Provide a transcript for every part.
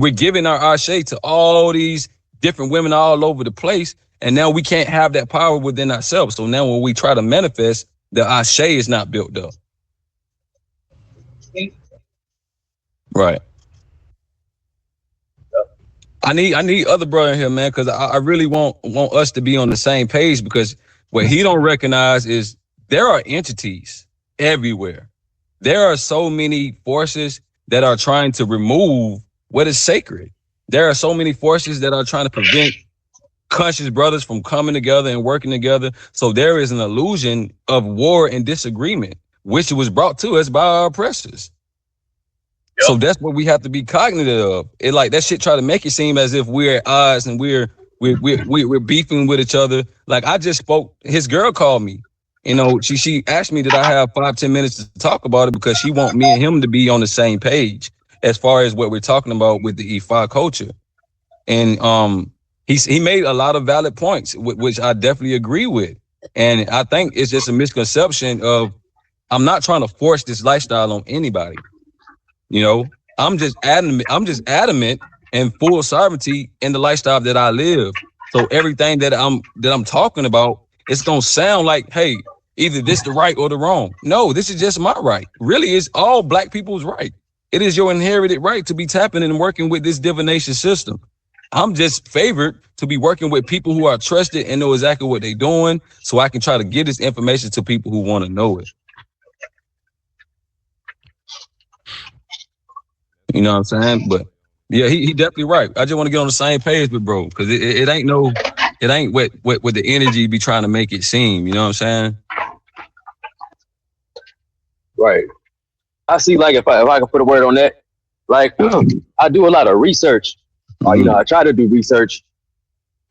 We're giving our ashe to all these different women all over the place, and now we can't have that power within ourselves. So now when we try to manifest, the ashe is not built up. Right. I need other brother in here, man, because I really want us to be on the same page, because what he don't recognize is there are entities everywhere. There are so many forces that are trying to remove what is sacred. There are so many forces that are trying to prevent conscious brothers from coming together and working together. So there is an illusion of war and disagreement, which was brought to us by our oppressors. So that's what we have to be cognizant of. It like that shit try to make it seem as if we're at odds and we're beefing with each other. Like I just spoke, his girl called me. You know, she asked me, did I have 5-10 minutes to talk about it, because she want me and him to be on the same page as far as what we're talking about with the E5 culture. And he made a lot of valid points, which I definitely agree with. And I think it's just a misconception of, I'm not trying to force this lifestyle on anybody. You know, I'm just adamant and full sovereignty in the lifestyle that I live. So everything that I'm talking about, it's gonna sound like, hey, either this the right or the wrong. No, this is just my right. Really, it's all black people's right. It is your inherited right to be tapping and working with this divination system. I'm just favored to be working with people who are trusted and know exactly what they're doing, so I can try to get this information to people who want to know it. You know what I'm saying? But yeah, he definitely right. I just want to get on the same page with bro, because it ain't what the energy be trying to make it seem. You know what I'm saying? Right. I see. Like if I can put a word on that, like I do a lot of research. You know, I try to do research.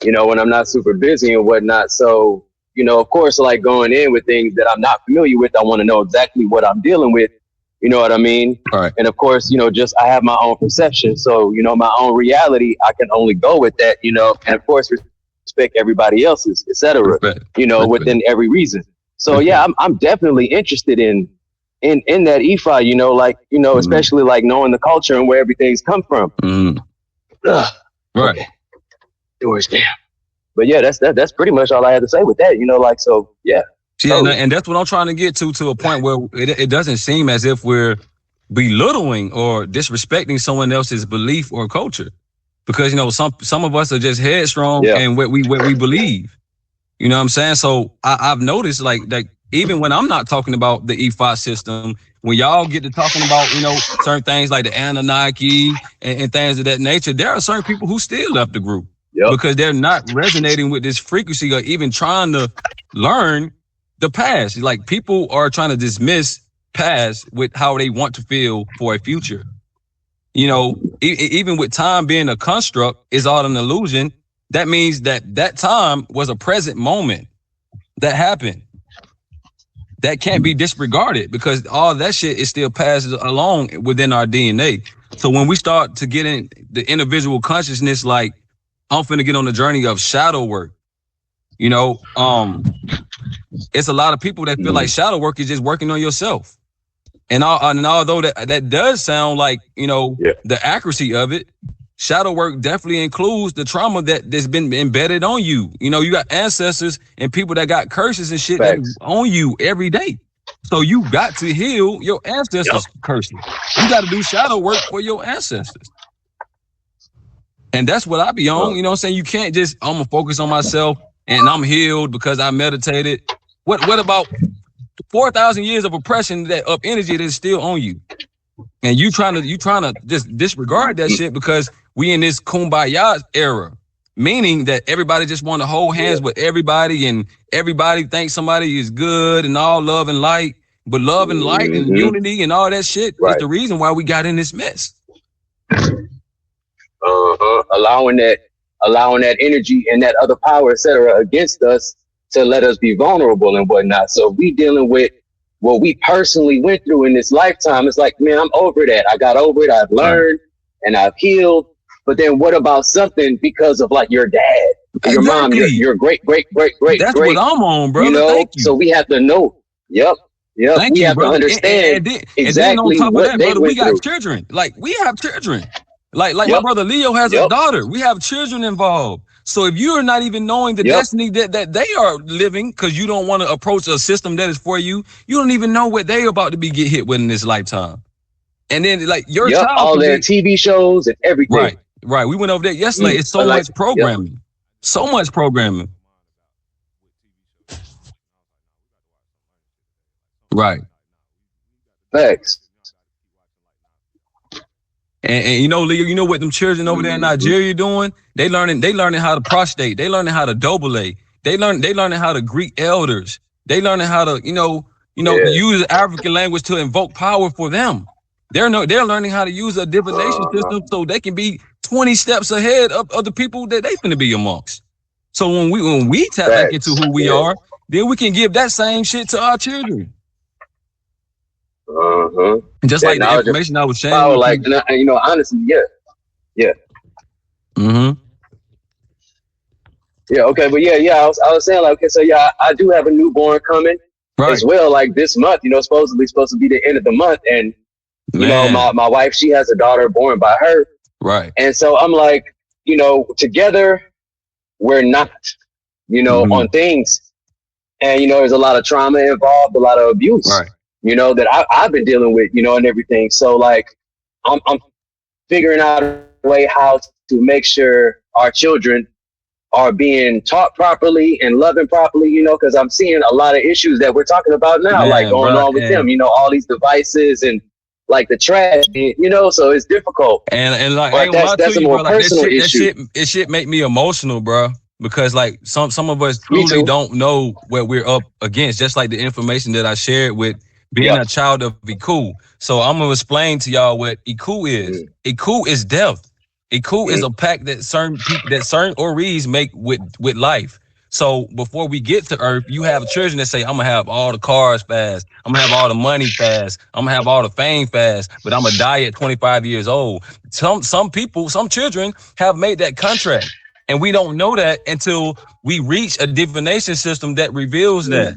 You know, when I'm not super busy and whatnot. So you know, of course, like going in with things that I'm not familiar with, I want to know exactly what I'm dealing with. You know what I mean? All right. And of course, you know, just I have my own perception. So, you know, my own reality, I can only go with that, you know, and of course, respect everybody else's, etc. You know, within every reason. So, yeah, I'm definitely interested in that EFI, you know, like, you know, especially like knowing the culture and where everything's come from. Right. Okay. Doors down. But yeah, that's pretty much all I had to say with that, you know, like, so, yeah. Yeah, and that's what I'm trying to get to a point where it doesn't seem as if we're belittling or disrespecting someone else's belief or culture, because you know some of us are just headstrong in what we believe. You know what I'm saying? So I've noticed like even when I'm not talking about the E5 system, when y'all get to talking about, you know, certain things like the Anunnaki and things of that nature, there are certain people who still left the group because they're not resonating with this frequency or even trying to learn the past. Like people are trying to dismiss past with how they want to feel for a future. You know, even with time being a construct is all an illusion. That means that time was a present moment that happened. That can't be disregarded because all that shit is still passes along within our DNA. So when we start to get in the individual consciousness, like I'm finna get on the journey of shadow work. You know, it's a lot of people that feel like shadow work is just working on yourself. And although that does sound like, you know, the accuracy of it, shadow work definitely includes the trauma that's been embedded on you. You know, you got ancestors and people that got curses and shit that on you every day. So you got to heal your ancestors' curses. You got to do shadow work for your ancestors. And that's what I be on. You know what I'm saying? You can't just, I'm going to focus on myself and I'm healed because I meditated. What about 4,000 years of oppression of energy that is still on you? And you trying to just disregard that shit because we in this kumbaya era, meaning that everybody just want to hold hands with everybody and everybody thinks somebody is good and all love and light, but love and light and unity and all that shit is the reason why we got in this mess. Allowing that energy and that other power, etc., against us to let us be vulnerable and whatnot. So we dealing with what we personally went through in this lifetime. It's like, man, I'm over that. I got over it. I've learned and I've healed. But then what about something because of like your dad, your mom, your great. That's what I'm on, brother. You know, thank you. So we have to know. We have to understand exactly and then on top what of that, they brother, went we got through. children. Like we have children. Like my Yep. brother Leo has a Yep. daughter. We have children involved. So if you are not even knowing the Yep. destiny that they are living, because you don't want to approach a system that is for you, you don't even know what they about to be get hit with in this lifetime. And then like your Yep. child All could their be TV shows and everything. right, right. We went over there yesterday. It's so Like, much yep. programming, so much programming. Right. Facts. And you know, Leo, you know what them children over there in Mm-hmm. Nigeria doing? They learning how to prostrate. They learning how to dobele. They learning how to greet elders. They learning how to, Yeah. use African language to invoke power for them. They're learning how to use a divination Uh-huh. system so they can be 20 steps ahead of the people that they finna be amongst. So when we tap back into Facts. who we Yeah. are, then we can give that same shit to our children. Uh-huh. And just That like the knowledge and information I was sharing power, with like, you. honestly, yeah. Yeah. Mm-hmm. Yeah. Okay. But yeah. I was saying, like, okay, so yeah, I do have a newborn coming as Right. well, like this month, supposed to be the end of the month. And, Man. my wife, she has a daughter born by her. Right. And so I'm like, together we're not, Mm-hmm. on things. And, there's a lot of trauma involved, a lot of abuse, Right. that I've been dealing with, and everything. So like, I'm figuring out a way how to make sure our children are being taught properly and loving properly, because I'm seeing a lot of issues that we're talking about now, like Man, going bro, on with them, all these devices and like the trash, so it's difficult. and like I But ain't gonna lie that's to a you, more bro. Like that personal shit, that issue. shit, it shit make me emotional, bro. Because like some of us Me truly too. don't know what we're up against. Just like the information that I shared with being Yep. a child of Iku. So I'm gonna explain to y'all what Iku is. Mm-hmm. Iku is death. Iku is a pact that certain people, that certain Oris make with life. So before we get to Earth, you have children that say, "I'm gonna have all the cars fast. I'm gonna have all the money fast. I'm gonna have all the fame fast, but I'm gonna die at 25 years old." Some people, some children have made that contract, and we don't know that until we reach a divination system that reveals that.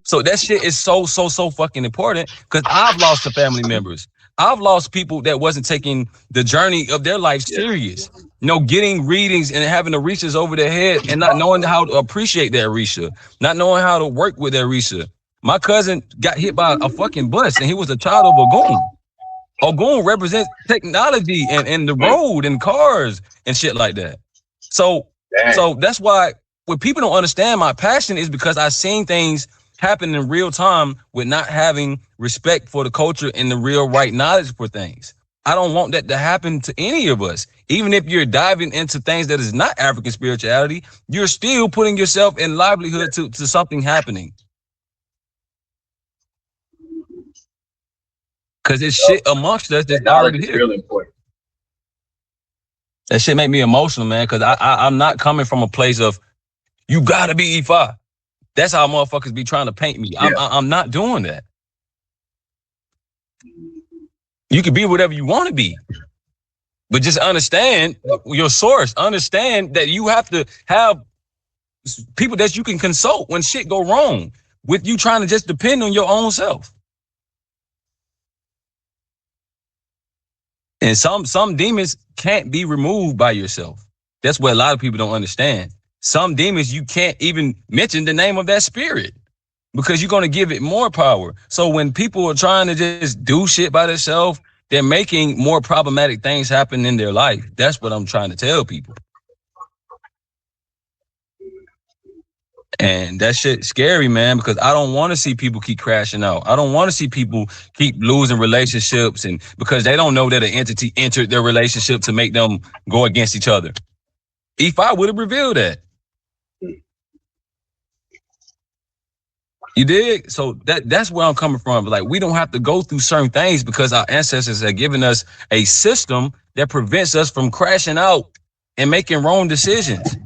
So that shit is so fucking important because I've lost to family members. I've lost people that wasn't taking the journey of their life Yeah. serious. Getting readings and having the Orishas over their head and not knowing how to appreciate their Orisha, not knowing how to work with their Orisha. My cousin got hit by a fucking bus and he was a child of Ogun. Ogun represents technology and the road and cars and shit like that. So Dang. so that's why what people don't understand my passion is because I've seen things happen in real time with not having respect for the culture and the real right knowledge for things. I don't want that to happen to any of us. Even if you're diving into things that is not African spirituality, you're still putting yourself in livelihood to something happening. Cause it's Yep. shit amongst us That that's knowledge already is here. really important. That shit make me emotional, man. Cause I'm not coming from a place of you gotta be Ifa. That's how motherfuckers be trying to paint me. Yeah. I'm not doing that. You can be whatever you want to be, but just understand your source. Understand that you have to have people that you can consult when shit go wrong. With you trying to just depend on your own self. And some demons can't be removed by yourself. That's what a lot of people don't understand. Some demons you can't even mention the name of that spirit because you're gonna give it more power. So when people are trying to just do shit by themselves, they're making more problematic things happen in their life. That's what I'm trying to tell people. And that shit scary, man, because I don't want to see people keep crashing out. I don't want to see people keep losing relationships and because they don't know that an entity entered their relationship to make them go against each other. If I would have revealed that. You dig? So that's where I'm coming from. Like we don't have to go through certain things because our ancestors have given us a system that prevents us from crashing out and making wrong decisions.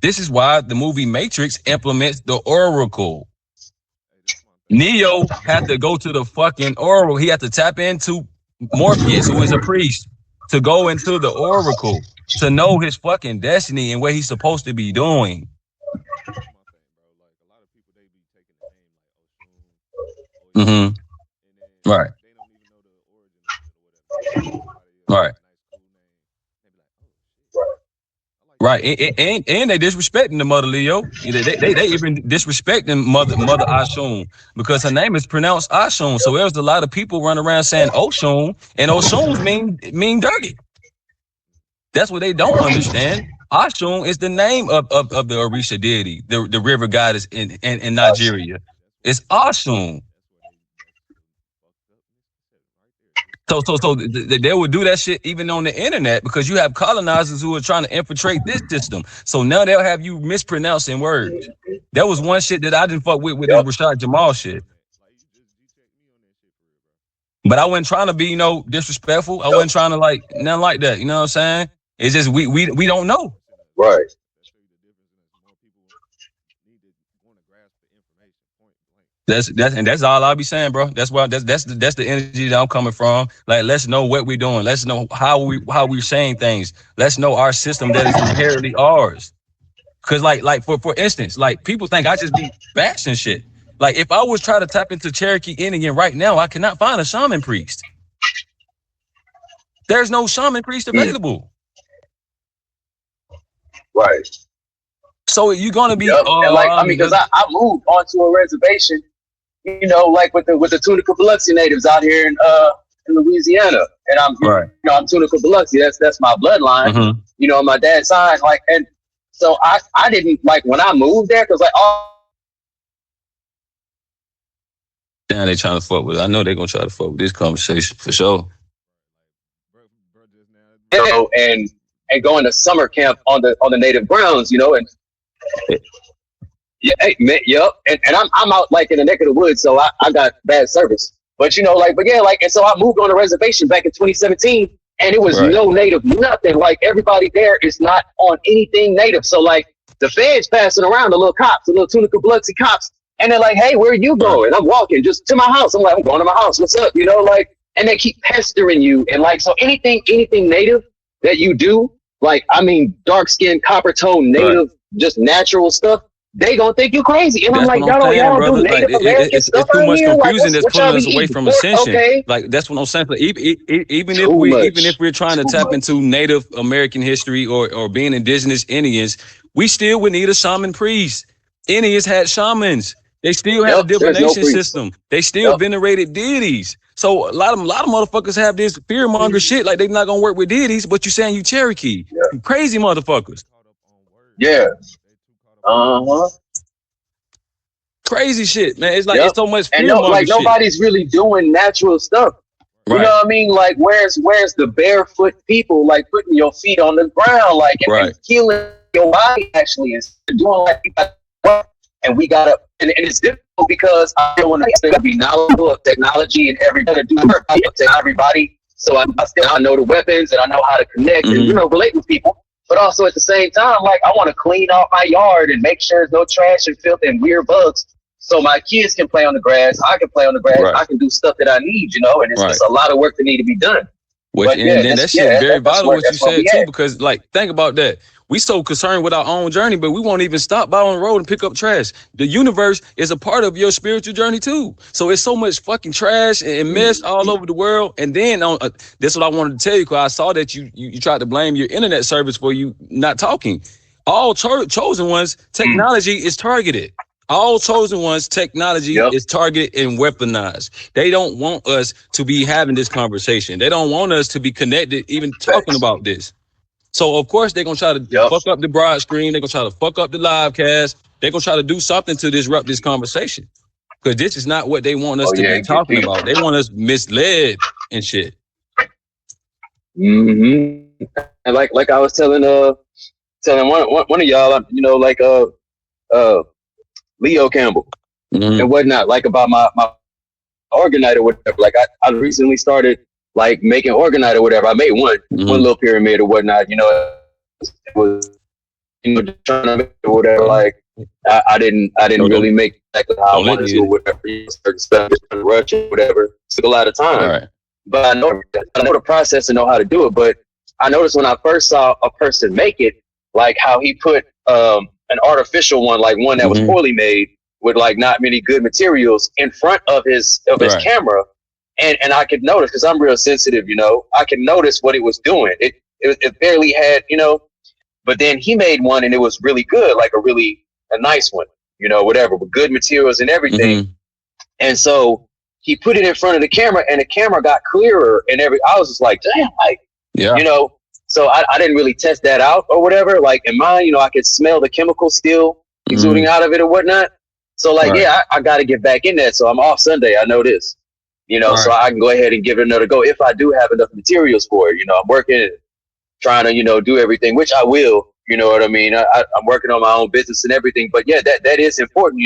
This is why the movie Matrix implements the Oracle. Neo had to go to the fucking Oracle. He had to tap into Morpheus, who is a priest, to go into the Oracle to know his fucking destiny and what he's supposed to be doing. Mm-hmm. Right. Right. Right, and they disrespecting the mother Leo. They even disrespecting mother Ashun because her name is pronounced Ashun. So there's a lot of people running around saying Oshun, and Oshuns mean dirty. That's what they don't understand. Ashun is the name of the Orisha deity, the river goddess in Nigeria. It's Ashun. So they would do that shit even on the internet because you have colonizers who are trying to infiltrate this system. So now they'll have you mispronouncing words. That was one shit that I didn't fuck with this Yep. Rashad Jamal shit. But I wasn't trying to be, disrespectful. I Yep. wasn't trying to like nothing like that. You know what I'm saying? It's just we don't know. Right. That's all I'll be saying, bro. That's why that's the energy that I'm coming from. Like, let's know what we're doing. Let's know how we're saying things. Let's know our system that is inherently ours. Cause like for instance, like people think I just be bashing shit. Like if I was trying to tap into Cherokee Indian right now, I cannot find a shaman priest. There's no shaman priest available. Right. So you're gonna be Yep. And like I mean, because I moved onto a reservation, like with the Tunica Biloxi natives out here in Louisiana, and right. I'm Tunica Biloxi. That's my bloodline. Mm-hmm. On my dad's side, like, and so I didn't like when I moved there because like Damn, they trying to fuck with it. I know they're gonna try to fuck with this conversation for sure. And going to summer camp on the native grounds, and yeah, hey, man, yep. And I'm out like in the neck of the woods, so I got bad service. But and so I moved on a reservation back in 2017, and it was Right. no native, nothing. Like everybody there is not on anything native. So like the feds passing around, the little Tunica Biloxi cops, and they're like, "Hey, where are you going?" I'm walking just to my house. I'm like, "I'm going to my house. What's up?" And they keep pestering you, and like so anything native that you do, like I mean, dark skin, copper tone, native, just natural stuff. They gonna think you crazy, and I'm That's like, what I'm y'all saying, don't brother. do Like Native American stuff it's too out much here. Like, confusion that's what y'all pulling be us away eating? from ascension. Okay, Like that's what I'm saying. Like, too even if much, we're trying to too tap much. into Native American history or being indigenous Indians, we still would need a shaman priest. Indians had shamans. They still had a Yep, there's no divination priest. system. They still Yep, venerated deities. So a lot of motherfuckers have this fearmonger shit, like they not gonna work with deities, but you saying you Cherokee. yeah, You crazy motherfuckers. yeah, uh-huh, Crazy shit, man. It's like yep. it's so much And no, fearmonger like shit. nobody's really doing natural stuff. You know Right, what I mean? Like, where's the barefoot people, like putting your feet on the ground, like and right, feeling your body actually, and doing like and we gotta, and it's difficult because I don't want to be knowledgeable of technology and everybody to do work to everybody. So I know the weapons and I know how to connect and mm-hmm. relate with people. But also at the same time, like I want to clean off my yard and make sure there's no trash and filth and weird bugs. So my kids can play on the grass, I can play on the grass, Right. I can do stuff that I need, and it's Right. just a lot of work that need to be done. Which But yeah, and then that shit very vital what you that's where said we too, at. because like think about that. We so concerned with our own journey, but we won't even stop by on the road and pick up trash. The universe is a part of your spiritual journey too. So it's so much fucking trash and mess all over the world. And then that's what I wanted to tell you, because I saw that you tried to blame your internet service for you not talking. All chosen ones, technology is targeted. All chosen ones, technology Yep. is targeted and weaponized. They don't want us to be having this conversation. They don't want us to be connected, even talking Facts. about this. So of course they're gonna try to Yep. fuck up the broad screen. They're gonna try to fuck up the live cast. They're gonna try to do something to disrupt this conversation. Because this is not what they want us Oh to yeah, be it get talking deep. about. They want us misled and shit. Mm-hmm. And like I was telling one of y'all, Leo Campbell Mm-hmm. and whatnot, like about my organite or whatever. Like I recently started like making organite or whatever. I made one Mm-hmm. little pyramid or whatnot. It was just trying to make it or whatever. Like I didn't really make exactly how I wanted to or whatever. Certain stuff just rush or whatever. It took a lot of time. Right. But I know the process and know how to do it. But I noticed when I first saw a person make it, like how he put an artificial one, like one that was poorly made with like not many good materials in front of his Right. camera. And I could notice, because I'm real sensitive, I could notice what it was doing. It barely had, But then he made one and it was really good, like a nice one, whatever, with good materials and everything. Mm-hmm. And so he put it in front of the camera and the camera got clearer and I was just like, damn, like, Yeah. So I didn't really test that out or whatever. Like in mine, I could smell the chemicals still exuding out of it or whatnot. So like, Right. yeah, I got to get back in that. So I'm off Sunday. I know this, so Right. I can go ahead and give it another go if I do have enough materials for it. I'm working, trying to, do everything, which I will. You know what I mean? I'm working on my own business and everything. But yeah, that is important.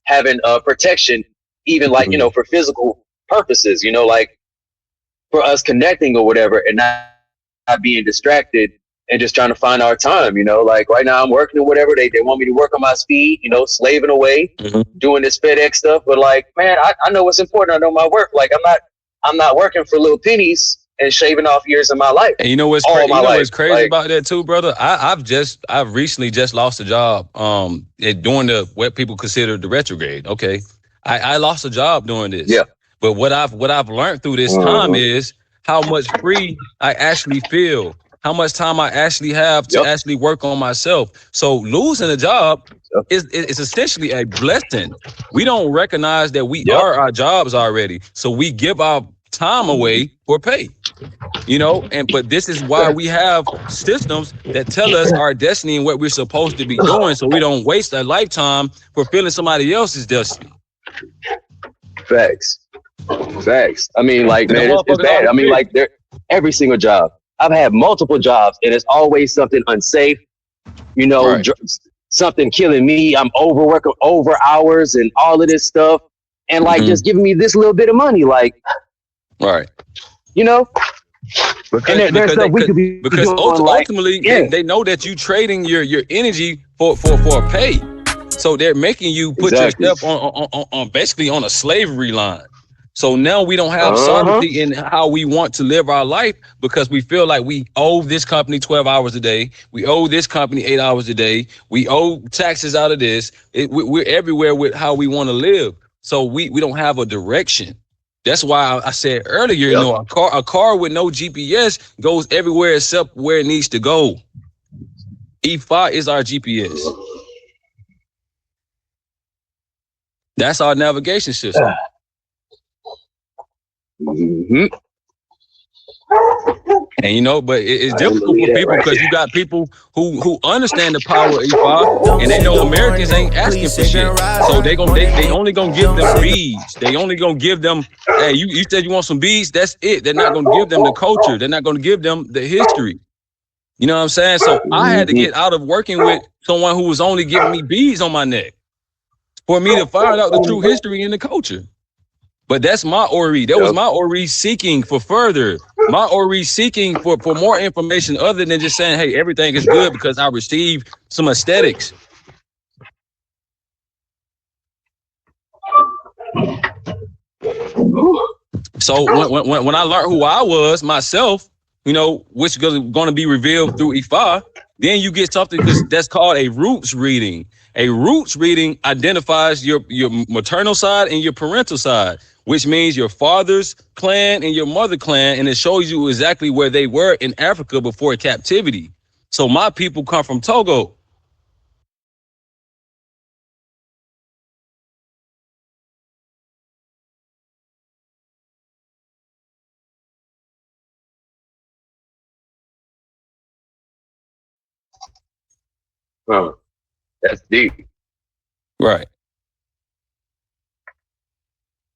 Having protection, even like Mhm. for physical purposes. Like for us connecting or whatever, and not being distracted and just trying to find our time. Like right now I'm working or whatever. They want me to work on my speed. Slaving away, doing this FedEx stuff. But like, man, I know what's important. I know my work. Like I'm not working for little pennies and shaving off years of my life. And you know what's all crazy? my You know life. what's crazy Like, about that too, brother? I've recently just lost a job. Doing what people consider the retrograde. Okay, I lost a job doing this. yeah. But what I've learned through this time Uh-huh. is how much free I actually feel, how much time I actually have to Yep. actually work on myself. So losing a job Yep. is essentially a blessing. We don't recognize that we Yep. are our jobs already, so we give our time away for pay. But this is why we have systems that tell us our destiny and what we're supposed to be doing, so we don't waste a lifetime fulfilling somebody else's destiny. Facts. Facts. I mean, like, And the man, it's motherfuckers bad. always I mean, forget. like, every single job. I've had multiple jobs, and it's always something unsafe. Right. Something killing me. I'm overworking over hours and all of this stuff, and like Mm-hmm. just giving me this little bit of money, like, Right. you know. Because And there's because stuff they we could could be because doing, like, ultimately yeah, they know that you trading your energy for pay. So they're making you put exactly. yourself on basically on a slavery line. So now we don't have Uh huh. sovereignty in how we want to live our life because we feel like we owe this company 12 hours a day. We owe this company 8 hours a day. We owe taxes out of this. We're everywhere with how we want to live. So we don't have a direction. That's why I said earlier, Yep. a car with no GPS goes everywhere except where it needs to go. E5 is our GPS. That's our navigation system. Mm-hmm. And but it's I didn't difficult believe for that people right because there. you got people who understand the power of E5 and they know Americans ain't asking for shit. So they only gonna give them beads. They only gonna give them, hey, you said you want some beads, that's it. They're not gonna give them the culture. They're not gonna give them the history. You know what I'm saying? So I had to Mm-hmm. get out of working with someone who was only giving me beads on my neck for me to find out the true history and the culture. But that's my Ori. That was Yep. my Ori seeking for further. My Ori seeking for more information other than just saying, hey, everything is good because I received some aesthetics. So when I learned who I was myself, which is going to be revealed through Ifa, then you get something because that's called a roots reading. A roots reading identifies your maternal side and your parental side, which means your father's clan and your mother clan, and it shows you exactly where they were in Africa before captivity. So my people come from Togo. Huh. That's deep. Right.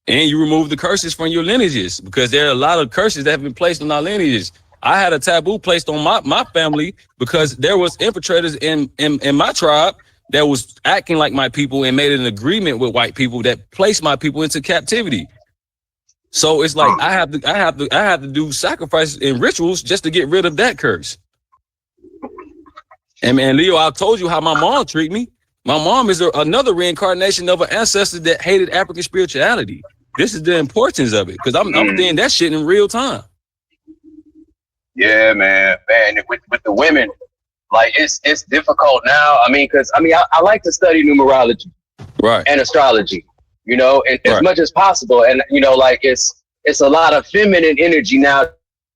And you remove the curses from your lineages because there are a lot of curses that have been placed on our lineages. I had a taboo placed on my family because there was infiltrators in my tribe that was acting like my people and made an agreement with white people that placed my people into captivity. So it's like I have to do sacrifices and rituals just to get rid of that curse. And man, Leo, I told you how my mom treat me. My mom is another reincarnation of an ancestor that hated African spirituality. This is the importance of it because I'm seeing that shit in real time. Yeah, man. With the women, like it's difficult now. I mean, because I like to study numerology Right. and astrology, and as Right. much as possible. And like it's a lot of feminine energy now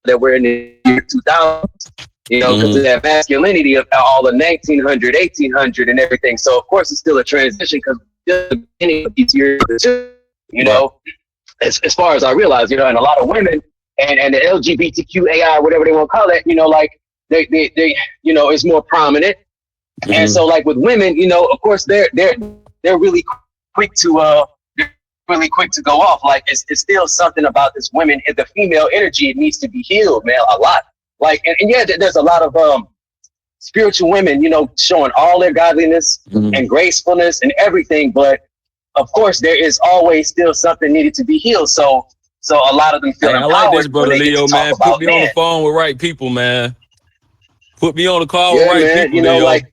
that we're in the year 2000. you know, because of Mm-hmm. that masculinity of all the 1900, 1800, and everything. So, of course, it's still a transition because we're still at the beginning of these years, too, you Right. know, as far as I realize, you know, and a lot of women and the LGBTQAI, whatever they want to call it, you know, like they you know, is more prominent. And Mm-hmm. so, like with women, you know, of course, they're really quick to really quick to go off. Like it's still something about this women and the female energy. It needs to be healed, man, a lot. Like and yeah, there's a lot of spiritual women, you know, showing all their godliness Mm-hmm. and gracefulness and everything. But of course, there is always still something needed to be healed. So a lot of them feel Hey, I like this, empowered when brother they get to Leo, talk man. Put about me on the men. phone with right people, man. Put me on the call with Yeah, right man. people, You know, Leo. like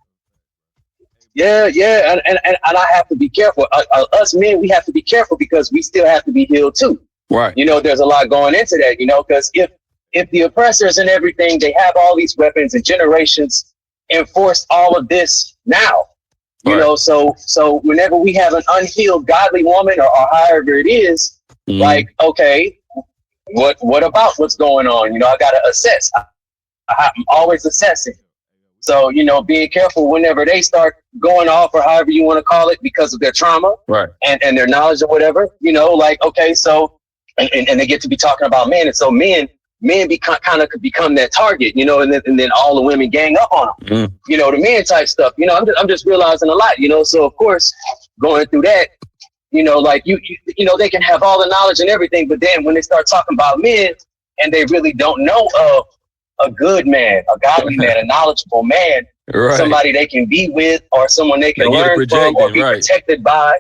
yeah, and I have to be careful. Us men, we have to be careful because we still have to be healed too. Right. You know, there's a lot going into that. You know, because if the oppressors and everything, they have all these weapons and generations enforced all of this now. You Right. know, so whenever we have an unhealed godly woman or however it is, Mm-hmm. like okay, what about what's going on? You know, I gotta assess. I'm always assessing. So, you know, being careful whenever they start going off or however you want to call it because of their trauma Right. and their knowledge or whatever, you know, like, okay, so, and they get to be talking about men. And so men become kind of could become that target, you know, and then all the women gang up on them, Mm-hmm. you know, the men type stuff, you know, I'm just realizing a lot, you know, so of course going through that, you know, like you know, they can have all the knowledge and everything, but then when they start talking about men and they really don't know of a good man, a godly man, a knowledgeable man, Right. somebody they can be with or someone they can They get a learn from or projecting, be right. protected by.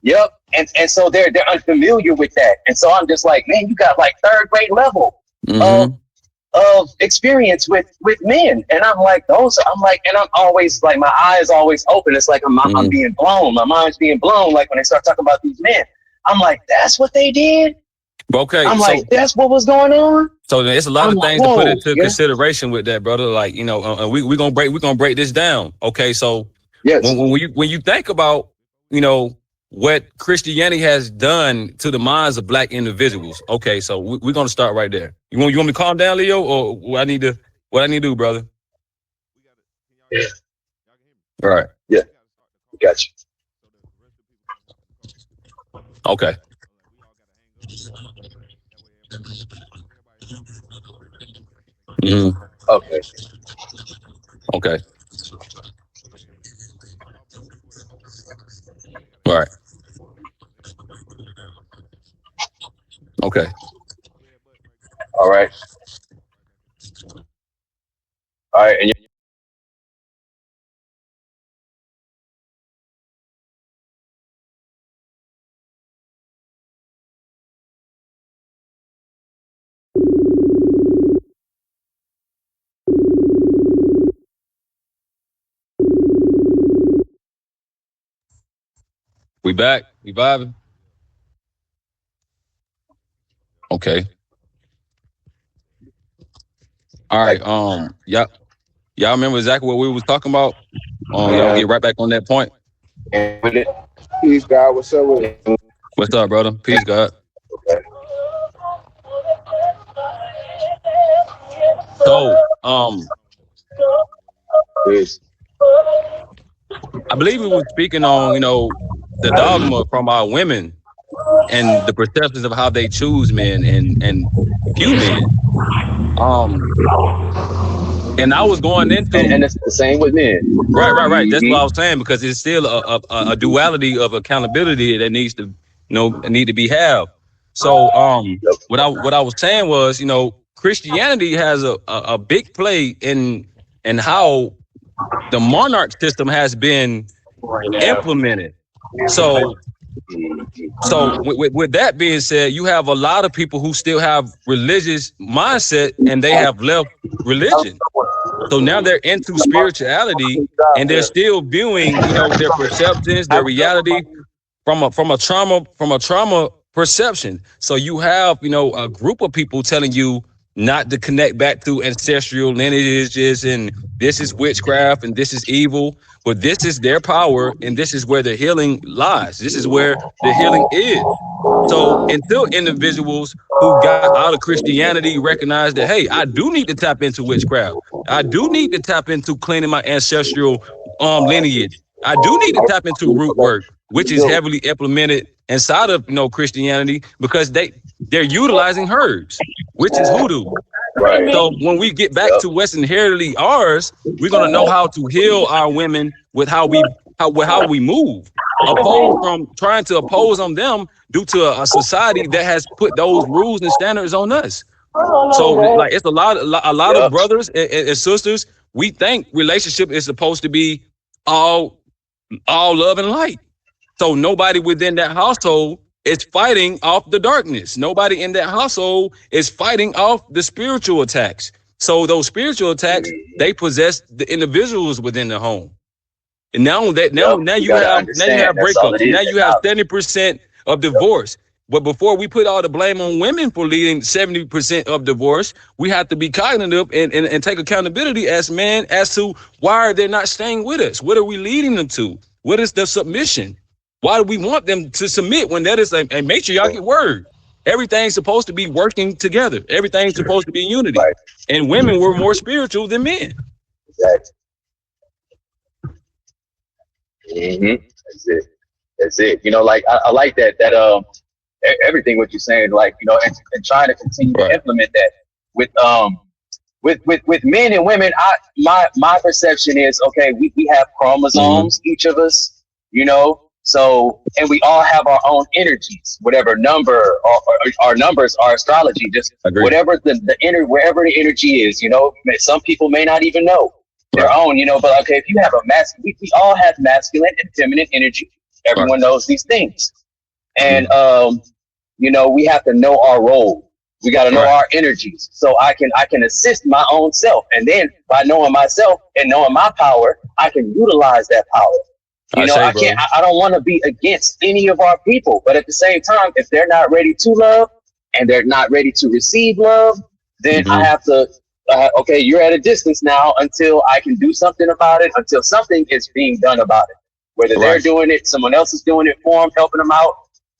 Yep. And so they're unfamiliar with that. And so I'm just like, man, you got like third grade level of Mm-hmm. experience with men. And I'm like, I'm like, and I'm always like my eyes always open. It's like I'm Mm-hmm. being blown. My mind's being blown. Like when they start talking about these men, I'm like, that's what they did. Okay, I'm like, so that's what was going on. there's a lot I'm of like, things to put whoa, into yeah, consideration with that, brother. Like, you know, we're gonna break this down. Okay, so yes, when you think about, you know, what Christianity has done to the minds of black individuals. Okay, so we're gonna start right there. You want me to calm down, Leo, or what I need to do, brother? All right. yeah, got you. Okay. Hmm. Okay, Okay. All right. Okay. all right, all right, and We back. We vibing. Okay. All right. like, Y'all remember exactly what we was talking about? Y'all get right back on that point. and with it, Peace, God. What's up with it? What's up, brother? Peace, God. okay, So, is I believe we were speaking on, you know, the dogma from our women and the perceptions of how they choose men and view men. Um, and I was going and into it's the same with men. right. That's what I Mm-hmm. was saying because it's still a duality of accountability that needs to, need to be have. So, Yep. what I was saying was, you know, Christianity has a big play in how the monarch system has been implemented. So with that being said, you have a lot of people who still have religious mindset and they have left religion. So now they're into spirituality and they're still viewing, you know, their perceptions, their reality from a trauma perception. So you have, you know, a group of people telling you not to connect back to ancestral lineages and this is witchcraft and this is evil, but this is their power and this is where the healing lies. This is where the healing is. So until individuals who got out of Christianity recognize that, hey, I do need to tap into witchcraft. I do need to tap into cleaning my ancestral lineage. I do need to tap into root work, which is heavily implemented inside of Christianity because they're utilizing herbs, which is hoodoo. Right. So when we get back Yep. to what's inherently ours, we're gonna know how to heal our women with how we move, opposed from trying to oppose on them due to a society that has put those rules and standards on us. So like it's a lot of Yep. brothers and sisters. We think relationship is supposed to be all all love and light. So nobody within that household is fighting off the darkness. Nobody in that household is fighting off the spiritual attacks. So those spiritual attacks, they possess the individuals within the home. And now that now Yep. now You you gotta have understand that's all breakups. it And is. now you That have knowledge. 70% of Yep. divorce. But before we put all the blame on women for leading 70% of divorce, we have to be cognitive and take accountability as men as to why are they not staying with us? What are we leading them to? What is the submission? Why do we want them to submit when that is a matriarchic word? Everything's supposed to be working together. Everything's supposed to be unity. Right. And women were more spiritual than men. Exactly. That's it. That's it. Like I like everything what you're saying, like, and trying to continue to Right. implement that with with men and women. My perception is, okay, we have Mm-hmm. chromosomes, each of us, so, and we all have our own energies, whatever number, or our numbers are astrology, just Agree. whatever the inner, wherever the energy is, some people may not even know their Right. own, but okay, if you have we all have masculine and feminine energy. Right. Everyone knows these things. And Mm-hmm. we have to know our role. We got to know Right. our energies, so I can assist my own self, and then by knowing myself and knowing my power, I can utilize that power. I say, I can't. brother. I don't want to be against any of our people, but at the same time, if they're not ready to love and they're not ready to receive love, then I Mm-hmm. have to. Okay, you're at a distance now until I can do something about it. Until something is being done about it, whether they're Right. doing it, someone else is doing it for them, helping them out.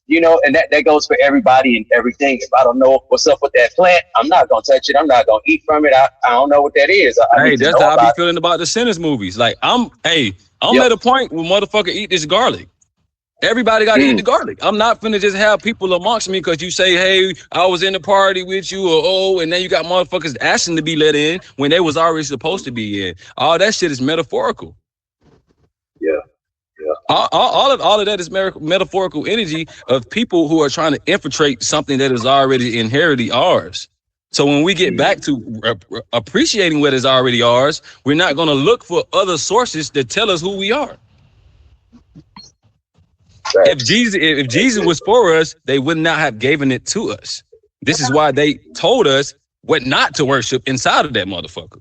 And that goes for everybody and everything. If I don't know what's up with that plant, I'm not gonna touch it. I'm not gonna eat from it. I don't know what that is. I Hey, need to that's know how I be about it. feeling about the sinners movies. Like I'm Yep. at a point where motherfucker eat this garlic. Everybody got to eat the Mm. garlic. I'm not finna just have people amongst me because you say, hey, I was in the party with you, or oh, and then you got motherfuckers asking to be let in when they was already supposed to be in. All that shit is metaphorical. Yeah. Yeah. All of that is metaphorical energy of people who are trying to infiltrate something that is already inherently ours. So when we get back Mm. to appreciating what is already ours, we're not going to look for other sources that tell us who we are. If Facts. Jesus That's it. was for us, they would not have given it to us. This is why they told us what not to worship inside of that motherfucker.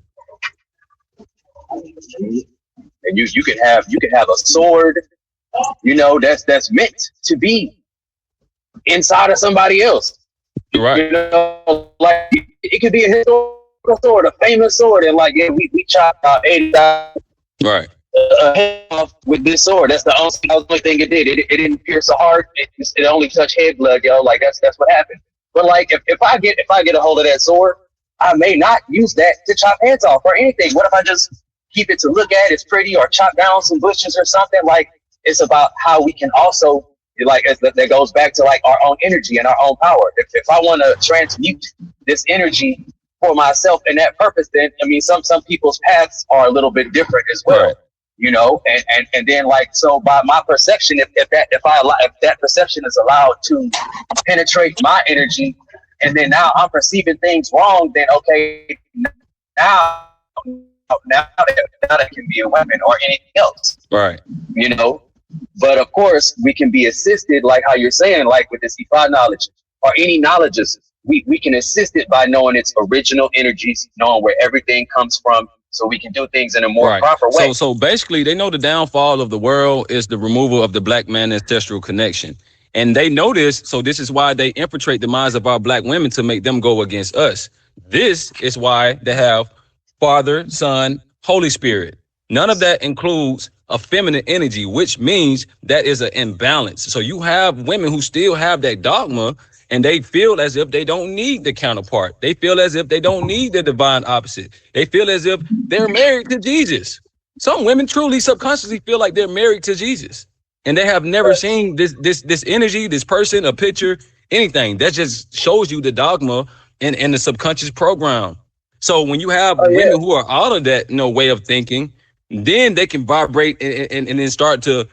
Mhm. And you can have a sword, that's meant to be inside of somebody else. Right, Like it could be a historical sword, a famous sword, and like, yeah, we chopped out 80,000 right, head off with this sword. That's the only thing it did. It didn't pierce a heart. It only touched head blood, yo. Like that's what happened. But like if I get a hold of that sword, I may not use that to chop heads off or anything. What if I just keep it to look at? It's pretty, or chop down some bushes or something. Like, it's about how we can also, like, that goes back to like our own energy and our own power. If I want to transmute this energy for myself and that purpose, then I mean some people's paths are a little bit different as well. right. And then, like, so by my perception, if that perception is allowed to penetrate my energy, and then now I'm perceiving things wrong, then okay, now that can be a weapon or anything else, Right. you know. But of course, we can be assisted, like how you're saying, like with this Ifa knowledge or any knowledges. We can assist it by knowing its original energies, knowing where everything comes from, so we can do things in a more Right. proper So way. so basically they know the downfall of the world is the removal of the black man ancestral connection. And they know this, so this is why they infiltrate the minds of our black women to make them go against us. This is why they have father, son, Holy Spirit. None of that includes a feminine energy, which means that is an imbalance. So you have women who still have that dogma and they feel as if they don't need the counterpart. They feel as if they don't need the divine opposite. They feel as if they're married to Jesus. Some women truly subconsciously feel like they're married to Jesus. And they have never seen this energy, this person, a picture, anything. That just shows you the dogma and the subconscious program. So when you have Oh yeah. women who are out of that, way of thinking, then they can vibrate and then start to,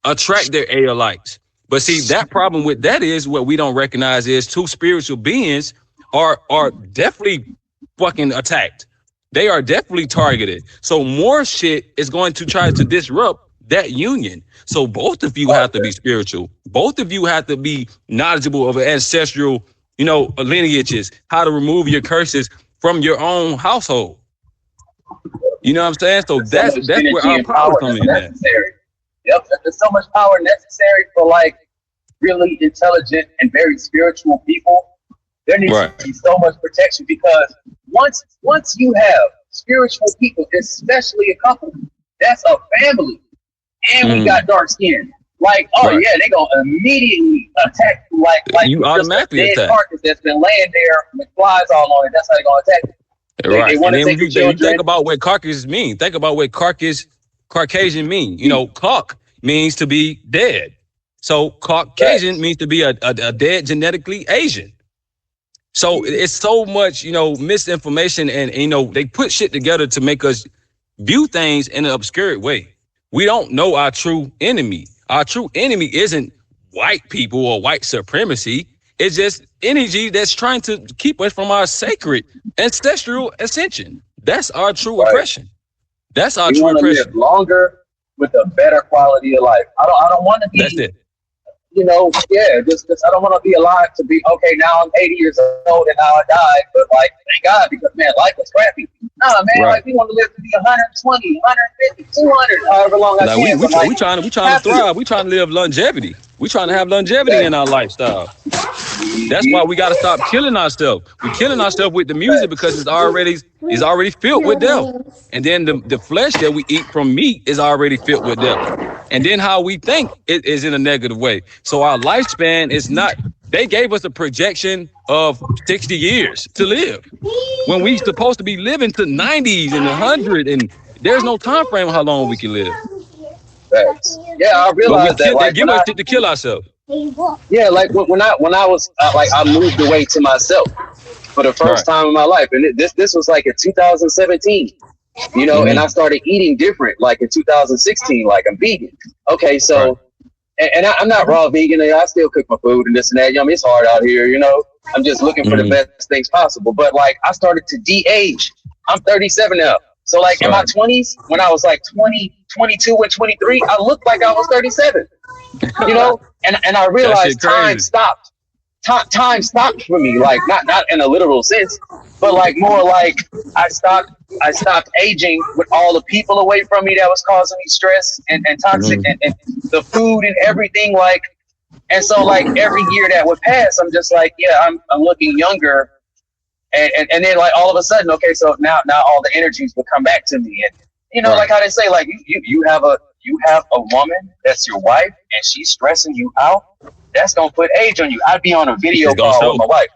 attract their lights. But see, that problem with that is what we don't recognize is two spiritual beings are definitely fucking attacked. They are definitely targeted. So more shit is going to try to disrupt that union. So both of you have to be spiritual. Both of you have to be knowledgeable of ancestral, lineages, how to remove your curses from your own household. You know what I'm saying? So So much that's where energy our and power power comes that's in at. necessary. Yep, there's so much power necessary for like really intelligent and very spiritual people. There needs to Right. be so much protection because once you have spiritual people, especially a couple, that's a family. And we Mm, got dark skin. Like, oh right. yeah, they gonna immediately attack you like You it's just a automatically dead attack. carcass that's been laying there with flies all on it. That's how they gonna attack you. They Right. want And to then when take the you think children. about what Caucasians mean, think about what Caucasian mean. Cauc means to be dead. So Caucasian Facts. means to be a dead genetically Asian. So it's so much, misinformation and they put shit together to make us view things in an obscure way. We don't know our true enemy. Our true enemy isn't white people or white supremacy. It's just energy that's trying to keep us from our sacred ancestral ascension. That's our true Right. oppression. That's our We true want to live oppression. longer with a better quality of life. I don't want to That's be, it. yeah, just I don't want to be alive to be okay. Now I'm 80 years old and now I died, but like thank God because man, life was crappy. Nah, man, Right. like we want to live to be 120, 150, 200, however long I Like we can, we but try, like we trying to happily. thrive. We trying to live longevity. We trying to have longevity in Exactly. our lifestyle. That's why Mm-hmm. we got to stop killing ourselves. We killing ourselves with the music because Facts. it's already filled with death. And then the flesh that we eat from meat is already filled with death. And then how we think it is in a negative way. So our lifespan is not. They gave us a projection of 60 years to live when we supposed to be living to 90s and 100, and there's no time frame how long we can live. Facts. Yeah, I But realized that they like give us shit to kill ourselves. yeah, like when I was like I moved away to myself for the first Right. time in my life, and this was like in 2017. And I Mm-hmm. started eating different like in 2016, like I'm vegan. Okay, Right. so I'm not raw vegan. I still cook my food and this and that. It's hard out here. I'm just looking for the Mm-hmm. best things possible. But like I started to de-age. I'm 37 now. So like in my Right. 20s, when I was like 20, 22, and 23, I looked like I was 37. And I That shit realized time crazy. stopped. Time stopped for me, like not in a literal sense, but like more like I stopped I stopped aging with all the people away from me that was causing me stress and toxic Mm-hmm. and the food and everything like. And so like every year that would pass, I'm just like, yeah, I'm looking younger. And then like all of a sudden, okay, so now all the energies would come back to me. And Right. like how they say, like you have a woman that's your wife and she's stressing you out, that's gonna put age on you. I'd be on a video It's gonna call with show. my wife.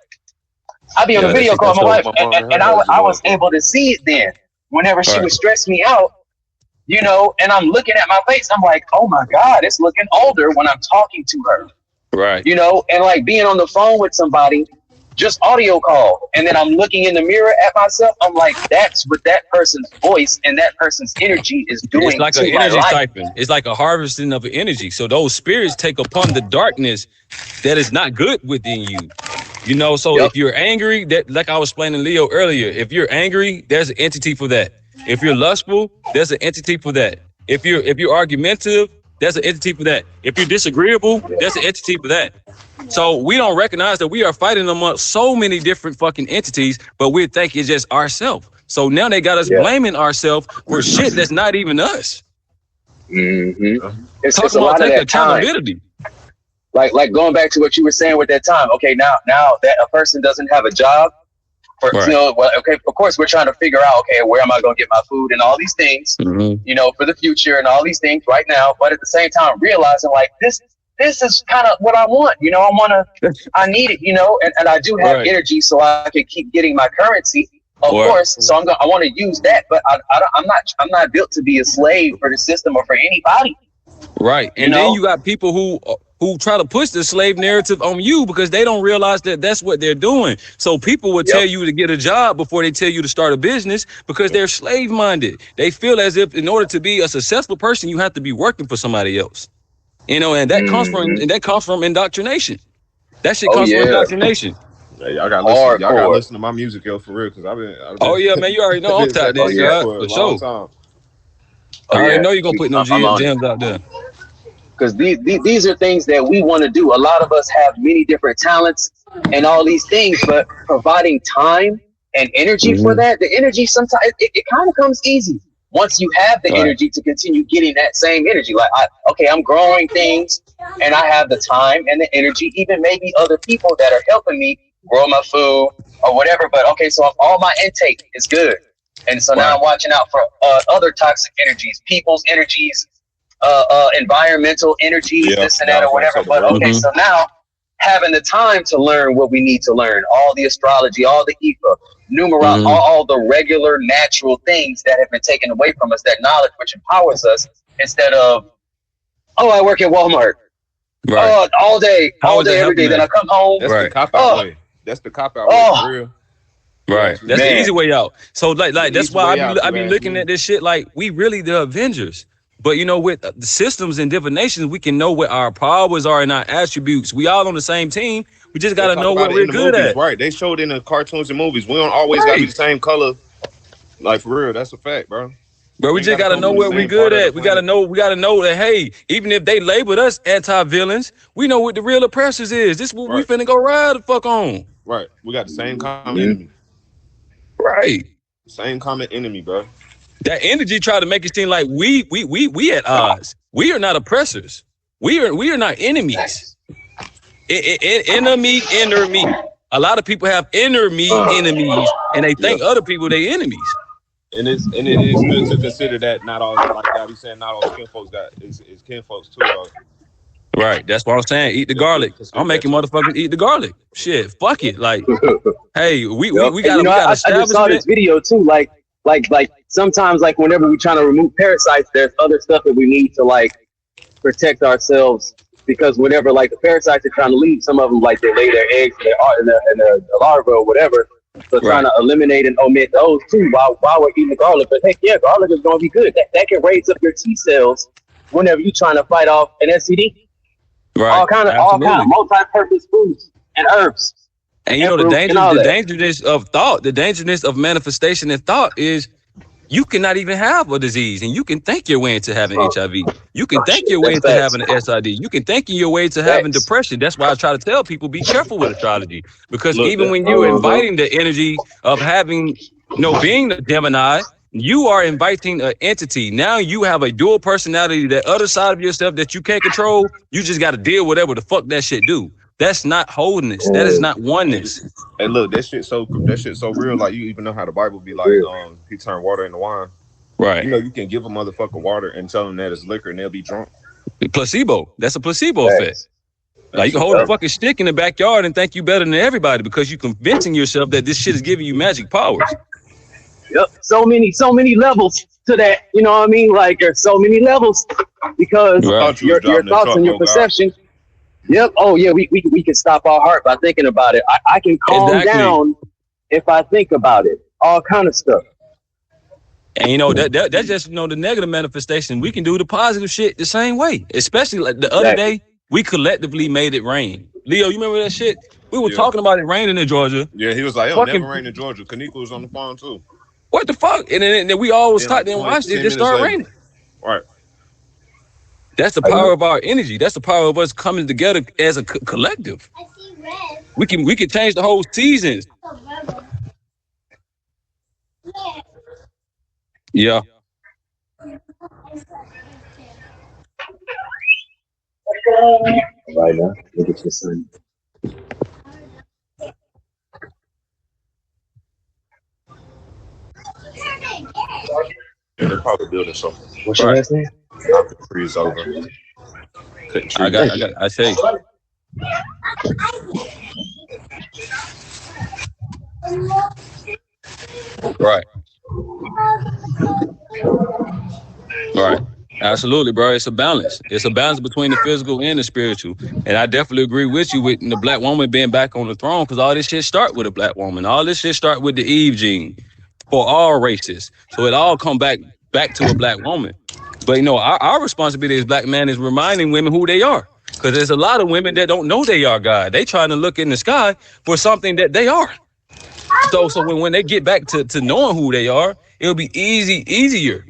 I'd be on a Yeah, that video shit call gonna with my show. wife, My mom and and her husband I going was through. able to see it then. Whenever she Right. would stress me out, and I'm looking at my face, I'm like, oh my God, it's looking older when I'm talking to her. Right. And like being on the phone with somebody, just audio call, and then I'm looking in the mirror at myself. I'm like, that's what that person's voice and that person's energy is It's doing like an to my energy life. siphon. It's like a harvesting of energy. So those spirits take upon the darkness that is not good within you. So Yep. if you're angry, that like I was explaining Leo earlier, if you're angry, there's an entity for that. If you're lustful, there's an entity for that. If you're argumentative, there's an entity for that. If you're disagreeable, there's an entity for that. So we don't recognize that we are fighting amongst so many different fucking entities, but we think it's just ourselves. So now they got us Yeah. blaming ourselves for shit that's not even us. hmm it's Talking a about lot of taking that time. accountability. Like going back to what you were saying with that time. Okay, now that a person doesn't have a job, For Right. well, okay, of course we're trying to figure out, okay, where am I going to get my food and all these things, Mm-hmm. for the future and all these things right now. But at the same time, realizing like this is kind of what I want. I need it. And I do have Right. energy, so I can keep getting my currency. Of Right. course, so I want to use that, but I'm not built to be a slave for the system or for anybody. Right. You And then know. you got people who try to push the slave narrative on you because they don't realize that that's what they're doing. So people will tell Yep. you to get a job before they tell you to start a business because they're slave minded. They feel as if in order to be a successful person, you have to be working for somebody else. And Hmm. that comes from indoctrination. That shit Oh comes from yeah. indoctrination. Hey, y'all gotta listen. Y'all gotta Hardcore. listen to my music, yo, for real, because I've Oh been, yeah, man, you already know I've I'm been tapped Oh tapping in, shit yeah. God, for a for long sure. time. Oh I already yeah. know you're gonna put no I'm on it. gems out there. Because these are things that we want to do. A lot of us have many different talents and all these things, but providing time and energy for Mm-hmm. that, the energy sometimes it kind of comes easy once you have the Right. energy to continue getting that same energy. Like, okay, I'm growing things and I have the time and the energy, even maybe other people that are helping me grow my food or whatever. But okay, so all my intake is good. And so now Right. I'm watching out for other toxic energies, people's energies, environmental energies, Yeah, this and yeah, I that was or about to whatever. say the But world. okay, Mm-hmm. so now having the time to learn what we need to learn, all the astrology, all the ether, numerology, Mm-hmm. all the regular natural things that have been taken away from us, that knowledge which empowers us, instead of, oh, I work at Walmart. Right. Oh, How all is that day, every helping day. Then I us? come home. That's the Right. cop out Oh, way. That's the cop out way for oh, real. You Right. ask me. That's the man. easy way out. So The that's easy why way out. I You be ask looking me. at this shit like we really the Avengers. But with the systems and divinations, we can know what our powers are and our attributes. We all on the same team. We just They gotta talk know about what it in we're the good movies, at. right? They showed in the cartoons and movies. We don't always gotta be Right. the same color. Like for real, that's a fact, bro. But We we ain't just gotta gotta come know from the what we're same good part of the at. planet. We gotta know that hey, even if they labeled us anti-villains, we know what the real oppressors is. This is what we Right, finna go ride the fuck on. right. We got the same common Mhm. enemy. Right. Same common enemy, bro. That energy try to make it seem like we at odds. We are not oppressors. We are not enemies. Facts. Enemy, inner me. A lot of people have inner me Uh, enemies, and they Yeah. think other people they enemies. And it is good to consider that not all, like I be saying, not all skin folks got is kin folks too, though. Right. That's what I'm saying. Eat the It's good to garlic. consider I'm that making too. motherfuckers eat the garlic. Shit. Fuck it. Like, hey, yep. And we got I just saw this establishment. video too. Like sometimes, like whenever we're trying to remove parasites, there's other stuff that we need to like protect ourselves, because whenever like the parasites are trying to leave, some of them like they lay their eggs in the larva or whatever. So trying Right. to eliminate and omit those too while we're eating the garlic. But heck yeah, garlic is gonna be good. That can raise up your T cells whenever you're trying to fight off an STD. Right. All kind of Absolutely. multi-purpose foods and herbs And and fruit and all the that. dangerousness of thought, the dangerousness of manifestation and thought is you cannot even have a disease and you can think your way into having Oh, HIV. You can oh think shit, your way that's into facts. having an SID. You can think your way to having Facts. depression. That's why I try to tell people be careful with astrology because Look, even that when you're Uh-huh. inviting the energy of having, being the Gemini, you are inviting an entity. Now you have a dual personality, that other side of yourself that you can't control. You just got to deal with whatever the fuck that shit do. That's not wholeness. That is Mm, not oneness. and look, that shit so real. Like you even know how the Bible be like, real. he turned water into wine. Right. You know, you can give a motherfucker water and tell them that it's liquor and they'll be drunk. Placebo. That's a placebo effect. Facts. That Like you can shit hold a Yep. crazy. fucking stick in the backyard and think you better than everybody because you convincing yourself that this shit is giving you magic powers. Yep. So many levels to that. You know what I mean? Like there's so many levels I because Right. thought you was your driving a thoughts truck, and your oh God. perception. Yep. Oh yeah, we can stop our heart by thinking about it. I can calm Exactly. down if I think about it. All kind of stuff. And that's just the negative manifestation. We can do the positive shit the same way. Especially like the other Exactly. day, we collectively made it rain. Leo, you remember that shit? We were Yeah. talking about it raining in Georgia. Yeah, he was like, it'll never Fucking rain in Georgia. Kanika was on the phone too. what the fuck? And then we all was Then talking like and 20, watched it. It 10 just minutes started later. raining. Right. That's the I power know. of our energy. That's the power of us coming together as a collective. We can change the whole seasons. Yeah. Right now, look at your son. Yeah, they're probably building something. What's your Right. last name? Knocking trees over, cutting I trees. got, Thank I you. got, I say, right, right. Absolutely, bro. It's a balance. It's a balance between the physical and the spiritual. And I definitely agree with you with the black woman being back on the throne because all this shit start with a black woman. All this shit start with the Eve gene for all races. So it all come back to a black woman. But our responsibility as black men is reminding women who they are. Because there's a lot of women that don't know they are God. They trying to look in the sky for something that they are. So when they get back to knowing who they are, it'll be easier,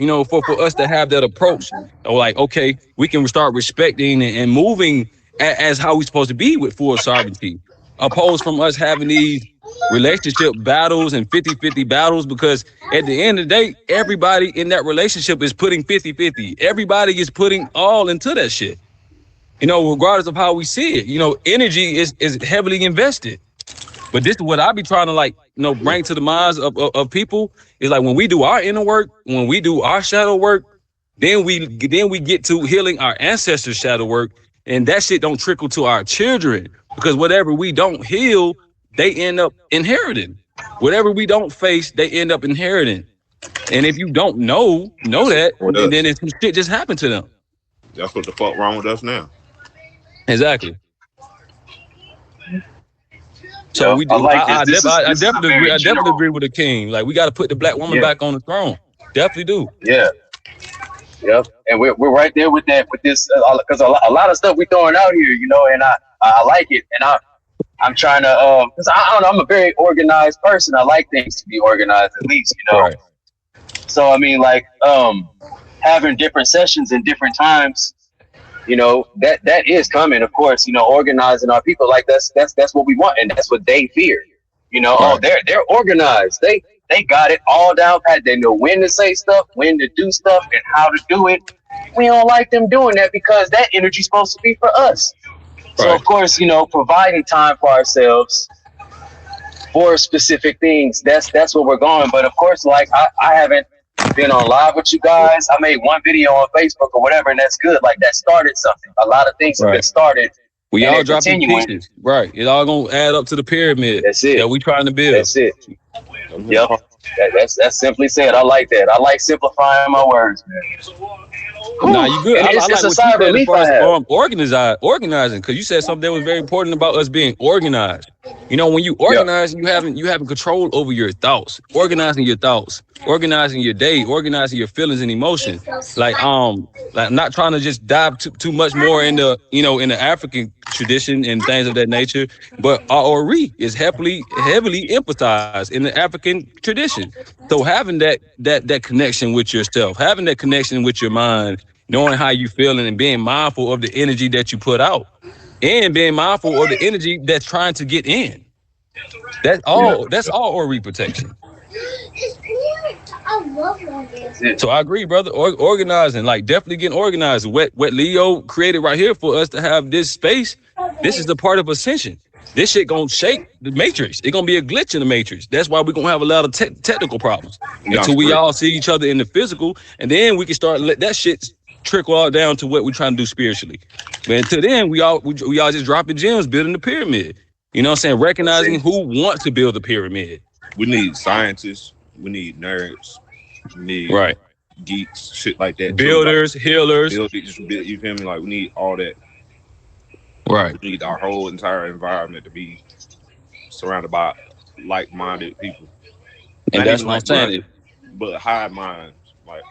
for us to have that approach. Or like, okay, we can start respecting and moving as how we supposed to be with full sovereignty. Opposed from us having these relationship battles and 50-50 battles because at the end of the day, everybody in that relationship is putting 50-50. Everybody is putting all into that shit. Regardless of how we see it. Energy is heavily invested. But this is what I be trying to bring to the minds of people is like when we do our inner work, when we do our shadow work, then we get to healing our ancestors' shadow work, and that shit don't trickle to our children because whatever we don't heal, they end up inheriting. Whatever we don't face, they end up inheriting. And if you don't know That's that, what then us. some shit just happened to them. That's what the fuck wrong with us now. Exactly. So Yo, I like this. I This is a definitely agree. very I definitely general. agree with the king. Like we got to put the black woman Yeah, back on the throne. Definitely do. yeah, yep. And we're right there with that with this because a lot of stuff we throwing out here, and I like it, and I'm trying to because I don't know, I'm a very organized person. I like things to be organized at least. Right. So I mean, like having different sessions in different times. That is coming, of course. Organizing our people like that's what we want, and that's what they fear. Oh, Right. they're organized. They got it all down pat. They know when to say stuff, when to do stuff, and how to do it. We don't like them doing that because that energy's supposed to be for us. So Right. of course, providing time for ourselves for specific things. That's what we're going. But of course, like I haven't been on live with you guys. I made one video on Facebook or whatever, and that's good. Like that started something. A lot of things have been Right. started, We and all they're dropping continuing. pieces. Right. It all gonna add up to the pyramid That's it. that we trying to build. That's it. I'm here Yep. to That's simply said. I like that. I like simplifying my words, man. Nah, Whew. you good. And I it's like a what you sigh of said as relief far I as have. organizing, because you said something that was very important about us being organized. When you Yep. organize, you having control over your thoughts, organizing your thoughts, organizing your day, organizing your feelings and emotions. Like not trying to just dive too much more in the African tradition and things of that nature, but our ori is heavily emphasized in the African tradition. So having that connection with yourself, having that connection with your mind, knowing how you feeling and being mindful of the energy that you put out and being mindful of the energy that's trying to get in. That's Yeah. all that's all ori protection. That's it. So I agree, brother. Organizing, like definitely getting organized. What Leo created right here for us to have this space. This is the part of ascension. This shit gonna shake the matrix. It's gonna be a glitch in the matrix. That's why we're gonna have a lot of technical problems y'all until we straight. all see each other in the physical, and then we can start let that shit trickle all down to what we're trying to do spiritually. But until then, we all just dropping gems, building the pyramid. You know what I'm saying? That's Recognizing it. who wants to build the pyramid. We need scientists. We need nerds. We need Right. geeks, shit like that too. Like Builders, healers. build it, just build. You feel me? Like we need all that. Right. We need our whole entire environment to be surrounded by like-minded people. And Not that's even what I'm saying. like-minded, but high minds. Like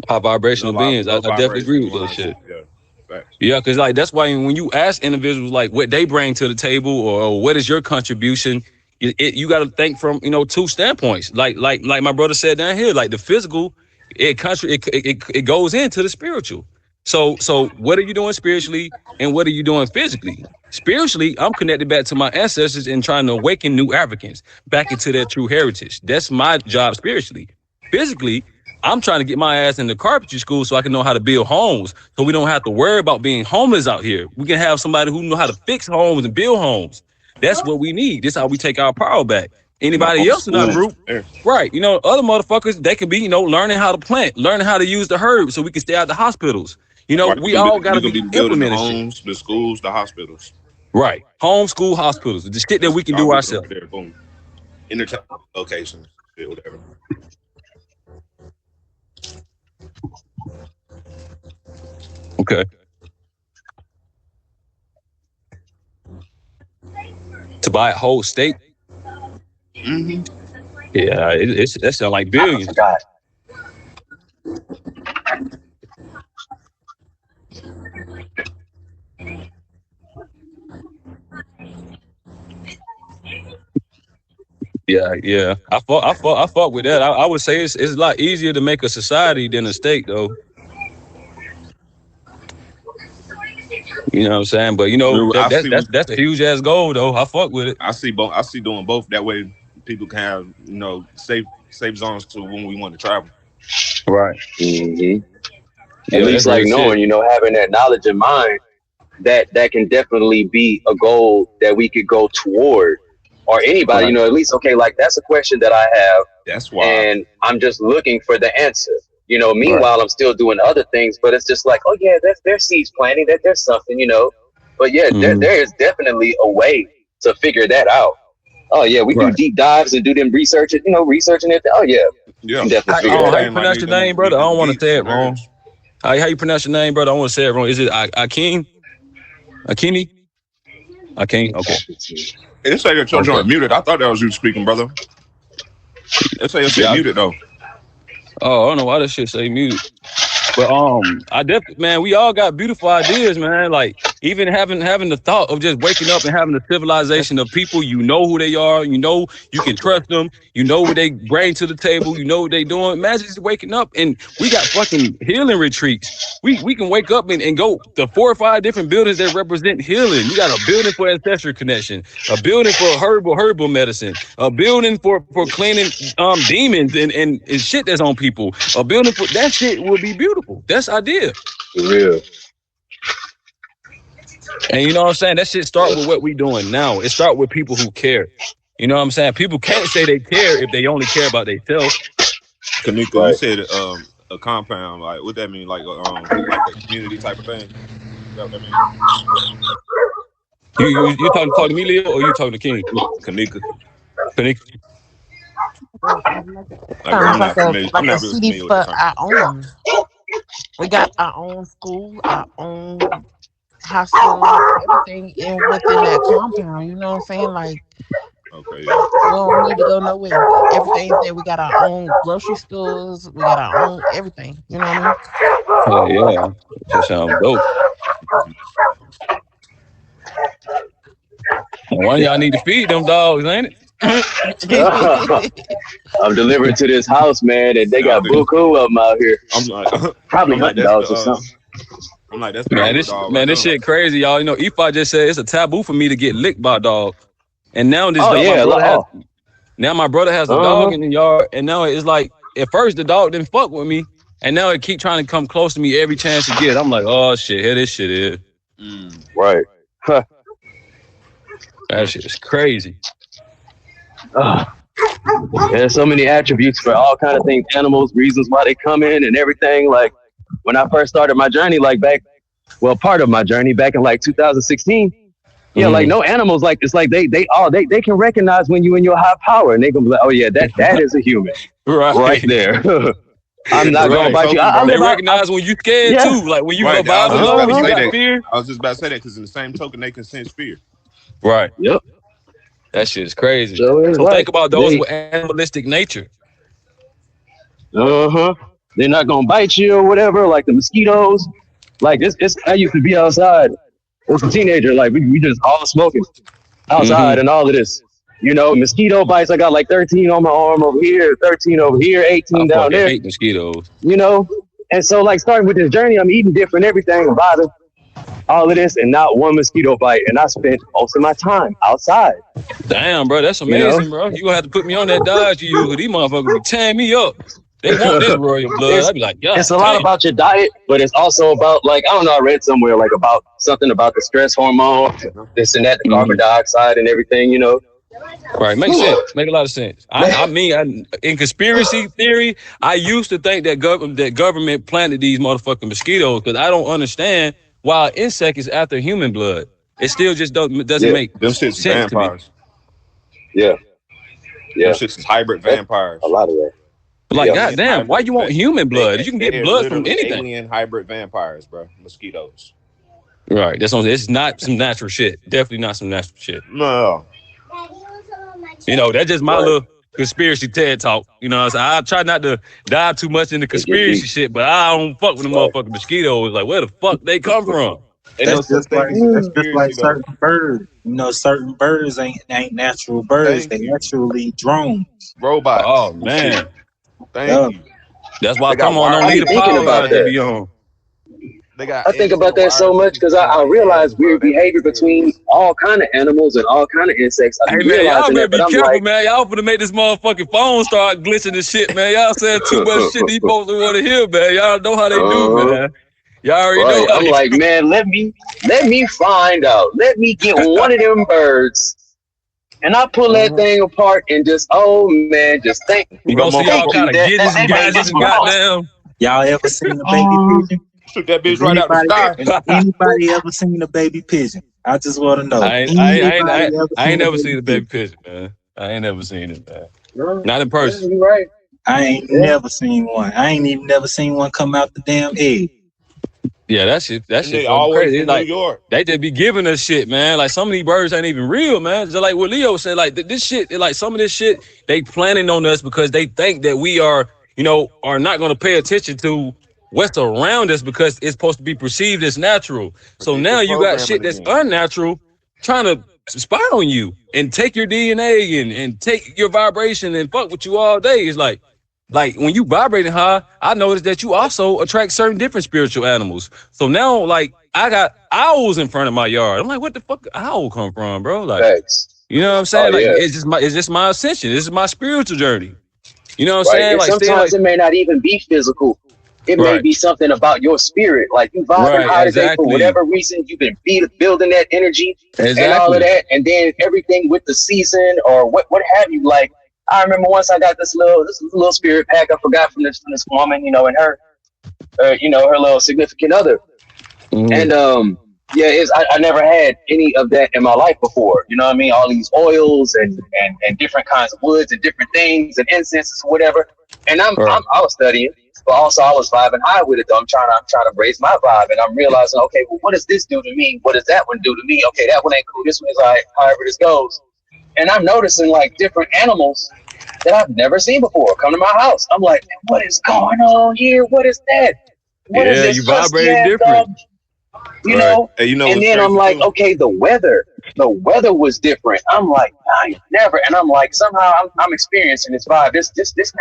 High vibrational beings. I low definitely agree vibration with that mindset. shit. Yeah, facts. Yeah, because like that's why when you ask individuals like what they bring to the table or what is your contribution, you got to think from two standpoints. Like my brother said down here, like the physical, it goes into the spiritual. So what are you doing spiritually and what are you doing physically? Spiritually, I'm connected back to my ancestors and trying to awaken new Africans back into their true heritage. That's my job spiritually. Physically, I'm trying to get my ass into carpentry school so I can know how to build homes. So we don't have to worry about being homeless out here. We can have somebody who know how to fix homes and build homes. That's what we need. This is how we take our power back. My anybody own else in our school. group. Yeah. Right. Other motherfuckers, they could be, learning how to plant, learning how to use the herbs so we can stay out the hospitals. Right. We all got You to can be be building the implementing shit. homes, the schools, the hospitals. Right. Homeschool hospitals, the shit that That's we can y'all do do it right ourselves. there. Boom. Entertainment locations, shit, whatever. Okay. To buy a whole state. Mm-hmm. Yeah, that sound like I billions. forgot. Yeah, yeah. I fuck with that. I would say it's a lot easier to make a society than a state, though. You know what I'm saying? But I see. that's a huge ass goal, though. I fuck with it. I see both. I see doing both. That way, people can have safe zones to when we want to travel. Right. Hmm. At Yeah, that's least real like shit. knowing, having that knowledge in mind, that can definitely be a goal that we could go toward, or anybody, Right. at least, okay, like that's a question that I have, That's why. and I'm just looking for the answer. Right. Meanwhile, I'm still doing other things, but it's just like, oh yeah, there's seeds planting, there's something. But yeah, Hmm. there is definitely a way to figure that out. Oh yeah, we do Right. deep dives and do them research, researching it. Oh yeah, we Yeah, can definitely figure How that you out. everything like pronounce your need them name, brother? I don't want to geeks say to it wrong. merge. How you pronounce your name, brother? I want to say it wrong. Is it Akin? Akini? Akin? Okay. It say that your Okay. joint muted. I thought that was you speaking, brother. It say your shit Yeah. muted though. Oh, I don't know why this shit say muted. But I definitely, man, we all got beautiful ideas, man. Like even having the thought of just waking up and having a civilization of people, who they are, you can trust them, what they bring to the table, what they doing. Imagine just waking up and we got fucking healing retreats. We can wake up and go to 4 or 5 different buildings that represent healing. You got a building for ancestral connection, a building for herbal medicine, a building for cleaning demons and shit that's on people, a building for that shit will be beautiful. That's the idea. For real. And you know what I'm saying? That shit start with what we doing now. It start with people who care. You know what I'm saying? People can't say they care if they only care about themselves. Kanika, you Right. said a compound. Like what that mean? Like a community type of thing. Is that what that mean? You talking to me, Leo, or you talking to King? Kanika. Kanik? Like Sounds I'm not familiar. I'm like a not really city familiar with for the term. our own. We got our own school, our own hospital, everything within that compound. You know what I'm saying? Like Okay, yeah. we don't need to go nowhere. Everything's there. We got our own grocery stores. We got our own everything. You know what I mean? Hell yeah. That sounds dope. One of y'all need to feed them dogs, ain't it? I'm delivering to this house, man, and they Nah, got buku of them out here. I'm like, Probably I'm like hunting that's the dogs or something. I'm like that's the Man, neighbor this dog right man, this there. shit crazy, y'all. Ifa just said it's a taboo for me to get licked by a dog. And now this Oh dog, yeah, my brother has a uh dog huh. in the yard, and now it's like at first the dog didn't fuck with me, and now it keep trying to come close to me every chance it get. I'm like, oh shit, here this shit is. Mm. Right. Huh. That shit is crazy. There's so many attributes for all kind of things, animals, reasons why they come in, and everything. Like when I first started my journey, part of my journey back in like 2016. Yeah, like Mm-hmm. no animals, like it's like they can recognize when you in your high power, and they can be like, oh yeah, that is a human right Right. there. I'm Yeah, not that's what gonna they Right. bite you. told me, I They bro. live out. recognize when you scared Yeah. too. Like when you Right. I was surviving just stuff about to and you say got that. fear. I was just about to say that because in the same token, they can sense fear. Right. Yep. That shit is crazy. So it's So think like about those they. with animalistic nature. Uh-huh. They're not gonna bite you or whatever, like the mosquitoes. Like it's I used to be outside as a teenager, like we just all smoking outside Mm-hmm. and all of this. Mosquito bites, I got like 13 on my arm over here, 13 over here, I 18 down fucking there, hate mosquitoes. you know. And so like starting with this journey, I'm eating different everything, vibing, all of this, and not one mosquito bite. And I spent most of my time outside, Damn, bro, that's you know. amazing, bro. You gonna have to put me on that diet you use, 'cause these motherfuckers be tearing me up. They want this royal blood. it's I'd be like, it's God a lot damn. about your diet, but it's also about like I don't know. I read somewhere like about something about the stress hormone, this and that, the carbon Mm-hmm. dioxide and everything. Right, makes sense. Make a lot of sense. I mean, in conspiracy theory, I used to think that government planted these motherfucking mosquitoes because I don't understand why an insect is after human blood. It still just doesn't Yeah, make Them shits sense to me. vampires. yeah, Them yeah. shits is hybrid That's a vampires. lot of that. Like, Yep. goddamn, why you want human blood? You can get They are blood from literally anything. alien hybrid vampires, bro. Mosquitoes. Right. That's on. It's not some natural shit. Definitely not some natural shit. No. That's just my Right. little conspiracy TED talk. What I'm saying? I try not to dive too much into It get conspiracy deep. shit, but I don't fuck with the Right. motherfucking mosquitoes. Like, where the fuck they come from? Ain't no That's such just thing like as a that's just like conspiracy though. certain birds. Certain birds ain't natural birds. Thank They you. actually drones. Oh Robots. man, Thank Yeah. you. that's why They got someone don't I need be a wireless thinking power about line assistants. to that. be on. They got I think about internal that so wireless much because assistants in I their realize heads, bro. weird That shit behavior between serious. all kind of animals and all kind of insects. I Hey be man, y'all realizing better that, but be I'm careful, like, man. Y'all finna make this motherfucking phone start glitching and shit, man. Y'all saying too much shit these folks don't want to hear, man. Y'all know how they do, uh, man. Y'all already know right. how I'm they like, do. man, let me find out. Let me get one of them birds, and I pull that thing apart and just, oh man, just You That gonna see thank all motherfucker you. kind of gadgets That and made gadgets this and one possible. goddamn. Y'all ever seen a baby pigeon? shoot that Has bitch right out the sky. anybody ever seen a baby pigeon? I just want to know. I ain't, I ain't, I ain't, Anybody I ever I ain't seen a never baby seen a baby pigeon? pigeon, man. I ain't never seen it, man. No, Not in yeah, person. you're right. I ain't Yeah, never seen one. I ain't even never seen one come out the damn egg. Yeah, that shit And they fucking always crazy. It's in New like York. they just be giving us shit, man. Like some of these birds ain't even real, man. Just like what Leo said, like this shit, like some of this shit, they planning on us because they think that we are not gonna pay attention to what's around us because it's supposed to be perceived as natural. So now Predictive you got programming shit that's again. unnatural trying to spy on you and take your DNA and take your vibration and fuck with you all day. It's like when you vibrating high, I noticed that you also attract certain different spiritual animals. So now, like, I got owls in front of my yard. I'm like, what the fuck owl come from, bro? Like, facts. you know what I'm Oh saying? Like, yeah, it's just my ascension. This is my spiritual journey. You know what I'm right. saying? And Like, staying sometimes like, it may not even be physical. It may right, be something about your spirit. Like you vibing right, high today for exactly, whatever reason. You've been building that energy and all of exactly. that, and then everything with the season or what have you. Like I remember once I got this little spirit pack I forgot from this woman, and her her little significant other. Mm-hmm. And yeah, I never had any of that in my life before. You know what I mean? All these oils and different kinds of woods and different things and incenses or whatever. And Right. I was studying, but also I was vibing high with it though. I'm trying to raise my vibe, and I'm realizing, okay, well, what does this do to me? What does that one do to me? Okay, that one ain't cool. This one is like however this goes. And I'm noticing like different animals that I've never seen before come to my house. I'm like, what is going on here? What is that? What is Yeah, this you husky vibrating ass dog? different. you Right. know. Hey, you know And what's then I'm crazy like, too? okay, the weather was different. I'm like, I never, and I'm like, somehow I'm experiencing this vibe. This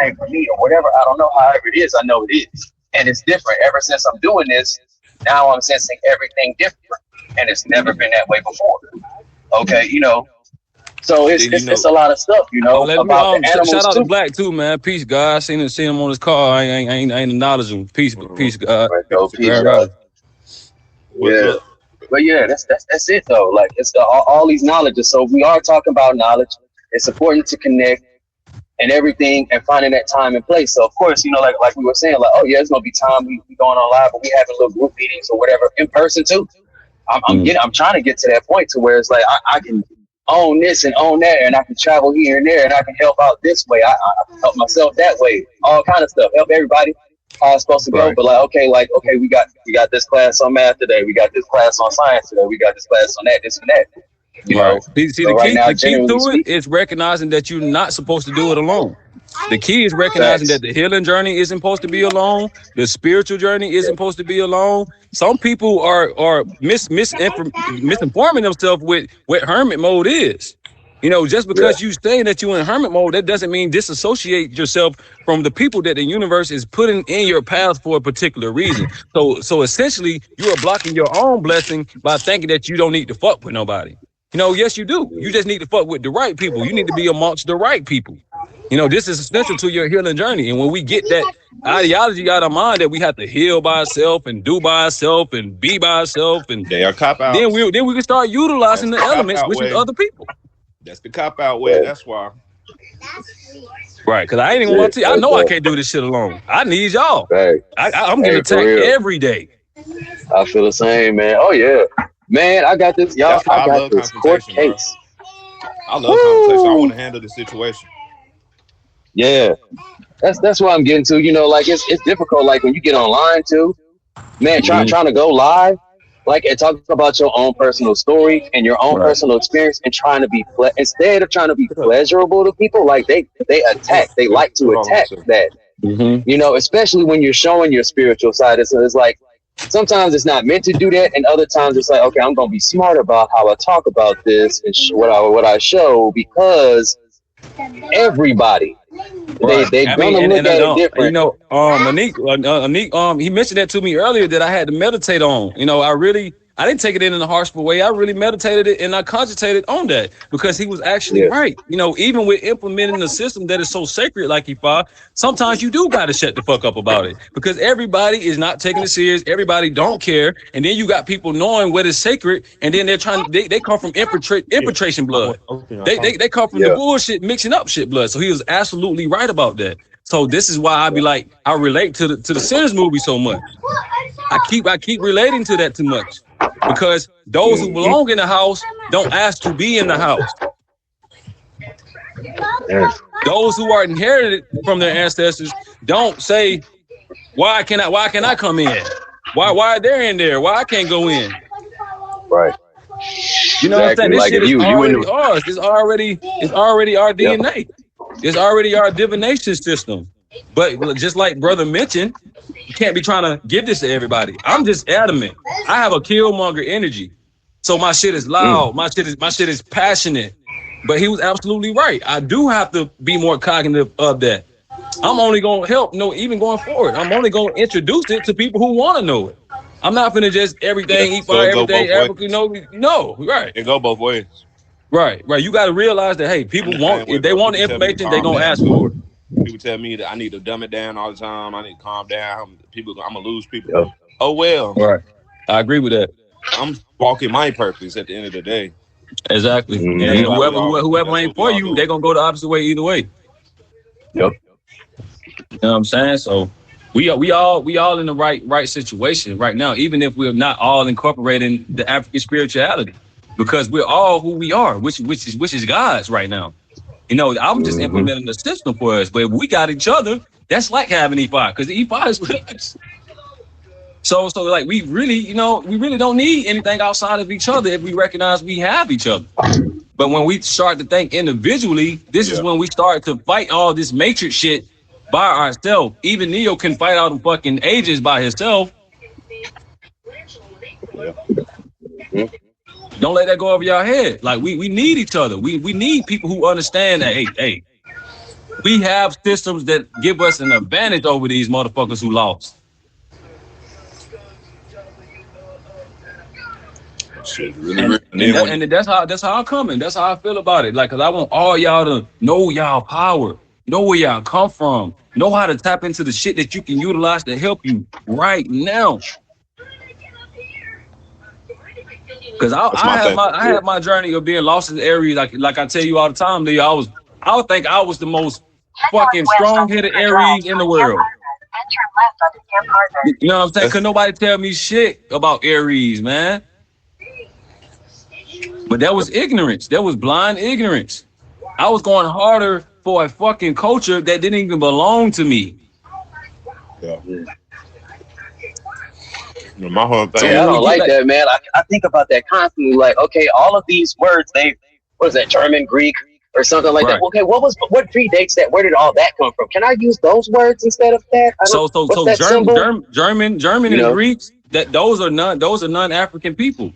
came from me or whatever. I don't know. However it is, I know it is, and it's different. Ever since I'm doing this, now I'm sensing everything different, and it's never been that way before. Okay, so it's Then you it's, know it's a lot of stuff, Oh, let me about the shout animals out to too. Black too, man. Peace, God. I seen him on his car. I ain't acknowledge him. Peace, God. Right, peace so to peace, Right, God. God. right. But Yeah. look, But yeah, that's it though. Like it's all these knowledges. So we are talking about knowledge. It's important to connect and everything and finding that time and place. So of course, like we were saying, like, oh yeah, it's gonna be time we going on live, but we having little group meetings or whatever in person too. Mm. I'm trying to get to that point to where it's like I can own this and own that, and I can travel here and there, and I can help out this way. I can help myself that way. All kind of stuff. Help everybody how it's supposed to go. Right. But like okay, we got this class on math today. We got this class on science today. We got this class on that, this and that. You Right. know. See, So the right key, now, the key generally to it speaking, is recognizing that you're not supposed to do it alone. The key is recognizing that facts. the healing journey isn't supposed to be alone. The spiritual journey isn't Yeah, supposed to be alone. Some people are misinforming themselves with what hermit mode is. Just yeah, because you saying that you're in hermit mode, that doesn't mean disassociate yourself from the people that the universe is putting in your path for a particular reason. So essentially, you are blocking your own blessing by thinking that you don't need to fuck with nobody. Yes, you do. You just need to fuck with the right people. You need to be amongst the right people. This is essential to your healing journey. And when we get that ideology out of mind that we have to heal by ourselves and do by ourselves and be by ourselves, and they are cop then outs. we can start utilizing That's the the cop elements, out which is way. other people. That's the cop out way. That's why. Right, because I ain't even want to. I know I can't do this shit alone. I need y'all. Right. I'm getting Hey, for attacked real. every day. I feel the same, man. Oh yeah, man. I got this, y'all. That's why I I got love this court confrontation, bro. case. I love confrontation. I want Woo! to handle the situation. Yeah, that's what I'm getting to. You know, like it's difficult. Like when you get online too, man. Mhm. Trying to go live, like and talk about your own personal story and your own Right. personal experience, and trying to be instead of trying to be Shut up. pleasurable to people, like they attack. They like to Hold on one attack second. that. Mm-hmm. You know, especially when you're showing your spiritual side. It's like sometimes it's not meant to do that, and other times it's like, okay, I'm gonna be smart about how I talk about this and what I show because everybody Right. they're I mean, gonna look and at it you different. know, Anik, he mentioned that to me earlier that I had to meditate on. You know, I didn't take it in a harshful way. I really meditated it and I concentrated on that because he was actually Yeah, right. You know, even with implementing a system that is so sacred like Ifa, sometimes you do got to shut the fuck up about it because everybody is not taking it serious. Everybody don't care. And then you got people knowing what is sacred and then they come from Yeah. infiltration I want blood. to open your They come from the yeah, bullshit mixing up shit blood. So he was absolutely right about that. So this is why I be like I relate to the Sinners movie so much. I keep relating to that too much because those who hmm belong in the house don't ask to be in the house. yeah, Those who are inherited from their ancestors don't say why can I come in? Why are they in there? Why I can't go in? right, You know what I'm saying? exactly. This Like shit if is you in already the ours. It's already our yep, DNA. It's already our divination system. But just like brother mentioned, you can't be trying to give this to everybody. I'm just adamant. I have a killmonger energy. So my shit is mm, loud. My shit is passionate. But he was absolutely right. I do have to be more cognitive of that. I'm only gonna help even going forward. I'm only gonna introduce it to people who want to know it. I'm not gonna just Yeah. everything eat So fire, it go everything both Africa. ways. No, right. It go both ways. Right. You got to realize that hey, I'm people the want same way, if they bro. want the People tell me to information, they calm gonna down. ask for it. People tell me that I need to dumb it down all the time. I need to calm down. People, I'm gonna lose people. yep, Oh well, Right. I agree with that. I'm walking my purpose at the end of the day. Exactly. That's And hmm why we whoever all. whoever, whoever That's ain't what we for all you, they're doing. gonna go the opposite way either way. yep, You know what I'm saying? So we all in the right situation right now, even if we're not all incorporating the African spirituality, because we're all who we are, which is God's right now. You know, I'm just hmm implementing the system for us, but if we got each other, that's like having E5 because the E5 is with us. So like we really don't need anything outside of each other if we recognize we have each other. But when we start to think individually, this is Yeah. when we start to fight all this matrix shit by ourselves. Even Neo can fight all the fucking ages by himself. Yeah. Don't let that go over your head. Like we need each other. We need people who understand that hey, we have systems that give us an advantage over these motherfuckers who lost. Shit, really, And real. And and then that, when and that's how I'm coming. That's how I feel about it. Like, cause I want all y'all to know y'all power, know where y'all come from, know how to tap into the shit that you can utilize to help you right now. Cause I, that's I my have thing. my I yeah, have my journey of being lost in the area. Like I tell you all the time, Lee, I would think I was the most fucking strong headed Aries in the world. You know what I'm saying? That's Cause nobody tell me shit about Aries, man. But that was ignorance. That was blind ignorance. I was going harder for a fucking culture that didn't even belong to me. yeah. mm. My whole So Yeah. I thing. when we don't get like back, that, man. I think about that constantly. Like, okay, all of these words, what is that, German, Greek, or something like that? right. Okay, what predates that? Where did all that come from? Can I use those words instead of that? I don't. So so What's so that German symbol? German You and know, Greeks, that those are non-African people.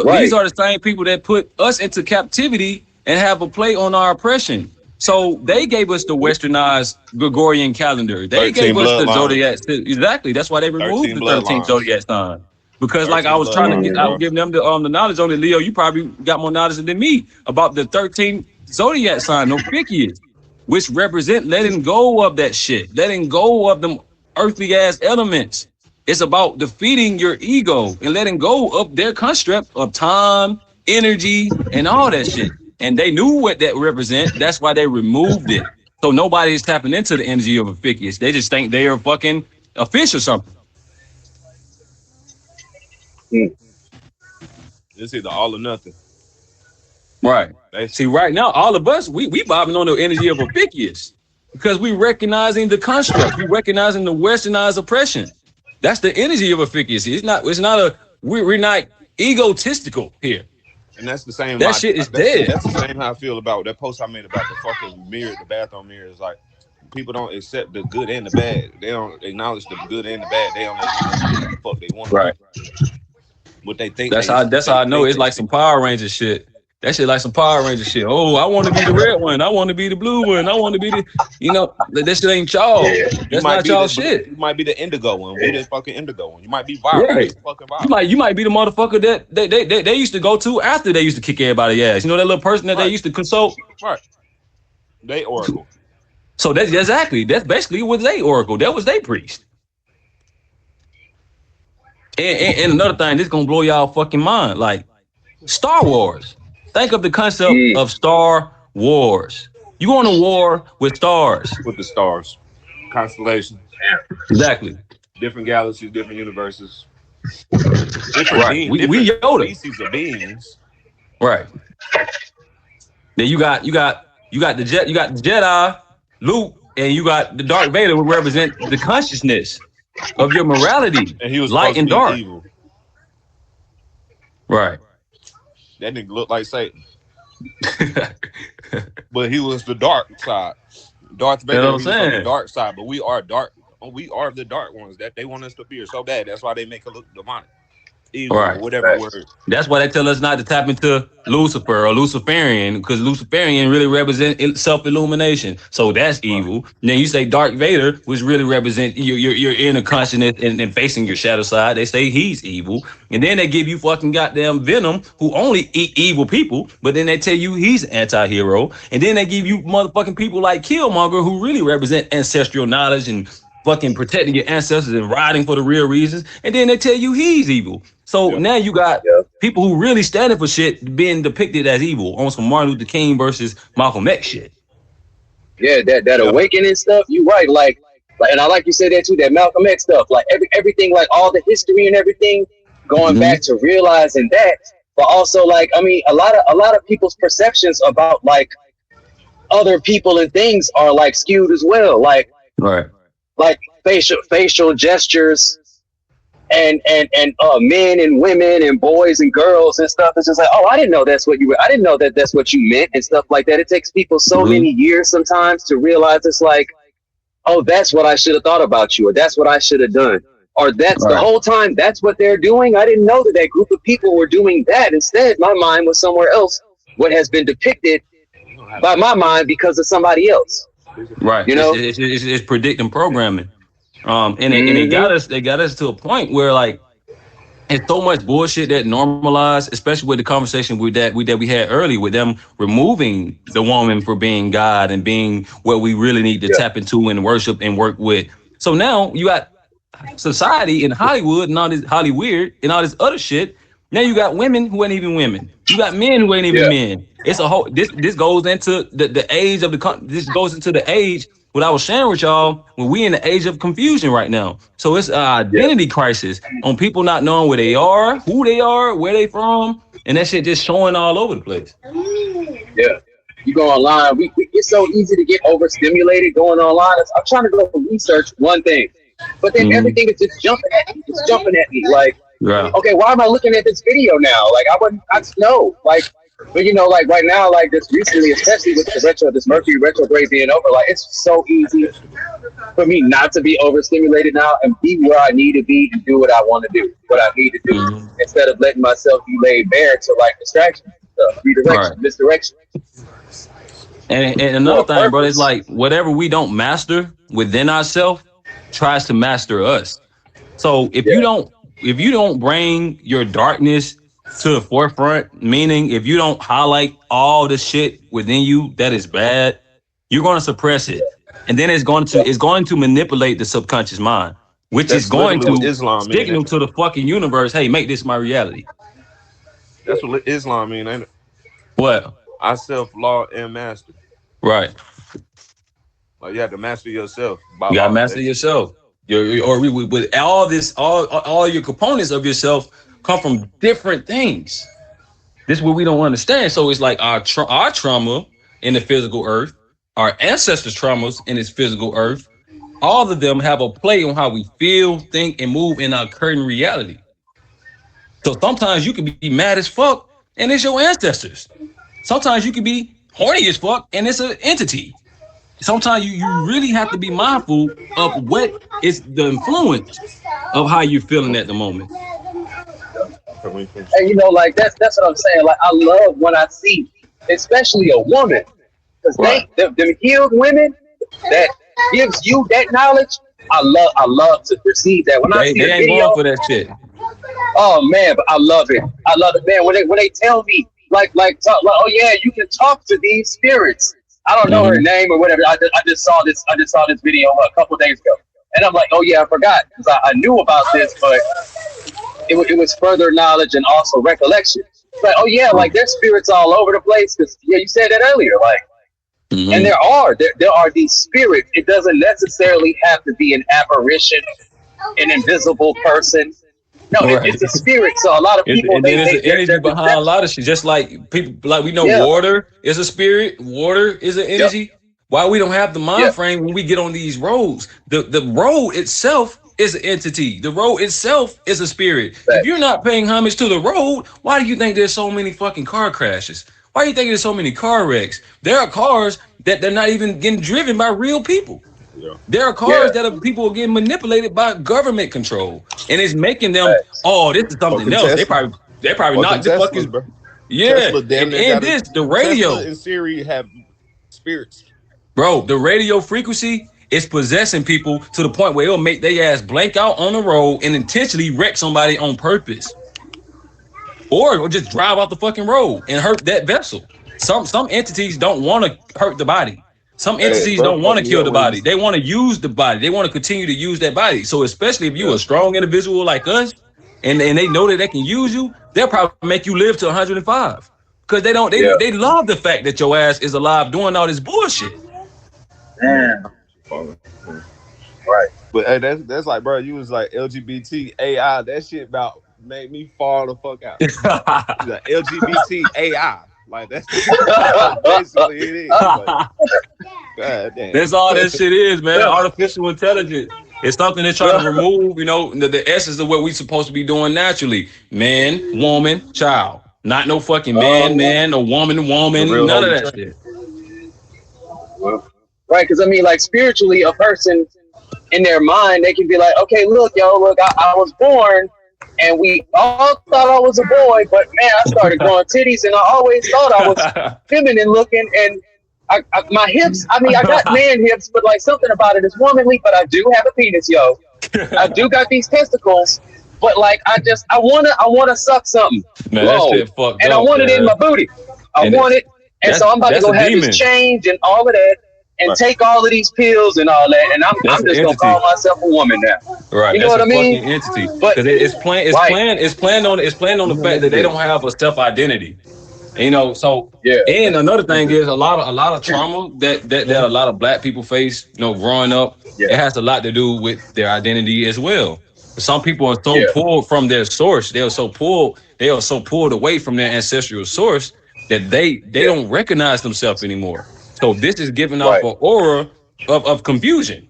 These right? are the same people that put us into captivity and have a play on our oppression. So they gave us the westernized Gregorian calendar. They gave 13 us the zodiac. bloodlines. Exactly. That's why they removed 13 the 13th bloodlines. zodiac sign. Because like I 13 was trying to get, bloodlines, I hmm was bro. giving them the knowledge on it. Leo, you probably got more knowledge than me about the 13th zodiac sign, no Fickius, which represent letting go of that shit, letting go of them earthly ass elements. It's about defeating your ego and letting go of their construct of time, energy, and all that shit. and they knew what that represent. That's why they removed it. So nobody is tapping into the energy of a ficus. They just think they are fucking a fish or something. Mm. It's either all or nothing. Right. See, Basically. right now, all of us, we bobbing on the energy of a ficus because we recognizing the construct. We recognizing the westernized oppression. That's the energy of a ficus. It's not we're not egotistical here. And that's the same. That shit is That's dead. the same how I feel about that post I made about the fucking mirror, the bathroom mirror. Is like people don't accept the good and the bad. They don't acknowledge the good and the bad. They only acknowledge what the fuck they want to be. Right. What they think That's they how that's how I know it's like some Power Ranger shit. That shit like some Power Ranger shit. Oh, I want to be the red one. I want to be the blue one. I want to be the, that shit ain't y'all. Yeah. You That's might not be y'all the shit. you might be the indigo one. Be the fucking indigo one. You might be violet. Be Right. the fucking You violet. might be the motherfucker that they used to go to after they used to kick everybody's ass. You know that little person that they Right. used to consult. Right. They oracle. So that's basically what they oracle. That was they priest. And another thing, this gonna blow y'all fucking mind. Like Star Wars. Think of the concept Mm. of Star Wars. You go on a war with stars. With the stars, constellations, Exactly. different galaxies, different universes, Right. We different Yoda. species of beings. Right. Then you got the Jedi, Luke, and you got the Dark Vader, who represent the consciousness of your morality, And he was light supposed to and be dark. evil. Right. That nigga looked like Satan, but he was the dark side. Darth You know Vader, what he I'm was on the saying? dark side, but we are dark. We are the dark ones that they want us to fear so bad. That's why they make it look demonic, evil, or Right. whatever word. That's why they tell us not to tap into Lucifer or Luciferian, because Luciferian really represent self-illumination. So that's Right. evil. And then you say Dark Vader, which really represent your inner consciousness and facing your shadow side. They say he's evil. And then they give you fucking goddamn Venom, who only eat evil people, but then they tell you he's an anti-hero. And then they give you motherfucking people like Killmonger, who really represent ancestral knowledge and fucking protecting your ancestors and riding for the real reasons. And then they tell you he's evil. So Yeah. now you got Yeah. people who really standing for shit being depicted as evil on some Martin Luther King versus Malcolm X shit. Yeah, that Yeah. awakening stuff. You right, like, and I like you said that too. That Malcolm X stuff, like everything, like all the history and everything, going Mm-hmm. back to realizing that. But also, like, I mean, a lot of people's perceptions about like other people and things are like skewed as well. Right. Like facial gestures and men and women and boys and girls and stuff. It's just like, oh, I didn't know that's what you were. I didn't know that that's what you meant and stuff like that. It takes people so Mm-hmm. many years sometimes to realize it's like, oh, that's what I should have thought about you, or that's what I should have done, or that's the Right. whole time that's what they're doing. I didn't know that that group of people were doing that. Instead, my mind was somewhere else. What has been depicted by my mind because of somebody else. Right. You It's know? it's, it's, it's predicting programming. And they Mm-hmm. got us to a point where like it's so much bullshit that normalized, especially with the conversation we had earlier with them removing the woman for being God and being what we really need to Yeah. tap into and worship and work with. So now you got society in Hollywood and all this Hollyweird and all this other shit. Now you got women who ain't even women. You got men who ain't even Yeah. men. It's a whole this goes into the age of this goes into the age what I was sharing with y'all when we in the age of confusion right now. So it's an Yeah. identity crisis on people not knowing where they are, who they are, where they from, and that shit just showing all over the place. Yeah. You go online. It's so easy to get overstimulated going online. I'm trying to go research one thing, but then Mm-hmm. everything is just jumping at me. It's jumping at me. Like, Yeah. okay, why am I looking at this video now? Like, I just know. Like, but like right now, like just recently, especially with this Mercury retrograde being over, like it's so easy for me not to be overstimulated now and be where I need to be and do what I want to do, what I need to do, Mm-hmm. instead of letting myself be laid bare to like distraction, redirection, Right. misdirection. And For another a thing, bro, it's purpose. like whatever we don't master within ourselves tries to master us. So Yeah, if you don't bring your darkness to the forefront, meaning if you don't highlight all the shit within you that is bad, you're going to suppress it. And then yeah, it's going to manipulate the subconscious mind, which is That's going literally what to Islam mean. signal Ain't it? to the fucking universe, hey, make this my reality. That's what Islam mean. Ain't it? What? I self-law and master. Right. Like you have to master yourself by You gotta law. master yourself. Or with all this, all your components of yourself come from different things. This is what we don't understand. So it's like our trauma in the physical earth, our ancestors' traumas in this physical earth, all of them have a play on how we feel, think, and move in our current reality. So sometimes you can be mad as fuck and it's your ancestors. Sometimes you can be horny as fuck and it's an entity. Sometimes you really have to be mindful of what is the influence of how you're feeling at the moment. And like that's what I'm saying. Like I love when I see, especially a woman, because Right. them healed women that gives you that knowledge. I love to perceive that when I see They a ain't going video. for that shit. Oh man, but I love it. I love it, man. When they tell me oh yeah, you can talk to these spirits. I don't know her Mm-hmm. name or whatever. I just saw this video a couple days ago, and I'm like, oh yeah, I forgot because I knew about this, but it was further knowledge and also recollection. Like, oh yeah, like there's spirits all over the place. Because yeah, you said that earlier. Like, and Mm-hmm. there are these spirits. It doesn't necessarily have to be an apparition, an invisible person. No, Right. it's a spirit. So a lot of people And then there's an energy their behind a perception. lot of shit. Just like people, like we know Yeah. water is a spirit, water is an Yep. energy. Why we don't have the Yeah. mind frame when we get on these roads? The road itself is an entity. The road itself is a spirit. If you're Facts. not paying homage to the road, why do you think there's so many fucking car crashes? Why do you think there's so many car wrecks? There are cars that they're not even getting driven by real people. Yeah. There are cars Yeah. that are people are getting manipulated by government control, and it's making them. Facts. Oh, this is something Fucking else. Tesla. They probably Fucking knocked the fucking Teslas, bro. yeah. Tesla damn near And got a this the Tesla radio, and Siri have spirits. bro. The radio frequency is possessing people to the point where it'll make their ass blank out on the road and intentionally wreck somebody on purpose, or just drive off the fucking road and hurt that vessel. Some entities don't want to hurt the body. Some Hey, entities bro, don't want fuck to me kill up the when you. body. They want to use the body. They want to continue to use that body. So especially if you Yeah. a strong individual like us, and they know that they can use you, they'll probably make you live to 105 because they don't Yeah. they love the fact that your ass is alive doing all this bullshit. Yeah. Man. Right. But hey, that's like, bro, you was like LGBT AI. That shit about made me fall the fuck out. He's like LGBT AI. Like that's what basically it is. Like, god damn. That's all that shit is, man. Artificial intelligence. It's something they're trying to remove, the essence of what we supposed to be doing naturally. Man, woman, child. Not no fucking man, um, man, or woman, The woman. real None of Holy that Trinity. shit. right. Because I mean, like spiritually, a person in their mind, they can be like, okay, look, I was born, and we all thought I was a boy, but man, I started growing titties, and I always thought I was feminine looking, and my hips. I mean, I got man hips, but like something about it is womanly. But I do have a penis, yo. I do got these testicles, but like I wanna suck something Man, that long, shit fucked and I up, want it in man. my booty. I And want it, and so I'm about to that's go a have this demon. change and all of that, and Right. take all of these pills and all that, and That's I'm an just gonna call entity. myself a woman now. Right. You know That's what a I mean? fucking entity. But Because right, it's planned on the fact that they don't have a self identity. So yeah, and another thing is a lot of trauma that a lot of black people face, growing up, yeah, it has a lot to do with their identity as well. Some people are so yeah, pulled from their source, they are so pulled away from their ancestral source that they yeah, don't recognize themselves anymore. So this is giving off right, an aura of confusion.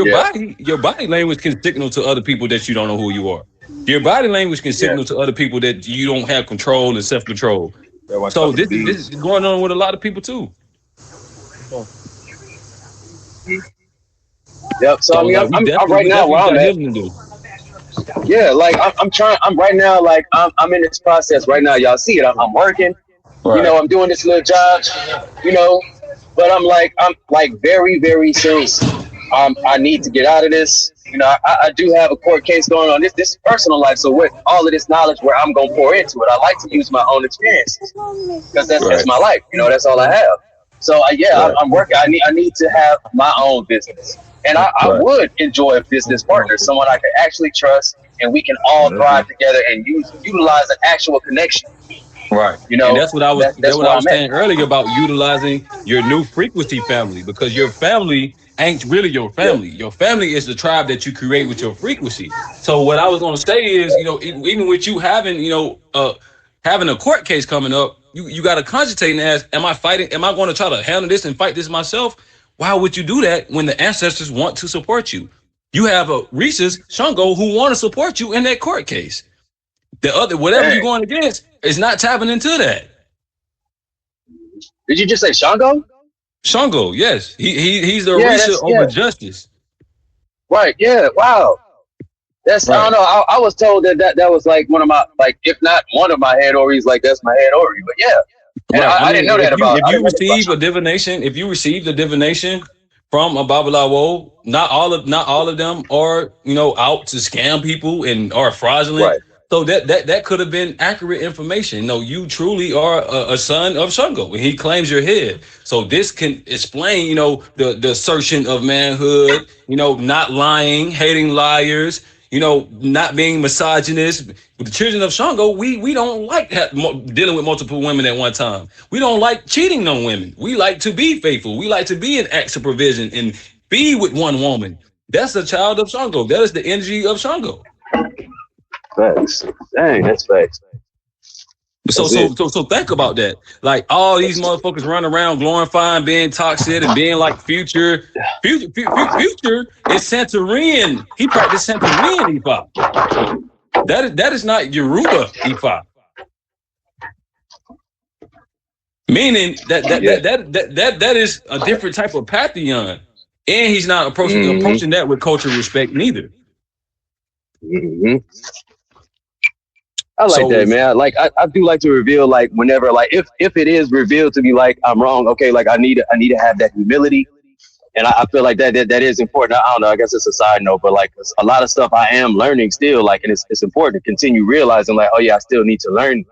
yeah, Your body language can signal to other people that you don't know who you are. Your body language can yeah. signal to other people that you don't have control and self control. That's why I So talk to the this is bees. going on with a lot of people too. Yep. So I So mean, like I'm right we now definitely where I'm got at. healing to do. Yeah, like I'm trying. I'm right now. Like I'm in this process right now. Y'all see it. I'm working. Right. I'm doing this little job. You know, but I'm like very very serious. I need to get out of this. I do have a court case going on. This is personal life. So with all of this knowledge, where I'm gonna pour into it, I like to use my own experiences because that's Right. my life. That's all I have. So yeah, Right. I'm working. I need to have my own business, and I Right. would enjoy a business partner, someone I can actually trust, and we can all thrive together and utilize an actual connection. Right. You And know, that's that's what I where was I'm at. saying earlier about utilizing your new frequency family, because your family ain't really your Yeah. family. Your family is the tribe that you create with your frequency. So what I was gonna say is, even with you having, having a court case coming up, you gotta cogitate and ask, am I fighting, am I gonna try to handle this and fight this myself? Why would you do that when the ancestors want to support you? You have a Rhesus Shango who want to support you in that court case. The other, whatever you're Dang. going against, is not tapping into that. Did you just say Shango? Shango, yes, he's the Yeah, Orisha that's over yeah. justice. Right. Yeah. Wow. That's I don't Right, know. I was told that was like one of my like if not one of my head ories, like that's my head ori. But yeah. And right. I I didn't mean, know that about if I you didn't know that about receive a Shango. divination, if you receive the divination from a Babalawo, not all of them are out to scam people and are fraudulent. Right. So that could have been accurate information. No, you truly are a son of Shango, and he claims your head. So this can explain, the assertion of manhood, not lying, hating liars, not being misogynist. With the children of Shango, we don't like dealing with multiple women at one time. We don't like cheating on women. We like to be faithful. We like to be in acts of provision and be with one woman. That's a child of Shango. That is the energy of Shango. Facts. Dang, that's facts. So That's so it. so so think about that. Like all these motherfuckers running around glorifying being toxic and being like Future. Future is Santeurian. He practiced Santeurian Ifa. That is not Yoruba Ifa. Meaning Yeah. that is a different type of pantheon, and he's not Mm-hmm. approaching that with cultural respect neither. Mm-hmm. I like So that, man. Like I do like to reveal like whenever like if it is revealed to me like I'm wrong, okay, like I need to have that humility. And I feel like that is important. I don't know. I guess it's a side note, but like a lot of stuff I am learning still. Like, and it's important to continue realizing, like, oh yeah, I still need to learn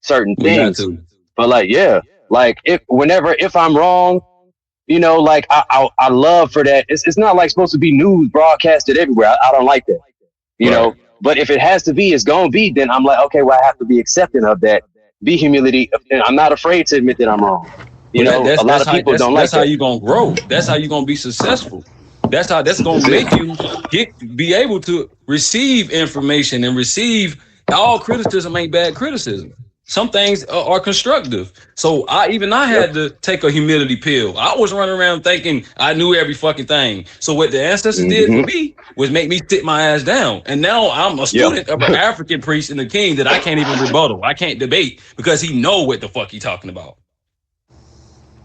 certain we got things. to. But like, yeah, like if I'm wrong, like I love for that. It's not like supposed to be news broadcasted everywhere. I don't like that, you Right. know. But if it has to be, it's gonna be. Then I'm like, okay, well, I have to be accepting of that. Be humility, and I'm not afraid to admit that I'm wrong. But A lot that's of how people don't that's like how that. you gonna grow. That's how you gonna be successful. That's gonna That's it. make you be able to receive information and receive all criticism ain't bad criticism. Some things are constructive. So I Yep. had to take a humility pill. I was running around thinking I knew every fucking thing. So what the ancestors did for Mm-hmm. me was make me sit my ass down. And now I'm a Yeah. student of an African priest and the king that I can't even rebuttal. I can't debate because he know what the fuck he talking about.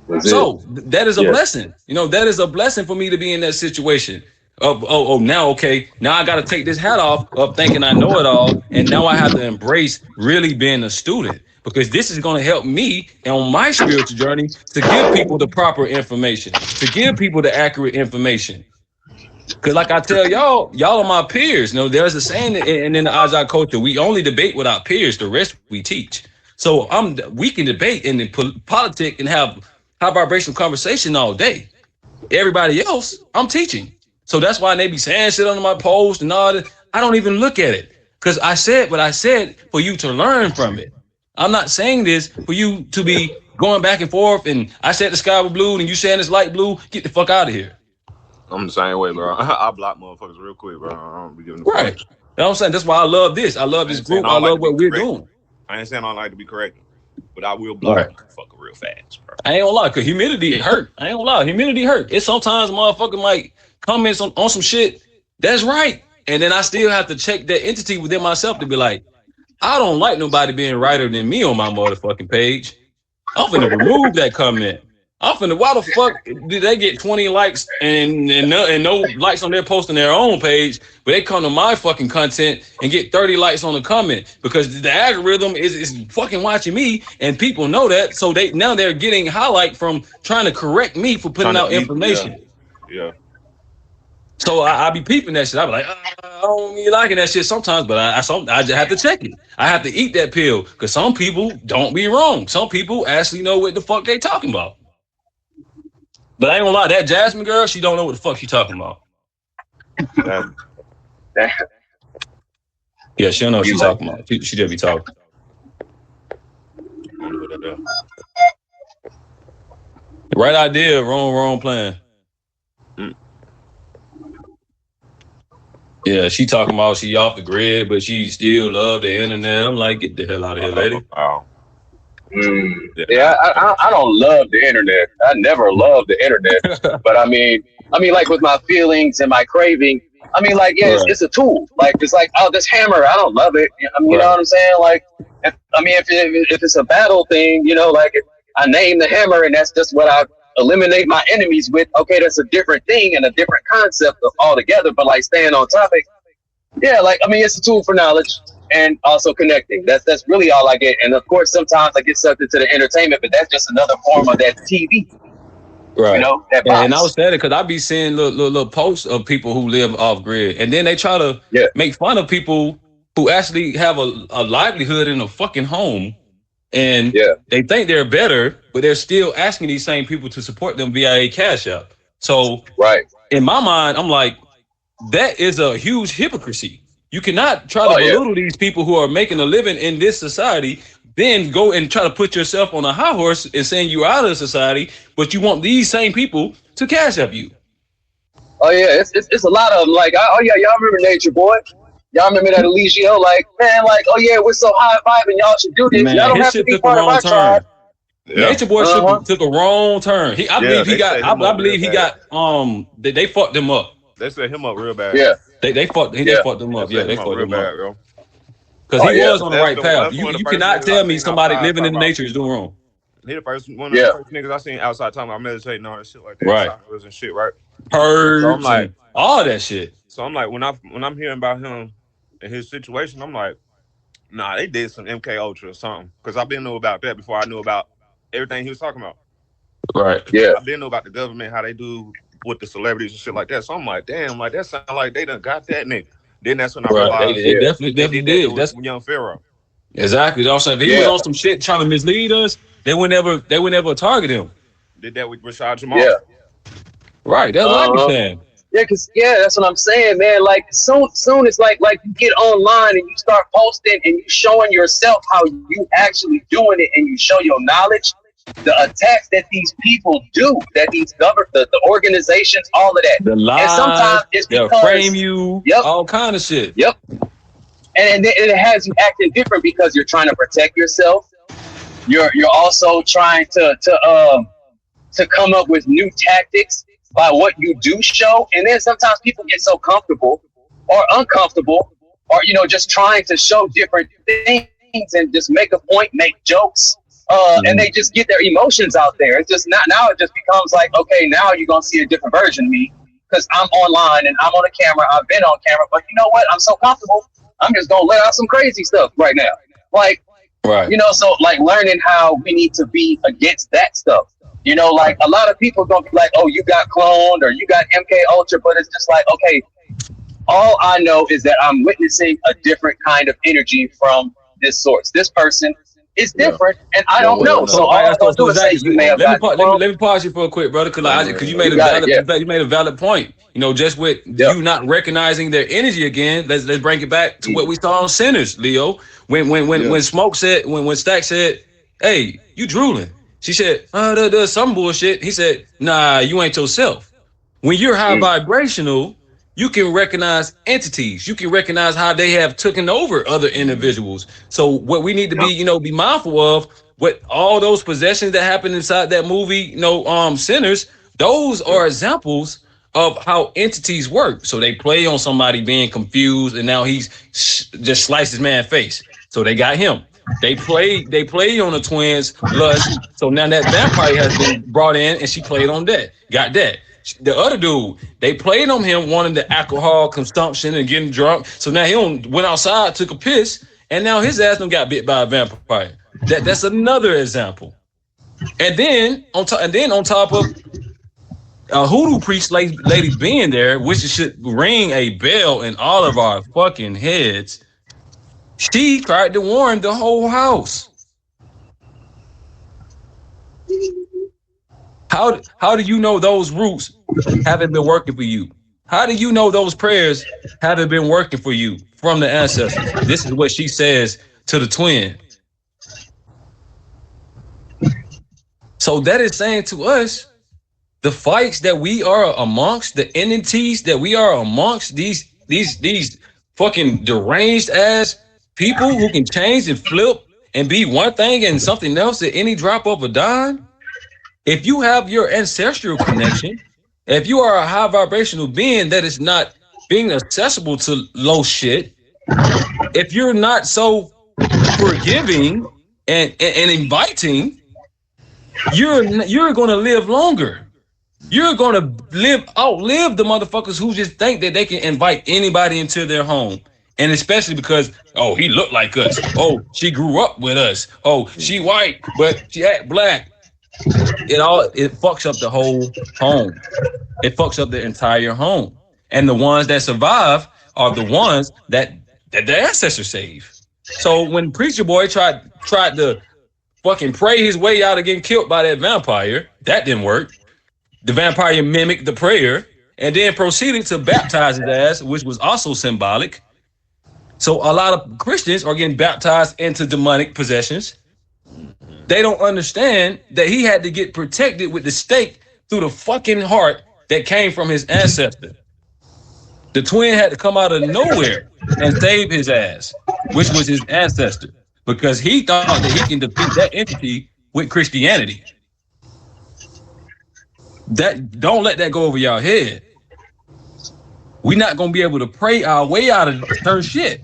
That's it. So that is a Yeah. blessing. That is a blessing for me to be in that situation. Now okay, now I got to take this hat off of thinking I know it all, and now I have to embrace really being a student because this is going to help me on my spiritual journey to give people the proper information, to give people the accurate information. Because like I tell y'all are my peers. There's a saying in the Ajah culture, we only debate with our peers. The rest we teach. So we can debate and politic and have high vibrational conversation all day. Everybody else, I'm teaching. So that's why they be saying shit under my post and all that. I don't even look at it because I said what I said for you to learn from it. I'm not saying this for you to be going back and forth. And I said the sky was blue and you saying it's light blue. Get the fuck out of here. I'm the same way, bro. I block motherfuckers real quick, bro. I don't be giving a fuck. Right. You know what I'm saying? That's why I love this. I love I this ain't saying group. I I don't like love to be what we're correct. doing. I ain't saying I don't like to be correct, but I will block Right. a motherfucker real fast, bro. I ain't gonna lie, cause humidity hurt. I ain't gonna lie, humidity hurt. It's sometimes motherfucker might comment on some shit that's right. And then I still have to check that entity within myself to be like, I don't like nobody being righter than me on my motherfucking page. I'm finna remove that comment. I'm finna. Why the fuck did they get 20 likes and no likes on their post on their own page, but they come to my fucking content and get 30 likes on the comment because the algorithm is fucking watching me and people know that, so they're getting highlight from trying to correct me for putting Trying to out eat, yeah, information. yeah. So I be peeping that shit. I be like, I don't be liking that shit sometimes, but I just have to check it. I have to eat that pill because some people don't be wrong. Some people actually know what the fuck they talking about. But I ain't gonna lie, that Jasmine girl, she don't know what the fuck she talking about. That, Yeah, she don't know what You she like talking that? about. She just be talking. there. Right idea, wrong plan. Mm. Yeah, she talking about she off the grid, but she still love the internet. I'm like, get the hell out of here, lady. Wow. Yeah, Yeah, I don't love the internet. I never loved the internet. But like with my feelings and my craving, yeah, Right, it's a tool. Like it's like, oh, this hammer, I don't love it. You know right. what I'm saying? Like, if it's a battle thing, like if I name the hammer and that's just what I eliminate my enemies with. Okay, that's a different thing and a different concept altogether. But like staying on topic, yeah, like it's a tool for knowledge and also connecting. That's really all I get. And of course, sometimes I get sucked into the entertainment, but that's just another form of that TV. Right. That And I was box. sad because I be seeing little posts of people who live off grid. And then they try to Yeah, make fun of people who actually have a livelihood in a fucking home. And yeah. they think they're better, but they're still asking these same people to support them via a cash app. So Right. in my mind, I'm like, that is a huge hypocrisy. You cannot try to Oh yeah. belittle these people who are making a living in this society, then go and try to put yourself on a high horse and saying you're out of society, but you want these same people to cash up you. Oh yeah. It's a lot of them. Like, oh yeah, y'all remember Nature Boy? Y'all remember that Eligio? Like, man, like, oh yeah, we're so high fiving. Y'all should do this. Y'all Man, don't his have to shit be took a part of wrong my tribe. turn. yeah, Nature Boy Uh huh. took a wrong turn. I yeah. believe he They got set him I up real believe he bad. got they fucked him up. They set him up real bad. Yeah. They Yeah. fucked him They up. Yeah, set they him up fucked real him up. bad, bro. Because Oh he yeah. was on the right path. That's one of the You first cannot niggas I tell me seen somebody outside living in talking the about. nature is doing wrong. He the first one of the Yeah. first niggas I seen outside talking about meditating and all that shit like that, Right. chakras and shit, right? So I'm Herbs like, and all that shit. when I'm hearing about him and his situation, I'm like, nah, they did some MK Ultra or something. Because I've been know about that before I knew about everything he was talking about. Right. Yeah. I've been know about the government, how they do with the celebrities and shit like that. So I'm like, damn, like that sound like they done got that nigga. Then that's when I Right. They, realized they Yeah. definitely they definitely did that did. to That's young Pharaoh. exactly. Also, if he was Yeah. on some shit trying to mislead us, they would never target him. Did that with Rashad Yeah. Jamal. Right. That's what I Uh be huh. saying. Yeah, that's what I'm saying, man. Like soon it's like you get online and you start posting and you showing yourself how you actually doing it and you show your knowledge. The attacks that these people do, that these the organizations, all of that, The and sometimes lies, it's they'll frame because, you, yep, all kind of shit. yep, and it has you acting different because you're trying to protect yourself. You're also trying to come up with new tactics by what you do show. And then sometimes people get so comfortable or uncomfortable or, just trying to show different things and just make a point, make jokes. And they Mhm. just get their emotions out there. It's just not now. It just becomes like, okay, now you're gonna see a different version of me because I'm online and I'm on a camera. I've been on camera, but you know what? I'm so comfortable. I'm just gonna let out some crazy stuff right now. Like, Right. so like learning how we need to be against that stuff. Like a lot of people gonna be like, "Oh, you got cloned or you got MK Ultra," but it's just like, okay, all I know is that I'm witnessing a different kind of energy from this source. This person is Yeah. different, and I One don't way or know. So another. So all I I'm gonna so do is say, exactly. "You may have gotten cloned." Let me pause you for a quick, brother, One way or because you You made another. a got it. Yeah. valid point. Just with Yep. you not recognizing their energy again. Let's bring it back to what we saw on Sinners, Leo. Yeah. When Smoke said when Stack said, "Hey, you drooling?" She said, there's some bullshit." He said, "Nah, you ain't yourself." When you're high Mm. vibrational, you can recognize entities. You can recognize how they have taken over other individuals. So what we need to be, Yep. be mindful of, what all those possessions that happen inside that movie, Sinners, those Yeah. are examples of how entities work. So they play on somebody being confused, and now he's just sliced his man's face. So they got him. They play on the twins' lust. So now that vampire has been brought in, and she played on that. Got that. The other dude, they played on him wanting the alcohol consumption and getting drunk. So now went outside, took a piss, and now his ass done got bit by a vampire. That's another example. And then on top of a hoodoo priest lady being there, which should ring a bell in all of our fucking heads, she tried to warn the whole house. How do you know those roots haven't been working for you? How do you know those prayers haven't been working for you from the ancestors? This is what she says to the twin. So that is saying to us, the fights that we are amongst, the entities that we are amongst, these fucking deranged ass people who can change and flip and be one thing and something else at any drop of a dime. If you have your ancestral connection, if you are a high vibrational being that is not being accessible to low shit, if you're not so forgiving and inviting, you're gonna live longer. You're gonna outlive the motherfuckers who just think that they can invite anybody into their home. And especially because, oh, he looked like us. Oh, she grew up with us. Oh, she white, but she act black. It fucks up the whole home. It fucks up the entire home. And the ones that survive are the ones that their ancestors save. So when Preacher Boy tried to fucking pray his way out of getting killed by that vampire, that didn't work. The vampire mimicked the prayer and then proceeded to baptize his ass, which was also symbolic. So a lot of Christians are getting baptized into demonic possessions. They don't understand that he had to get protected with the stake through the fucking heart that came from his ancestor. The twin had to come out of nowhere and save his ass, which was his ancestor, because he thought that he can defeat that entity with Christianity. That don't let that go over y'all head. We're not gonna be able to pray our way out of certain shit.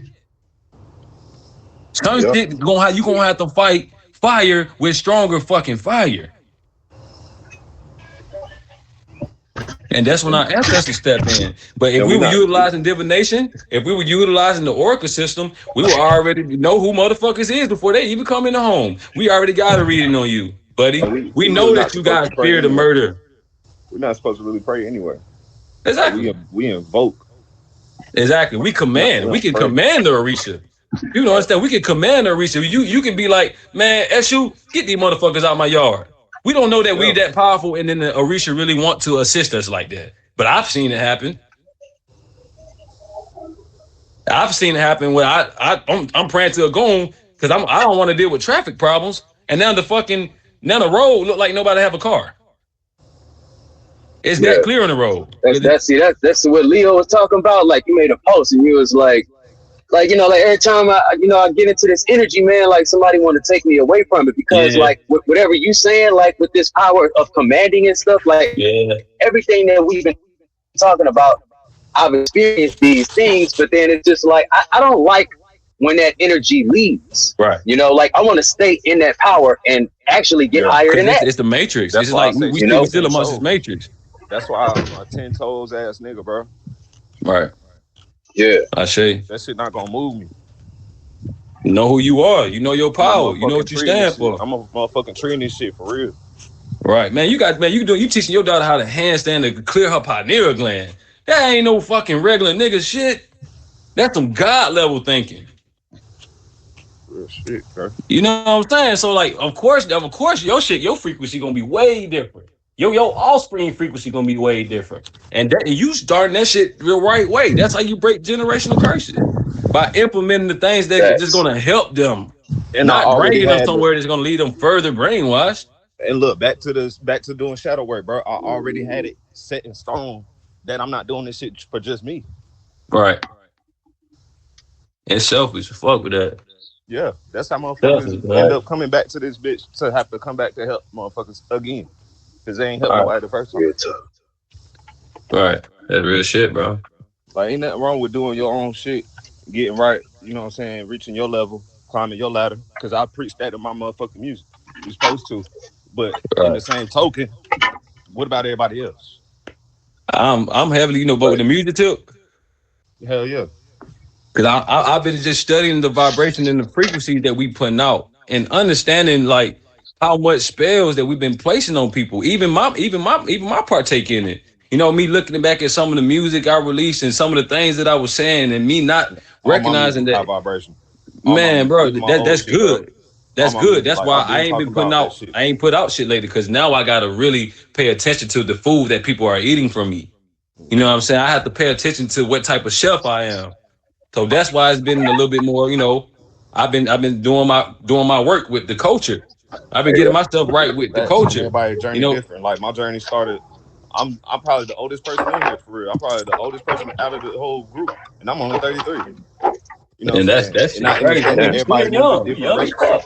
Some shit you gonna have to fight fire with stronger fucking fire. And that's when our ancestors step in. But if we were utilizing divination, if we were utilizing the oracle system, we would already know who motherfuckers is before they even come in the home. We already got a reading on you, buddy. We know that you got fear to murder. We're not supposed to really pray anyway. Exactly. We invoke. Exactly. We command. We can command the Orisha. You don't understand? We can command the Orisha. You can be like, man, Eshu, get these motherfuckers out my yard. We don't know that we that powerful, and then the Orisha really want to assist us like that. But I've seen it happen. I've seen it happen where I'm praying to a goon because I don't want to deal with traffic problems, and now the road look like nobody have a car. It's that clear on the road. That's what Leo was talking about. Like, you made a post and you was like every time I get into this energy, man, like somebody want to take me away from it because like whatever you saying, like with this power of commanding and stuff, like everything that we've been talking about, I've experienced these things, but then it's just like I don't like when that energy leaves. Right. Like I want to stay in that power and actually get higher than that. It's the matrix. It's like we still amongst this matrix. That's why I'm a 10 toes ass nigga, bro. Right. Yeah. I say that shit not gonna move me. You know who you are. You know your power. You know what you stand for. I'm a motherfucking treating this shit for real. Right, man. You teaching your daughter how to handstand to clear her pineal gland. That ain't no fucking regular nigga shit. That's some God level thinking. Real shit, bro. You know what I'm saying? So like, of course, your frequency gonna be way different. Your offspring frequency gonna be way different. And that you starting that shit the right way. That's how you break generational curses. By implementing the things that just gonna help them. And not bringing them somewhere that's gonna lead them further brainwashed. And look, back to doing shadow work, bro. I already had it set in stone that I'm not doing this shit for just me. Right. It's selfish. Fuck with that. Yeah, that's how motherfuckers end up coming back to this bitch to have to come back to help motherfuckers again. Because they ain't helped nobody the first time. Right. That's real shit, bro. Like, ain't nothing wrong with doing your own shit, getting right, you know what I'm saying, reaching your level, climbing your ladder. Because I preach that in my motherfucking music. You're supposed to. But in the same token, what about everybody else? I'm heavily, but with the music too. Hell yeah. Because I've been just studying the vibration and the frequencies that we putting out and understanding like how much spells that we've been placing on people. Even my partake in it. Me looking back at some of the music I released and some of the things that I was saying and me not recognizing that. Vibration. Man, bro, that's good. Bro. That's good. That's why I ain't put out shit lately because now I gotta really pay attention to the food that people are eating from me. You know what I'm saying? I have to pay attention to what type of chef I am. So that's why it's been a little bit more, I've been doing my work with the culture. I've been getting myself right with the Facts. And culture. everybody's You journey know, different. Like my journey started. I'm probably the oldest person in here for real. I'm probably the oldest person out of the whole group, and I'm only 33. You know what and I'm that's saying? that And shit I crazy. I understand mean, that you everybody still move at young. You different young as rates. fuck.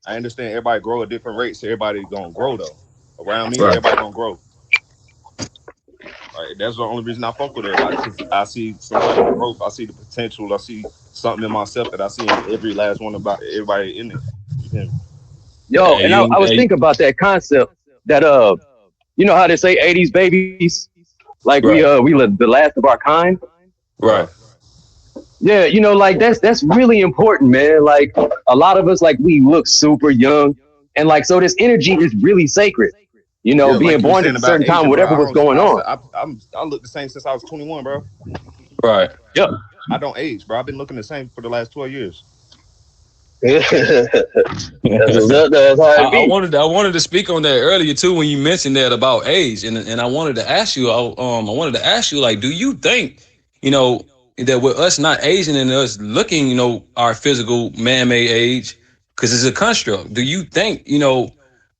I understand everybody grow at different rates. So everybody gonna grow though. Around me, Right. everybody gonna grow. Right. That's the only reason I fuck with everybody because I see some type of growth. I see the potential. I see something in myself that I see in every last one about everybody in it. You can, Yo, Hey, and I was hey, thinking about that concept that you know how they say '80s babies, like right, we the last of our kind. uh, right. Yeah, you know, like that's really important, man. Like a lot of us, like we look super young, and like so this energy is really sacred. You know, yeah, being like you were born at saying a about certain time, Asian, bro. whatever was going I don't. on. I look the same since I was 21, bro. Right. Yep. I don't age, bro. I've been looking the same for the last 12 years. That's how it I be. wanted to speak on that earlier too when you mentioned that about age, and I wanted to ask you, I wanted to ask you, like, do you think, you know, that with us not aging and us looking, you know, our physical man-made age, because it's a construct. Do you think, you know,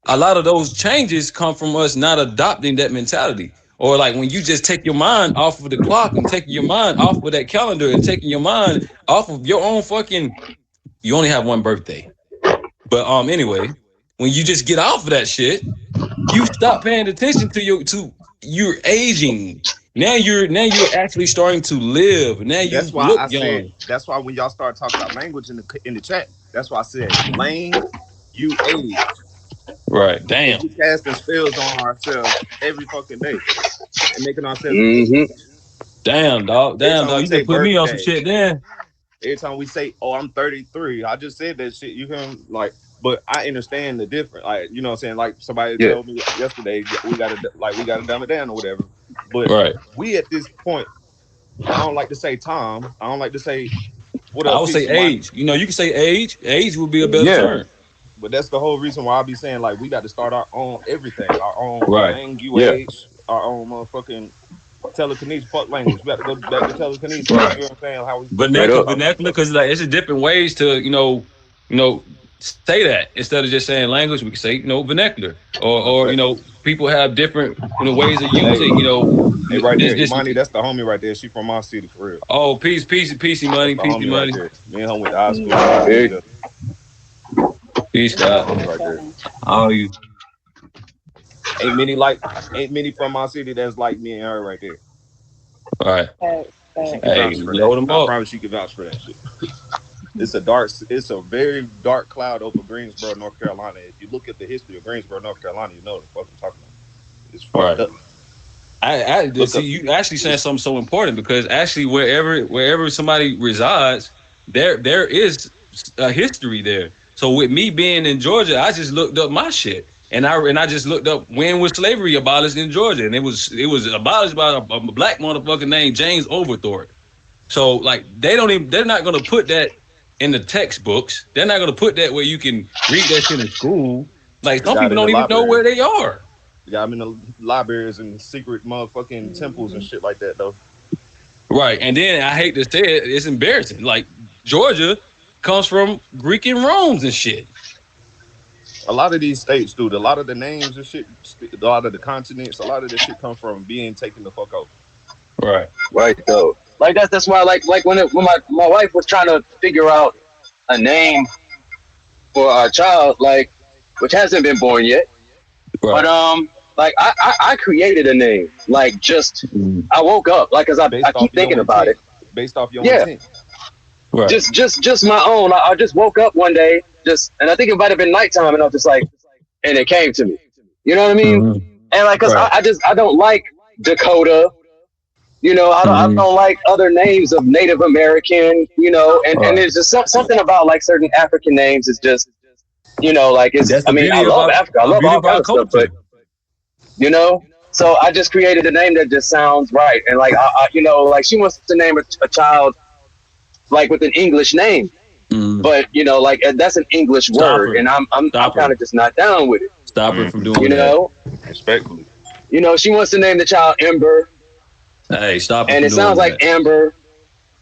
a lot of those changes come from us not adopting that mentality? Or like when you just take your mind off of the clock and taking your mind off of that calendar and taking your mind off of your own fucking, you only have one birthday. But anyway, when you just get off of that shit, you stop paying attention to you're aging. Now you're actually starting to live. Now you That's why look I said. young. That's why when y'all start talking about language in the chat, that's why I said, Lane, you age. Right. Because Damn. we casting spells on ourselves every fucking day and making ourselves age. Hmm. Damn, dog. Every Damn, time dog. we You say just put me on some birthday, shit then. every time we say, "Oh, I'm 33," I just said that shit. You can like, but I understand the difference. Like, you know what I'm saying? Like somebody Yeah. told me yesterday, we gotta dumb it down or whatever. But Right. we at this point, and I don't like to say time. I don't like to say what I up, would peace say of mind. age. You know, you can say age. Age would be a better Yeah. term. But that's the whole reason why I be saying like we got to start our own everything, our own Right. Yeah. language, our own motherfucking telekinesis, fuck language. We got to go back to telekinesis. You Right. feel what I'm saying? How we supposed to Straight Vernacular, up. talk to each vernacular, other. because like it's a different ways to, say that instead of just saying language. We can say, vernacular, or But, people have different, ways of hey, using, hey, right this there, this. Imani, that's the homie right there. She from my city for real. Oh, peace, That's money, the peace, homie right money, there. Me and her went to high school. We knew each Hey, other. peace, That's my God. homie right there. All you, Ain't many like, ain't many from my city that's like me and her right there. all right. And she can Hey, vouch for that. load them I up. promise she can vouch for that shit. It's a very dark cloud over Greensboro, North Carolina. If you look at the history of Greensboro, North Carolina, you know what the fuck I'm talking about. It's fucked Right. up. I Look see up. you actually saying It's something so important because actually wherever somebody resides, there is a history there. So with me being in Georgia, I just looked up my shit. And I just looked up when was slavery abolished in Georgia, and it was abolished by a black motherfucker named James Overthorpe. So like they're not gonna put that in the textbooks. They're not gonna put that where you can read that shit in school. Like they some got people in the don't even know library. where they are. They got them in the libraries and secret motherfucking temples and shit like that, though. Right. And then I hate to say it, it's embarrassing. Like Georgia comes from Greek and Romans and shit. A lot of these states, dude, a lot of the names and shit, a lot of the continents, a lot of this shit come from being taken the fuck over. Right. right though. Like that's why like when my wife was trying to figure out a name for our child, like which hasn't been born yet, but Right. like I created a name. Like just Mhm. I woke up like cause I Based off keep thinking your about intent. it. Based off your Yeah, intent. Right. just my own. I just woke up one day, just and I think it might have been nighttime, and I was just like, and it came to me. You know what I mean? Mhm. And like, cause Right. I don't like Dakota. You know, I Mhm. don't like other names of Native American. You know, and Right. there's just something about like certain African names is just like it's. That's I the mean, I beauty of love Africa. I love beauty all of our kind of stuff, but culture. you know. So I just created a name that just sounds right, and like like she wants to name a child like with an English name, Mhm. but like that's an English Stop word, her. and I'm Stop her. kind of just not down with it. Stop her from Mm-hmm. You doing that. know, Respectfully. she wants to name the child Ember, Hey, stop her and from it doing sounds like that. Amber,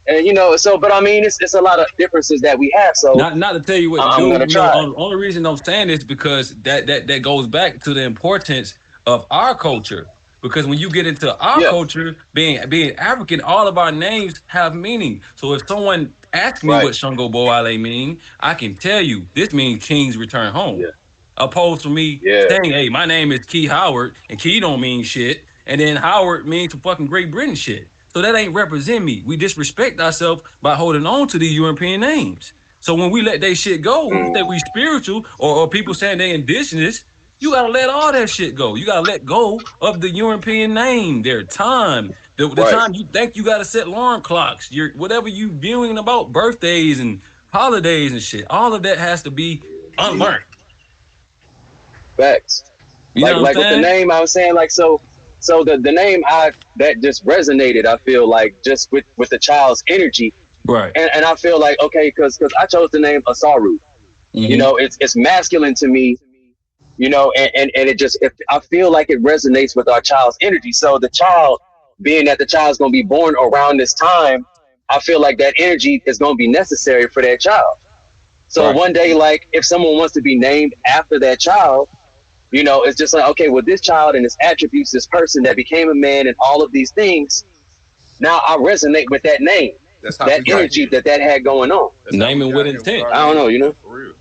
And so but I mean, it's a lot of differences that we have. So Not to tell you what to I'm do. gonna try. Only reason I'm saying this because that goes back to the importance of our culture. Because when you get into our Yeah, culture, being African, all of our names have meaning. So if someone asks me right. what Shango Boale mean, I can tell you this means kings return home. Yeah, Opposed to me yeah, saying, "Hey, my name is Key Howard," and Key don't mean shit, and then Howard means some fucking Great Britain shit. So that ain't represent me. We disrespect ourselves by holding on to these European names. So when we let that shit go, when we say mm, we spiritual, or people saying they indigenous, you gotta let all that shit go. You gotta let go of the European name, their time, the right. time you think you gotta set alarm clocks, your whatever you viewing about birthdays and holidays and shit. All of that has to be unlearned. Facts. You know Like what I'm like with the saying? name, I was saying like so the name I that just resonated. I feel like just with the child's energy, Right. and I feel like okay, because I chose the name Asaru. Mm-hmm. It's masculine to me. And it just I feel like it resonates with our child's energy. So the child, being that the child's gonna be born around this time, I feel like that energy is gonna be necessary for that child. So Right. one day, like if someone wants to be named after that child, it's just like, okay, well, this child and its attributes, this person that became a man and all of these things, now I resonate with that name, That's how that we got energy here. that had going on. That's how we Naming with got here with intent. our I don't know, names, man. For real.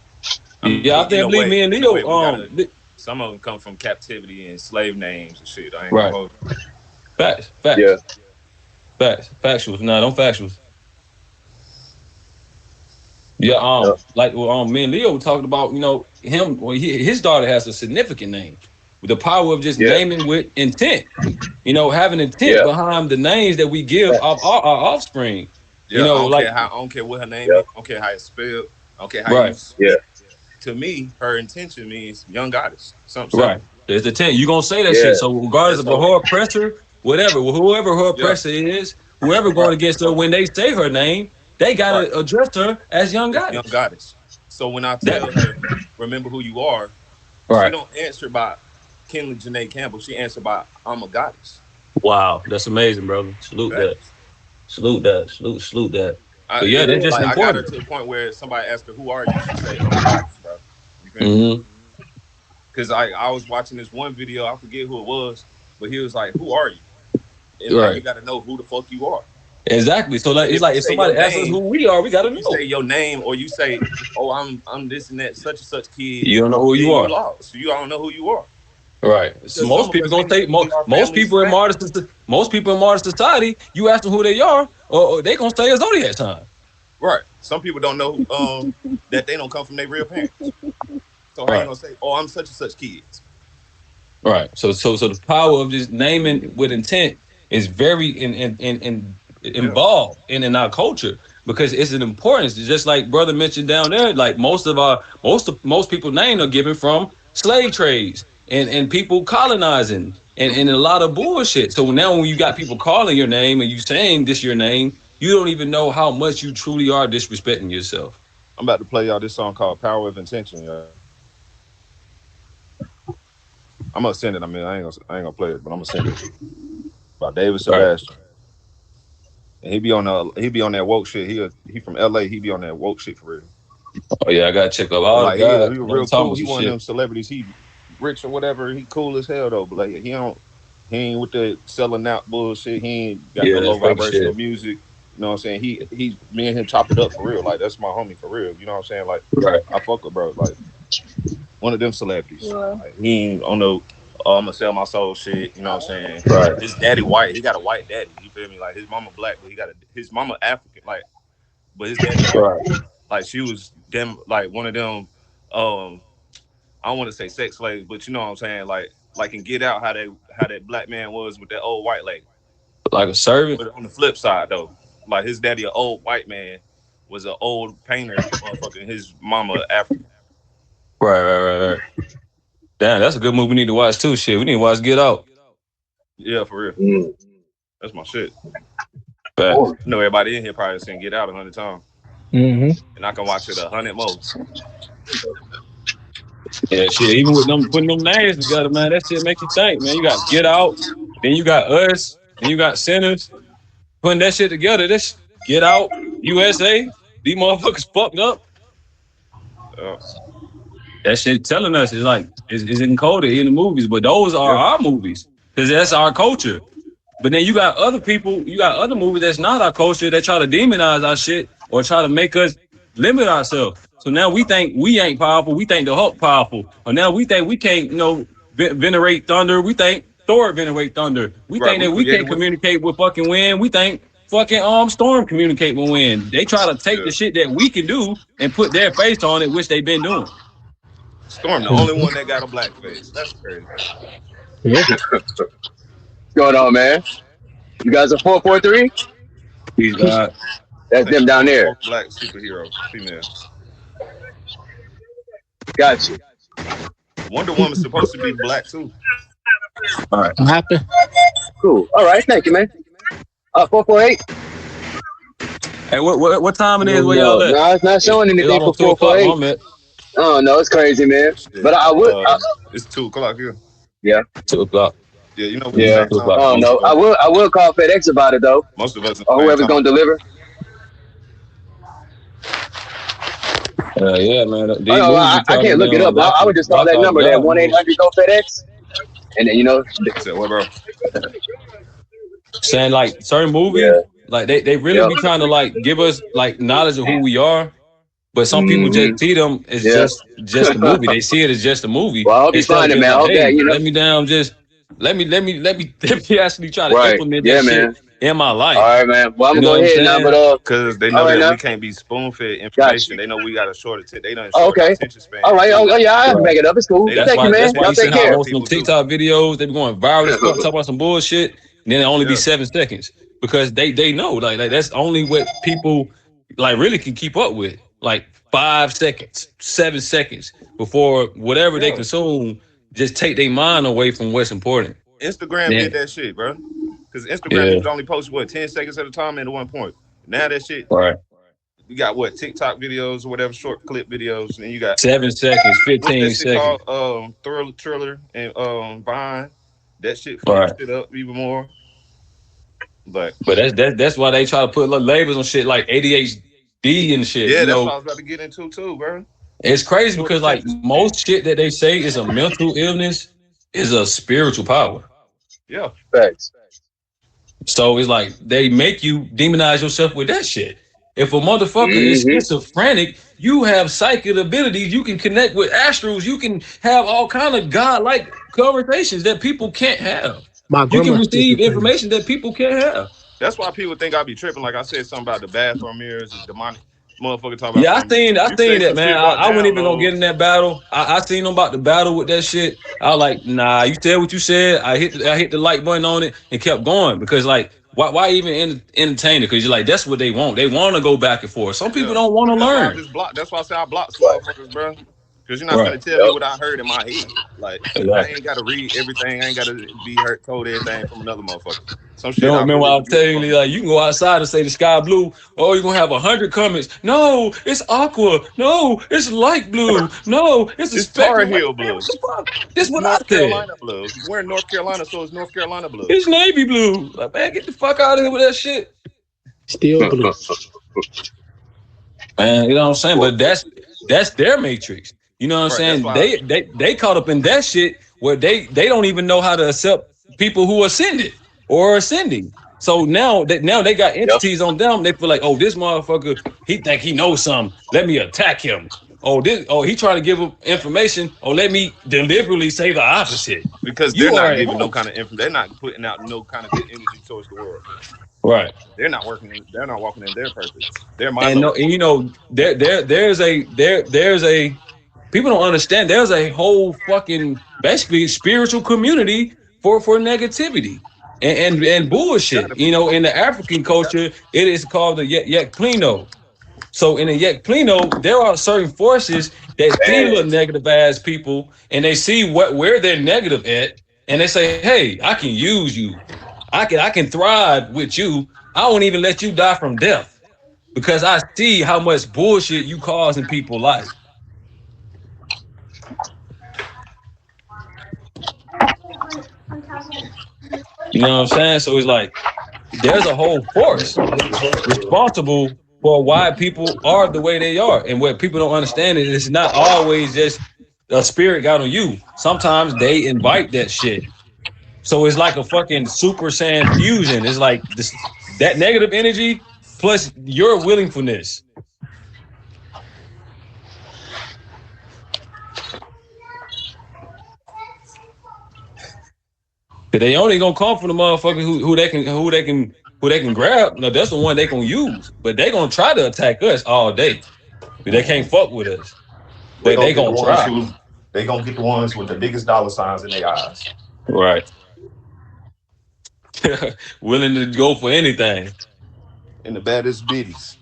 I Yeah, mean, I think I believe me and in a Leo. way, we gotta. Some of them come from captivity and slave names and shit. I ain't gonna Right. hold. Facts. Yeah, Facts. Facts. Factuals. No, don't factuals. Yeah. yeah, Like me and Leo were talking about. Him. Well, his daughter has a significant name with the power of just yeah, naming with intent. Having intent yeah, behind the names that we give our offspring. Yeah, Like I don't care what her name yeah, is. I don't care how it's spelled. I don't care how you right. yeah, speak. To me, her intention means young goddess. Something Right. simple. There's the 10. You gonna say that shit. yeah, So regardless That's of all. her oppressor, whatever, whoever her Yeah. oppressor is, whoever going Right. against her, So when they say her name, they right. gotta address her as young As young goddess. goddess. So when I That tell her, remember who you are, she right. don't answer by Kinley Janae Campbell. She answer by I'm a goddess. Wow, that's amazing, brother. Salute that. Facts. Salute that. Salute that. But yeah, It, that's yeah, just like I got her important. to the point where somebody asked her, "Who are you?" She say, "I'm a goddess, bro." You feel me? Hmm. Because I was watching this one video. I forget who it was, but he was like, "Who are you?" And like you Right. got to know who the fuck you are. Exactly. So like And it's if you like if say your somebody asks us who name, we are, we gotta if you say know. your name or you say, "Oh, I'm this and that, such and such kid," You don't know who you then you are. lost. You don't know who you are. Right. So Because some most of people us gonna didn't say even give our most families people in respect. modern society, you ask them who they are, or they gonna say a zodiac sign. Right. Some people don't know that they don't come from their real parents. So how you Right. gonna say, "Oh, I'm such and such kids"? Right. So the power of just naming with intent is very Yeah, involved in our culture because it's an importance. It's just like brother mentioned down there, like most people name are given from slave trades and people colonizing and a lot of bullshit. So now when you got people calling your name and you saying this your name, you don't even know how much you truly are disrespecting yourself. I'm about to play y'all this song called "Power of Intention." Y'all. I'm gonna send it. I mean, I ain't gonna play it, but I'm gonna send it by David Right. Sebastian. And he be on that woke shit. He from LA. He be on that woke shit for real. Oh yeah, I gotta check up And all the like he guys. he They real talking cool. about He some one of shit. them celebrities. He rich or whatever. He cool as hell though. But like he ain't with the selling out bullshit. He ain't got no Yeah, low that's fake vibrational shit. music. You know what I'm saying? He me and him chop it up for real. Like that's my homie for real. You know what I'm saying? Like Right. I fuck with bro. Like one of them celebrities. Like he ain't on no I'm gonna sell my soul shit. You know what I'm saying? Right. His daddy white. He got a white daddy. You feel me? Like his mama black, but his mama African. Like but his daddy white. Right. Like she was them like one of them. Um, I don't want to say sex slaves, but you know what I'm saying. Like in Get Out, how that black man was with that old white lady. Like a servant. But on the flip side though, like his daddy, an old white man, was an old painter, motherfucking his mama African. Right. Damn, that's a good movie we need to watch too. Shit, we need to watch Get Out. Yeah, for real. mm, That's my shit. Facts. oh, I know everybody in here probably seen Get Out 100 times, Hmm. and I can watch it 100 more. Yeah, shit. Even with them putting them names together, man, that shit make you think, man. You got Get Out, then you got Us, then you got Sinners. Putting that shit together, this. Get Out, USA. These motherfuckers fucked up. Uh, That shit telling us is like is encoded in the movies, but those are yeah, our movies because that's our culture. But then you got other people, you got other movies that's not our culture that try to demonize our shit or try to make us limit ourselves. So now we think we ain't powerful. We think the Hulk powerful. Or now we think we can't, venerate thunder. We think Thor venerate thunder. We right. think We that we created can't with communicate with fucking wind. We think fucking Storm communicate with wind. They try to take yeah. the shit that we can do and put their face on it, which they've been doing. Storm, the only one that got a black face. That's crazy. Yeah. What's going on, man? You guys are 443? Peace, God. I That's think them she's down the there. fourth black superhero, female. Got you. Wonder Woman's supposed to be black too. All right. What happened? Cool. All right. Thank you, man. 448? Hey, what time it is? Where No, y'all at? no, it's not showing It's anything for almost 2 o'clock. Where 448. I'm at. Oh, no, it's crazy, man. Shit. But I would, It's 2 o'clock here. yeah, 2 o'clock. Yeah, you know we the yeah. same Two time. o'clock. Oh, Most no, of us. I will call FedEx about it, though, Most of us in or the same whoever's time. going to deliver. Yeah, man. Oh, These no, movies be I trying to can't look it up. I would just call block that out number, that God 1 moves. 800 go FedEx. And then, You said what, bro? Saying like certain movies, yeah, like they really yep. be trying to like give us like knowledge of who we are. But some people Hmm. just see them as Yeah. just a movie. They see it as just a movie Well, I hope you instead of find it, being man. I like, hope that, hey, let me down, just let me actually try to right. implement that Yeah, shit man. in my All life. right, man. Well, I'm You going to know go what I'm ahead now, but, saying? Because they all know right that now. we can't be spoon fed Got information. you. They know we got a short. They done Oh, shorten our okay. attention All span right. too. Oh, yeah, I can Right. make it up. It's cool. They done Thank you, That's man. why they Y'all you done see take how care. empower most of them people too. TikTok videos they be going viral as fuck, talk about some bullshit, and then it only be Yeah, 7 seconds because they know like that's only what people like really can keep up with. Like 5 seconds, 7 seconds before whatever they yeah. consume just take their mind away from what's important. Instagram Yeah, did that shit, bro. Because Instagram, you yeah, could only post what 10 seconds at a time and at one point. Now that shit, right. you got what TikTok videos or whatever, short clip videos, and then you got 7 seconds, what's that 15 shit seconds, called? Thriller and Vine. That shit fucked right. shit up even more. But But that's why they try to put little labels on shit like ADHD and shit. yeah, that's what I was about to get into too, bro. It's crazy Short because like attention span. most shit that they say is a mental illness is a spiritual power. Yeah, Thanks. So it's like they make you demonize yourself with that shit. If a motherfucker is Mm-hmm. schizophrenic, you have psychic abilities. You can connect with astrals. You can have all kind of godlike conversations that people can't have. My You can grandma receive schizophrenic. information that people can't have. that's why people think I be tripping. Like I said something about the bathroom mirrors, the demonic motherfucker talk about Yeah, something. I You say seen that, some man. shit I, about I wasn't even gonna get in downloads. that battle. I seen them about the battle with that shit. I was like, nah, you said what you said. I hit the like button on it and kept going because like, why even entertain it? Because you're like, that's what they want. They want to go back and forth. Some people Yeah. don't want to That's why I learn. just block. That's why I say I block some Right. motherfuckers, bro. Because you're not Right. finna tell me Yep. what I heard in my head. Like I Exactly. ain't gotta read everything. I ain't gotta be hurt told everything from another motherfucker. Some shit I Remember really I don't was give a telling fuck you about. like you can go outside and say the sky blue. Oh, you're gonna have 100 comments. No, it's aqua. No, it's light blue. No, it's a It's Tar spectrum. Like, Heel man, blue. what the fuck? This It's what I North said. Carolina blue. We're in North Carolina, so it's North Carolina blue. It's navy blue. Like, man, get the fuck out of here with that shit. Still blue. Man, you know what I'm saying? Cool. But that's their matrix. You know what I'm Right. That's saying? why. They caught up in that shit where they don't even know how to accept people who ascended or ascending. So now they got Yep. entities on them. They feel like, oh, this motherfucker, he think he knows something. Let me attack him. He trying to give him information. Oh, let me deliberately say the opposite. Because they're You are not a giving no host. kind of info. They're not putting out no kind of good energy towards the world. Right. They're not working. They're not walking in their purpose. They're my And no, Lord. and you know, there's a people don't understand there's a whole fucking basically spiritual community for negativity and bullshit. Gotta You be. know, in the African culture, it is called the Yet Plino. So in the Yet Plino, there are certain forces that see Man. little negative ass people and they see where they're negative at, and they say, hey, I can use you. I can thrive with you. I won't even let you die from death because I see how much bullshit you cause in people's life. You know what I'm saying? So it's like there's a whole force responsible for why people are the way they are. And what people don't understand is it's not always just a spirit got on you. Sometimes they invite that shit. So it's like a fucking super saiyan fusion. It's like this that negative energy plus your willingfulness. They only gonna come from the motherfucker who they can grab. No, that's the one they gonna use. But they gonna try to attack us all day. They can't fuck with us. They But gonna they get the gonna ones try. who they gonna get the ones with the biggest dollar signs in their eyes. Right. Willing to go for anything. And the baddest biddies.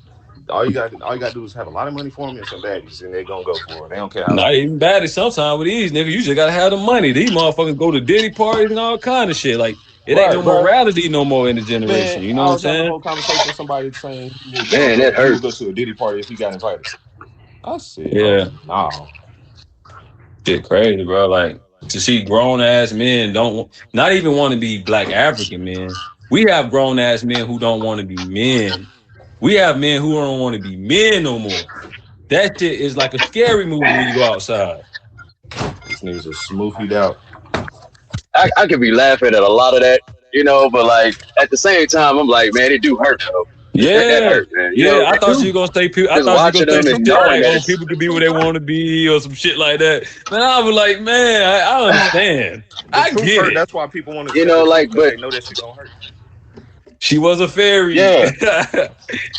All you gotta do is have a lot of money for them and some baddies, and they gonna go for it. They don't care how. Not even bad at sometimes with these niggas. You just gotta have the money. These motherfuckers go to Diddy parties and all kind of shit. Like it ain't Right, no bro. morality no more in the generation. Man, You know what I I'm was having a saying? whole conversation with somebody saying Man, that he would go hurts. to a Diddy party if he got invited. I said, oh Yeah. no. Shit crazy, bro. Like to see grown ass men not even want to be black African men. We have grown ass men who don't want to be men. We have men who don't want to be men no more. That shit is like a scary movie when you go outside. These niggas are smoothied out. I could be laughing at a lot of that, but like at the same time, I'm like, man, it do hurt though. That Yeah, hurt, man. yeah. I It thought you do. were gonna say. I Just thought you were watching gonna say them some and shit knowing like, that "Oh, it's, people could be where they want to be" or some shit like that. Man, I was like, man, I understand. The I truth get hurt. it. That's why people want to tell the truth like, because but they know that shit gonna hurt. She was a fairy. yeah,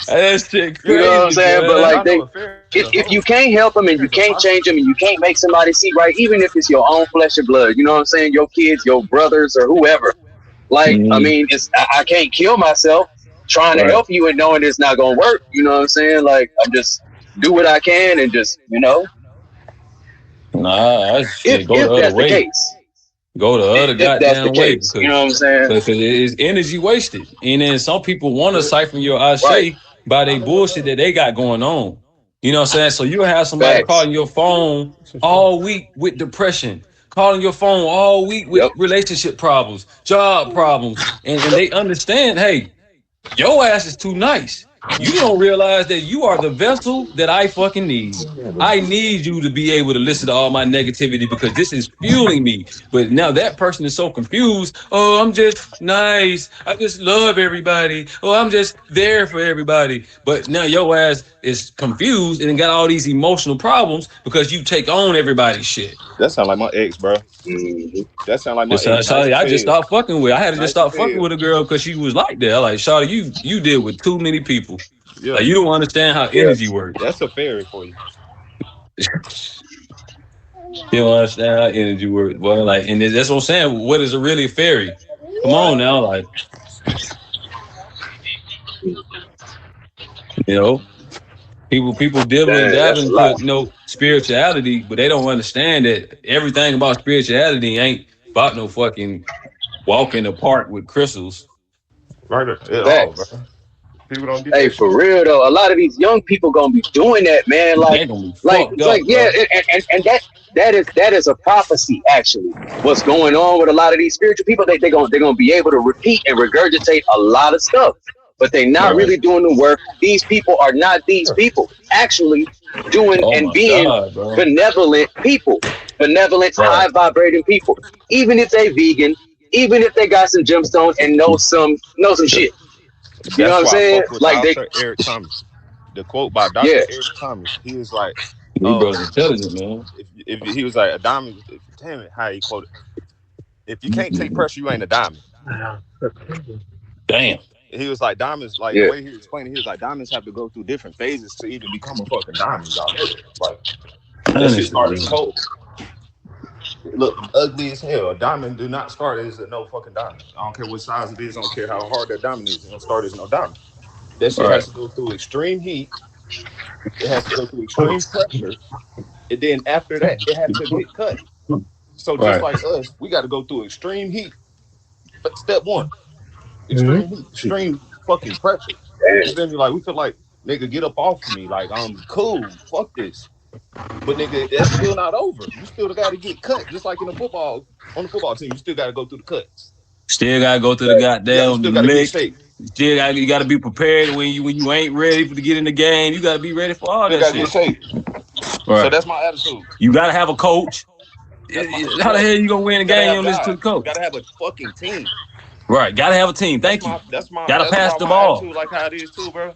That shit you know what I'm crazy, saying. But man. like I know a fairy is a if hoe. you can't help them and you Fairies are can't change them prostitutes. and you can't make somebody see right, even if it's your own flesh and blood, you know what I'm saying, your kids, your brothers, or whoever. Like, I Mhm. mean, I can't kill myself trying to Right. help you and knowing it's not gonna work. You know what I'm saying? Like, I'm just do what I can and just, Nah, that shit go the if other that's the way. case, Go the other if that's the goddamn way case, you know because what I'm saying? because it is energy wasted. And then some people want to But siphon your Right. ashe by I they know bullshit enough. that they got going on. You know what I'm saying? So you'll have somebody Facts. calling your phone It's a short. all week with depression, calling your phone all week with Yep. relationship problems, job problems, and Yep. they understand, hey, your ass is too nice. You don't realize that you are the vessel that I fucking need. I need you to be able to listen to all my negativity because this is fueling me. But now that person is so confused. Oh, I'm just nice. I just love everybody. Oh, I'm just there for everybody. But now your ass is confused and got all these emotional problems because you take on everybody's shit. That sound like my ex, bro. Mhm. That sound like my Just ex. Nice Shawty, as I just hell. stopped fucking with. I had to just Nice as stop fucking hell. with a girl because she was like that. I like, Shawty, you deal with too many people. Yeah, Like you don't understand how Yeah. energy works. that's a fairy for you. You don't understand how energy works. Well, like, and that's what I'm saying. What is a really fairy? Come on now, like, you know, people dibble and Dang, dab that's a into lot. spirituality, but they don't understand that everything about spirituality ain't about no fucking walk in the park with crystals. Right at all, bro. Facts. People don't get Hey, that shit. for real though, a lot of these young people gonna be doing that, man. They gonna be Like fucked it's like, up, yeah, bro. and that is a prophecy actually. What's going on with a lot of these spiritual people? They're gonna be able to repeat and regurgitate a lot of stuff, but they're not Right. really doing the work. These people are not these people actually doing Oh and my being god, bro. benevolent people, benevolent, Right. high vibrating people. Even if they vegan, even if they got some gemstone and know some shit. You know what That's I'm why I saying? fuck with Like they, Dr. Eric Thomas. The quote by yeah. Dr. Eric Thomas, he was like, You brothers intelligent, man. if he was like a diamond, damn it, how he quoted, if you can't take pressure, you ain't a diamond. Damn. He was like diamonds, like the Yeah. way he explained it, he was like diamonds have to go through different phases to even become a fucking diamond. Y'all know that. Like that shit Honestly, started man. cold. It looked ugly as hell. A diamond do not start as a no fucking diamond. I don't care what size it is. I don't care how hard that diamond is. It don't start as no diamond. That shit has Right. to go through extreme heat. It has to go through extreme pressure. And then after that, it has to get cut. So just Right. like us, we got to go through extreme heat. Step one, extreme heat, extreme fucking pressure. You Damn. feel me? Like we feel like nigga, get up off of me. Like I'm cool. Fuck this. But nigga, that's still not over. You still got to get cut. Just like in the football, on the football team, you still got to go through the cuts. Still gotta go through the Right. You goddamn still got to get lick. shaped. Shit, you got to be prepared when you ain't ready to get in the game. You got to be ready for all You that gotta get shit. shape. So Right. that's my attitude. You got to have a coach. That's my How the yes. hell you gonna win a You gotta game? You have don't listen to the guys. You coach. gotta have a fucking team. Right. Got to have a team. That's Thank you. my that's my Got to that's pass why the my ball. attitude like how it is too, bro.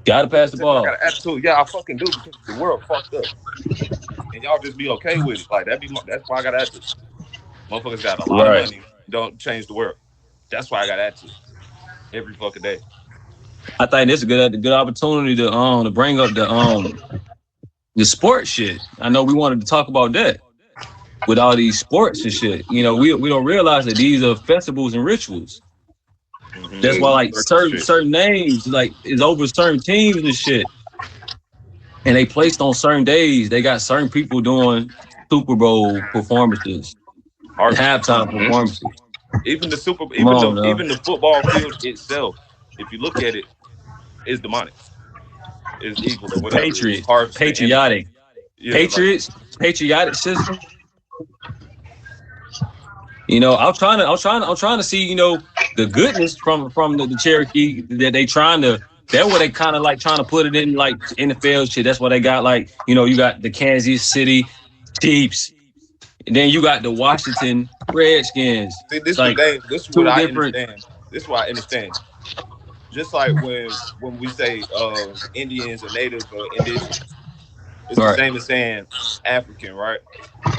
Got to pass Niggas the tell me I got ball. an attitude. Yeah, I fucking do because the world fucked up, and y'all just be okay with it. Like that's why I got an attitude. Motherfuckers got a lot of Right. money. Don't change the world. That's why I got an attitude every fucking day. I think this is a good opportunity to bring up the sports shit. I know we wanted to talk about that with all these sports and shit. You know, we don't realize that these are festivals and rituals. That's why like Shit. certain names like is over certain teams and shit. And they placed on certain days. They got certain people doing Super Bowl performances and Art. halftime performances. Even the super, Come on, even the football field itself, if you look at it, is demonic, is evil or whatever. It's Patriot, harvesting energy. patriotic, Yeah, like Patriots, patriotic system. You know, I'm trying to see, the goodness from the Cherokee that they trying to. That's what they kind of like trying to put it in like NFL shit. That's why they got like, you got the Kansas City Chiefs, and then you got the Washington Redskins. see, this It's the like thing. This is what two I different. understand. This is why I understand. Just like when we say Indians or Native or Indigenous, it's the Right, same as saying African, right?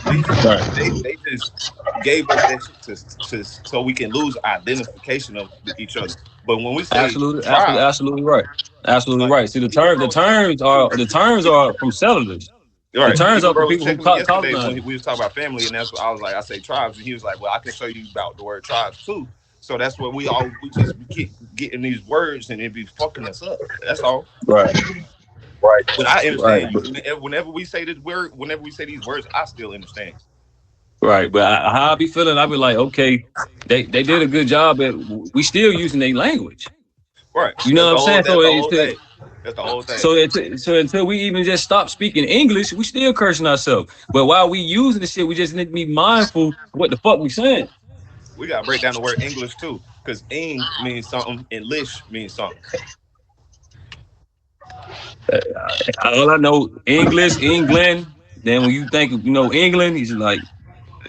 These right. they just gave us that shit to so we can lose identification of each other. But when we say Absolutely, absolutely, tribe, absolutely right. Absolutely like right. See, even the bro was checking terms me too. are from settlers. The Right. terms Even are from bro was people who checking me yesterday when colonized. we was talking about family, and that's what I was like. I say tribes, and he was like, "Well, I can show you about the word tribes too." So that's what we just keep getting these words, and it be fucking us up. That's all. Right, Right. But I right, understand you. Whenever we say this word, whenever we say these words, I still understand. right. But how I be feeling, I be like, okay, they did a good job, but we still using their language. Right. You know what I'm saying? That's the whole thing. That's the whole thing. So until we even just stop speaking English, we still cursing ourselves. But while we using the shit, we just need to be mindful what the fuck we saying. We gotta break down the word English too, because ing means something and lish means something. All I know, English, England. Then when you think of, England, he's like,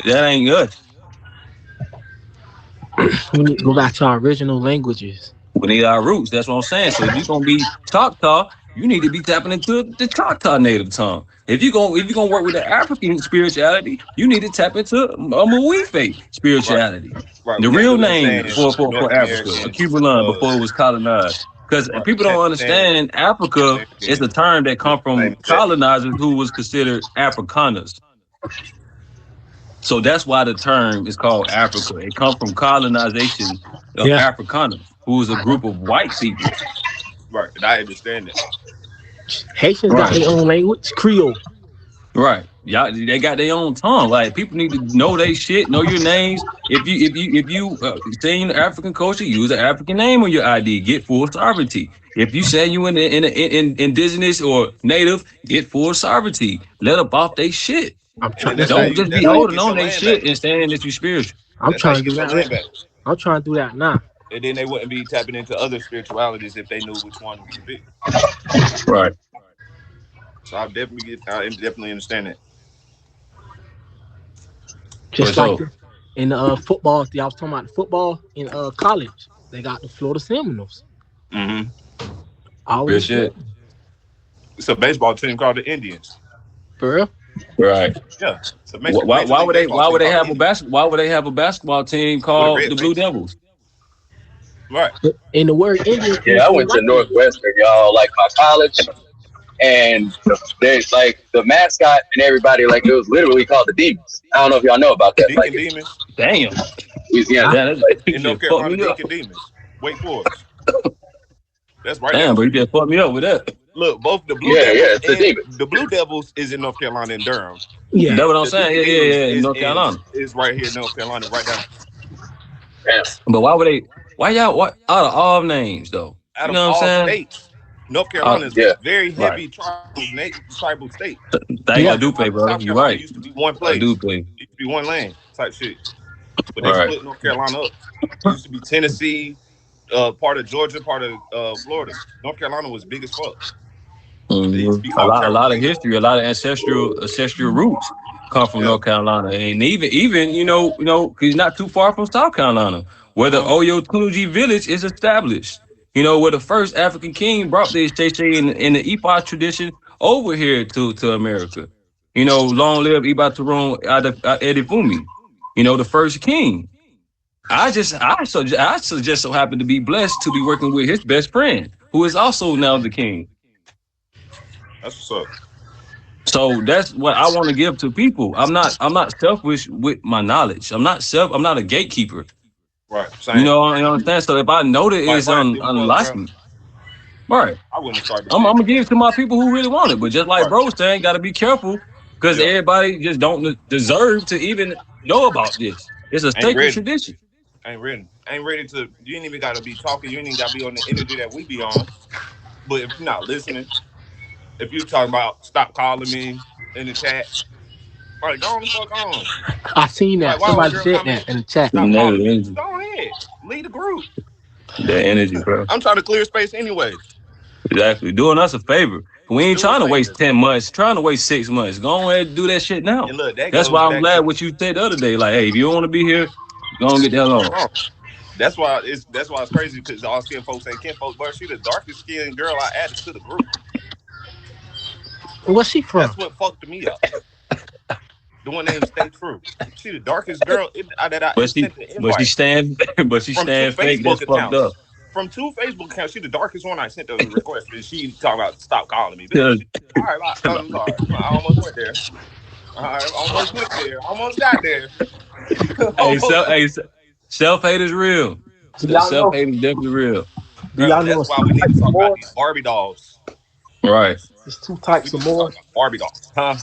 that ain't us. We need to go back to our original languages. We need our roots. That's what I'm saying. So if you're gonna be Choctaw, you need to be tapping into the Choctaw native tongue. If you're gonna work with the African spirituality, you need to tap into a Moife Right. spirituality. Right. The We can't real do them name saying for North Africa, a American. Cuban before it was colonized. Because Right. We people can't don't be saying understand North Africa is a American term that just come the same from as that. colonizers who was considered Afrikaners. So that's why the term is called Africa. It comes from colonization of Yeah. Afrikaners, who is a group of white people. Right. And I understand that. Haitians got Right. their own language, Creole. Right. Y'all, they got their own tongue. Like people need to know they shit, know your names. If you saying African culture, use an African name on your ID. Get full sovereignty. If you say you in indigenous or native, get full sovereignty. Let up off they shit. I'm And then trying. That's Don't like just be that's how you holding get on your they land back. shit and saying that you spiritual. I'm That's how trying you to do get your that. land back. I'm trying to do that now. And then they wouldn't be tapping into other spiritualities if they knew which one to pick. Right. So I definitely understand that. For Just like sure. in football, I was talking about the football in college. They got the Florida Seminoles. Mm-hmm. Real Always shit. ready. It's a baseball team called the Indians. For real. Right. Yeah. It's a Why, major why league would they baseball why team would they called the have a Indians why would they have a basketball team with a called red the Blue face. Devils? Right. And the word Indian came Yeah, I from a went to white man. Northwestern, y'all, like my college, and there's like the mascot and everybody, like it was literally called the Demons. I don't know if y'all know about that. Like Deacon it's Demons. Damn. Louisiana. Huh? Damn, Like, that In North shit fucked Carolina, me up. Deacon Demons. Wake Forest. That's right down Damn, the bro, you street. just fucked me up with that. Look, both the Blue yeah, Devils it's the and Demons. the Blue Devils is in North Carolina in Durham. Yeah. That's what I'm The saying. Deacon Yeah, yeah, Demons yeah. In North Carolina. is right here in North Carolina, right down Damn. But why would they? Why y'all? What out of all names though? out You of know what I'm all saying? states. North Carolina is a Yeah, very Right. heavy tribal state. Thank you. I Yeah. do play, brother. South You're Carolina right. used to be one I do place. play. It used to be one land type shit. But they Right. split North Carolina up. It used to be Tennessee. part of Georgia, part of Florida. North Carolina was big as fuck. It used to Mhm. be called A Carolina. lot of history, a lot of ancestral roots come from Yeah. North Carolina, and even because not too far from South Carolina, where the Uh-huh. Oyo Tunuji village is established. Where the first African king brought this Shay in the Ipa tradition over here to America. Long live Iba Turun Edifumi. The first king. I just so happen to be blessed to be working with his best friend, who is also now the king. That's what's up. So that's what I want to give to people. I'm not selfish with my knowledge. I'm not a gatekeeper. Right. Same. You understand? So if I know that Like if it's I didn't give a fuck, bro, unlikely, right? I wouldn't have started I'm, shit. I'm gonna give it to my people who really want it. But just like Right. bro saying, gotta be careful because Yeah. everybody just don't deserve to even know about this. It's a Ain't sacred ready. tradition. Ain't ready. Ain't ready to. You ain't even got to be talking. You ain't even got to be on the energy that we be on. But if you're not listening, if you talking about stop calling me in the chat, like go on the fuck on. I seen Like that. why old Somebody girl said comment? that in the chat. Stop calling Negative me. energy. Go ahead. Lead the group. That energy, bro. I'm trying to clear space anyways. Exactly. Doing us a favor. We ain't Do a trying to waste favor. 10 months, trying to waste 6 months. Go ahead and do that shit now. And look, that That's goes why I'm back to glad what you said the other day. Like, hey, if you don't want to be here, go and get the hell the on. wrong. That's why it's crazy because all skin folks ain't kin folks, but she the darkest skinned girl I added to the group. Where's she from? That's what fucked me up. The one named Stay True. She the darkest girl that I But she sent the but she invite stand but she from two stand fake. Facebook That's fucked up. accounts. From two Facebook accounts, she the darkest one I sent the request. And she talking about stop calling me, Tell- bitch. All right, tell I'm sorry. I almost went there. All right, almost went there. Almost got there. hey, Almost. self hate is real. Do y'all Self know? hate is definitely real. Do Bro, y'all know that's it's why two we need to types of talk about these Moors? Barbie dolls. Right. It's two We types of need to talk Moors. about Barbie dolls, huh?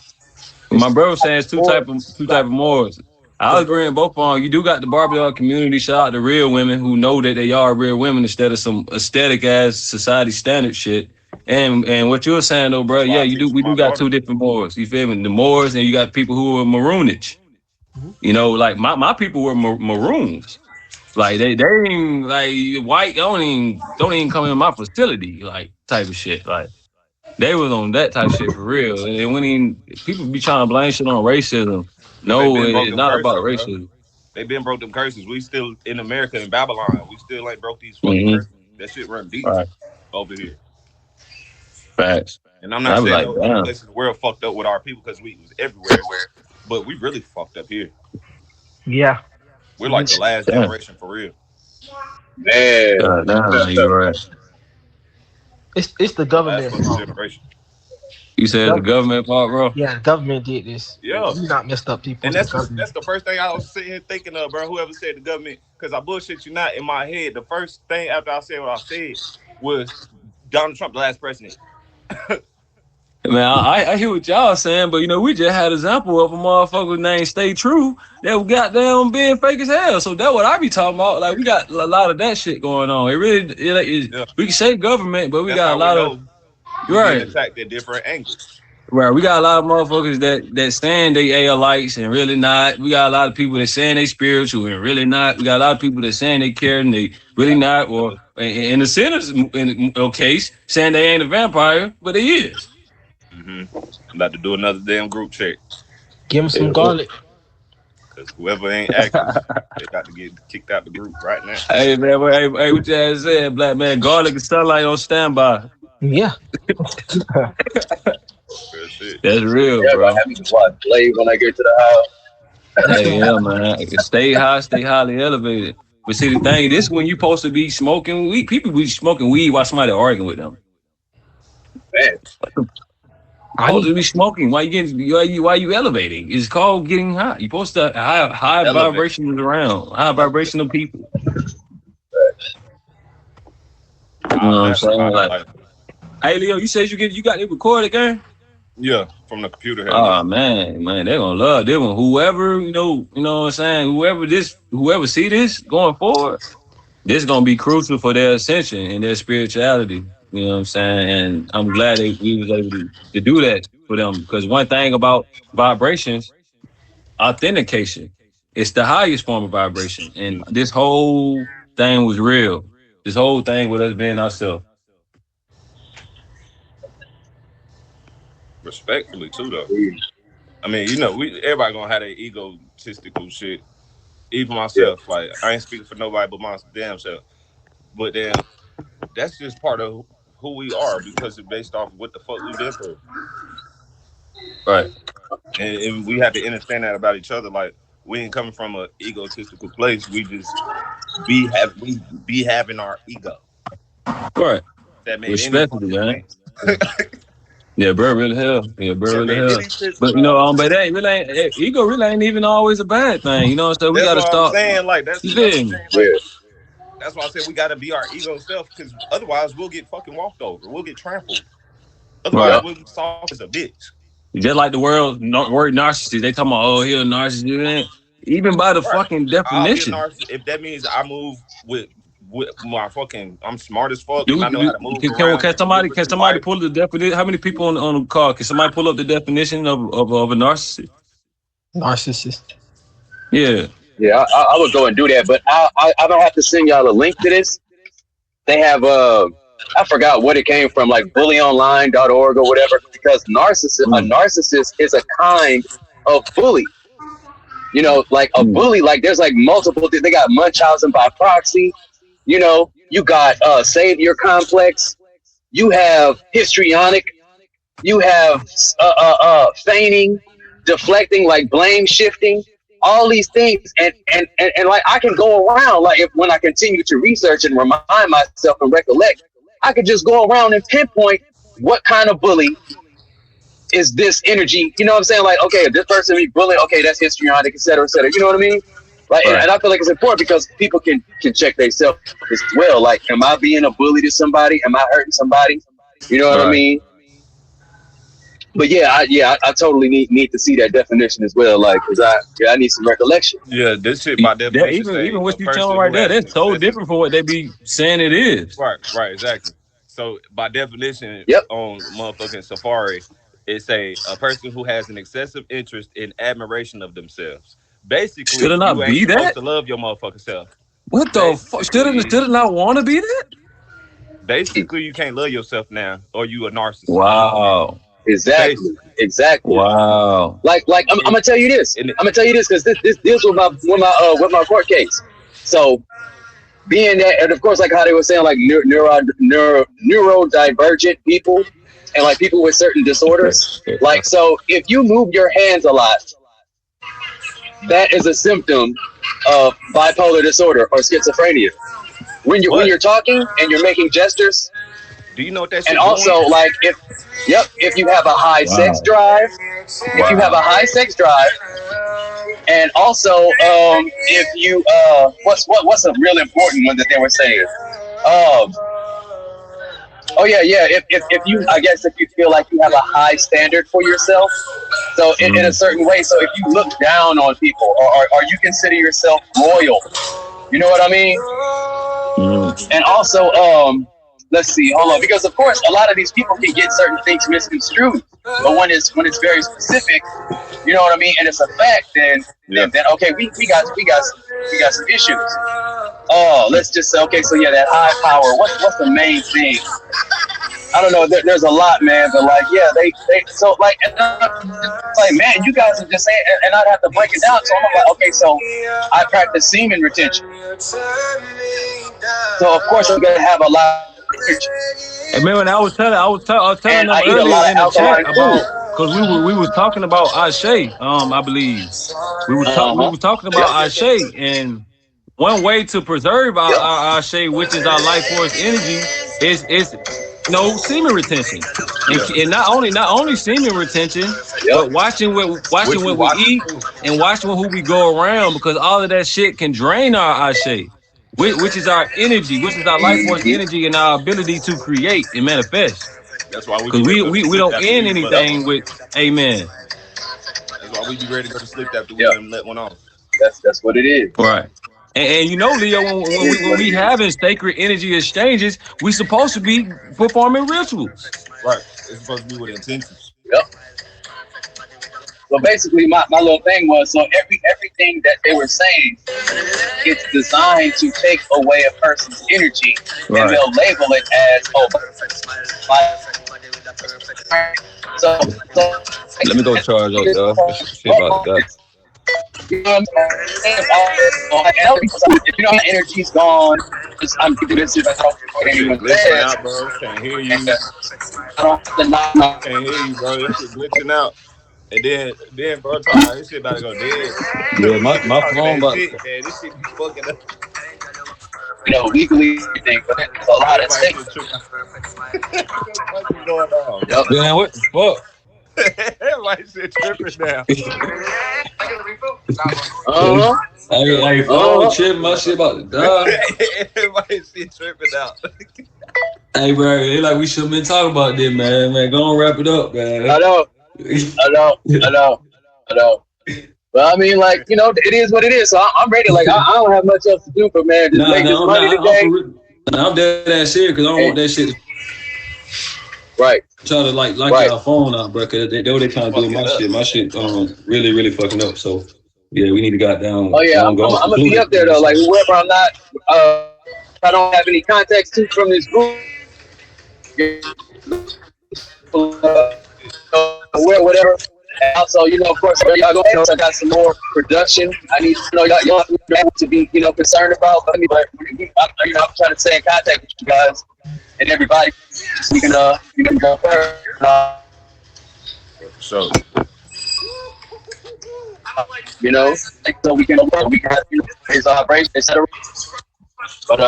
It's My two brother types saying of it's Moors. two You type got of mores. the I agree in both on. You do got the Barbie doll community. Shout out to real women who know that they are real women instead of some aesthetic ass society standard shit. And what you're saying though, bro, That's why yeah, I you do. teach We do my got daughter. two different mores. You feel me? The mores, and you got people who are maroonage. Mhm. Like my people were maroons. Like they ain't like white. Don't even come in my facility. Like type of shit. Like they was on that type of shit for real. And when people be trying to blame shit on racism, Cause they no, been broke it's them not about curses, bro. racism. They been broke them curses. We still in America in Babylon. We still ain't broke these fucking Hmm. curses. That shit run deep Right. over here. Facts. And I'm I not be saying like, no other damn. places in the world fucked up with our people because we was everywhere, but we really fucked up here. yeah. We're like the last Damn. generation for real. Man. God damn, you right. It's the The last government fucking fault. generation. You The said it's the government. government part, bro? Yeah, the government did this. Yeah. We not messed up people. And It's the that's government. the first thing I was sitting here thinking of, bro. Whoever said the government, because I bullshit you not in my head. The first thing after I said what I said was Donald Trump, the last president. Man, I hear what y'all saying, but we just had an example of a motherfucker named Stay True that was goddamn being fake as hell. So that's what I be talking about. Like we got a lot of that shit going on. It really, Yeah. we can say government, but we That's got a how we lot of know we getting right. attacked at different angles. Right, we got a lot of motherfuckers that saying they ALites and really not. We got a lot of people that saying they spiritual and really not. We got a lot of people that saying they care and they really not. Or in the sinners in a case saying they ain't a vampire, but they is. Mm-hmm. I'm about to do another damn group check Give them some Yeah. garlic. because whoever ain't active, they got to get kicked out the group right now. Hey man, hey, what you had said, black man? Garlic and sunlight on standby. Yeah. Real shit. That's real, They're gonna bro. have me to watch Blade when I get to the house. That's Hey, right. yeah, man. Stay high, stay highly elevated. But see, the thing, this when you supposed to be smoking weed. People be smoking weed while somebody arguing with them. Man, I Supposed to need be smoking. Why you elevating? It's called getting high. You supposed to have high Elevate. vibrations around, high Elevate. vibrational people. You know I'm what I'm naturally saying? high. Like, Like, hey Leo, you said you got it recorded, gang? yeah, from the computer, hell yeah. Oh man, they gonna love this one. Whoever, what I'm saying, whoever see this going forward, this is gonna be crucial for their ascension and their spirituality. You know what I'm saying? And I'm glad that we was able to do that for them. Because one thing about vibrations, authentication, it's the highest form of vibration. And Mm. this whole thing was real. This whole thing with us being ourselves. Respectfully too, though. Mm, I mean, we everybody gonna have that egotistical shit. Even yeah, myself, like I ain't speaking for nobody but my damn self. But then that's just part of who we are because it's based off of what the fuck we've been through, Right. and we have to understand that about each other. Like we ain't coming from a egotistical place. We just we be having our ego. Right. That made any Respectfully, fucking man. sense. Yeah, bro, really hell. Yeah, bro, That really made hell. any sense at But all. but that really ain't ego. Really ain't even always a bad thing. You know what I'm saying? We That's got to what I'm stop. saying. Like that's You another feel me? thing. Like yeah, that's why I said we got to be our ego self because otherwise we'll get fucking walked over. We'll get trampled. Otherwise yeah. Right. we'll be soft as a bitch. Just like the word narcissist. They talking about, oh, he a narcissist. Man. Even by the Right. fucking I'll be a definition. narcissist if that means I move with my fucking. I'm smart as fuck and I know how Do, to move can around and somebody maneuver can through somebody life. pull the definition? How many people on the call? Can somebody pull up the definition of a narcissist? Narcissist. Yeah. Yeah, I would go and do that, but I'm gonna have to send y'all a link to this. They have I forgot what it came from, like bullyonline.org or whatever, because a Mm. narcissist is a kind of bully. Like a Mm. bully, like there's like multiple. They got Munchausen by proxy. You got savior complex. You have histrionic. You have feigning, deflecting, like blame shifting, all these things, and like I can go around, like if when I continue to research and remind myself and recollect, I could just go around and pinpoint what kind of bully is this energy. You know what I'm saying? Like, okay, if this person be bullying, okay, that's histrionic, et cetera, et cetera. You know what I mean? Like, and Right. I feel like it's important because people can check themselves as well. Like, am I being a bully to somebody? Am I hurting somebody? You know what I Right. mean? But I totally need to see that definition as well. Like, cause I need some recollection. Yeah, this shit by That definition even say what a you telling person right who there, has an that's so excessive. different from what they be saying it is. Right, right, exactly. So by definition, Yep. on motherfucking Safari, it's a person who has an excessive interest in admiration of themselves. Should Basically, it you not ain't be supposed that? to love your motherfucking self. What the fuck? Basically, Should it not want to be that? basically, you can't love yourself now, or you a narcissist. Wow. Exactly. Basically, Exactly. Wow. Like I'm and, gonna tell you this. and I'm gonna tell you this because this deals with my court case. So being that, and of course, like how they were saying, like neurodivergent people, and like people with certain disorders. Like, so if you move your hands a lot, that is a symptom of bipolar disorder or schizophrenia. When you're but talking and you're making gestures, do you know what that and shit doing? also like if you have a high sex Wow. drive, if you have a Wow. high sex drive, and also if you what's a real important one that they were saying, um oh yeah, if you, I guess, if you feel like you have a high standard for yourself, so in a Mm. certain way, so if you look down on people, or you consider yourself royal, you know what I mean? Mm. And also, let's see, hold on, because of course a lot of these people can get certain things misconstrued, but when it's very specific, you know what I mean, and it's a fact, then Yeah, okay, we got some issues. Oh, let's just say, okay, so yeah, that high power. What's the main thing? I don't know. There's a lot, man, but like, yeah, they so like, and I'm just like, man, you guys are just saying, and I'd have to break it down. So I'm like, okay, so I practice semen retention. So of course I'm gonna have a lot of energy, And man, when I was and I telling eat them a lot of earlier in the alkaline chat food. about because we were talking about Ashe, I believe. Uh We huh. were talking Yep. about Ashe, and one way to preserve Yep. our Ashe, which is our life force energy, is no semen retention, yeah. and not only semen retention, Yep. but watching Which we what we watching eat too. and watching who we go around because all of that shit can drain our Ashe, which is our energy, which is our life force Mm-hmm. energy and our ability to create and manifest. That's why we Because be ready we, to go to we we sleep don't after end we bust Yep. one. anything with amen. That's why we be ready to go to sleep after we Yep. done let one off. That's what it is. Right. And Leo, when It we is when what it we is. having sacred energy exchanges, we supposed to be performing rituals. Right. It's supposed to be with intention. Yep. So basically, my little thing was, so everything that they were saying it's designed to take away a person's energy, and Right. they'll label it as, oh, by so Let me go like charge up, y'all. Shit about to die. you know what I'm saying? If you know my energy's gone, I'm dismissive. I don't care That what shit anyone glitching says. out, bro. Can't hear And you. I don't have to knock my Can't hear you, bro. That shit glitching out. And then, bro, talking about this shit about to go dead. Yeah, We my just talking phone that about shit, man. This shit be fucking up. legally everything, but there's a lot at Everybody stake. shit tripping. What the fuck is going on, Yep. bro? man, what the fuck? Everybody shit tripping now. Uh huh. Hey, phone Uh huh. tripping, my shit about to die. Everybody shit tripping out. Hey, bro, they like we should have been talking about this, man. Man, go on, wrap it up, I man. know. I know. I know. I know. But I mean, like, it is what it is. So I'm ready. Like, I don't have much else to do, but man, just make this money I'm for today. real. Nah, I'm dead ass serious because I don't want And that shit to right, try to like right. y'all phone out, bro. Cause they what they trying to do with my Fucking up. shit. My shit, really, really fucking up. So yeah, we need to got Oh down, yeah, go on, I'm gonna conclude be it. up there though. Like whoever I'm not, I don't have any contacts to from this group. Whatever. And also, of course, y'all go. I got some more production. I need, y'all to be, concerned about. But I'm trying to stay in contact with you guys and everybody, so we can, go further. So Like, so we can have, his vibration, etc. But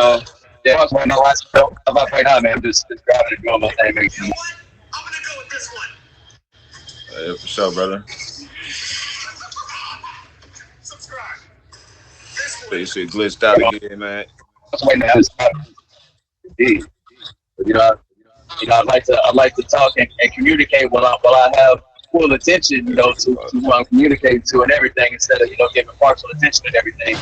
yeah, that's one of my last about right now, man. I'm just grabbing and doing my thing, making. yeah, for sure, brother. This shit glitched out again, man. Waiting to have this indeed. But, I like to talk and communicate while I have full attention, to who I'm communicating to and everything, instead of giving partial attention and everything.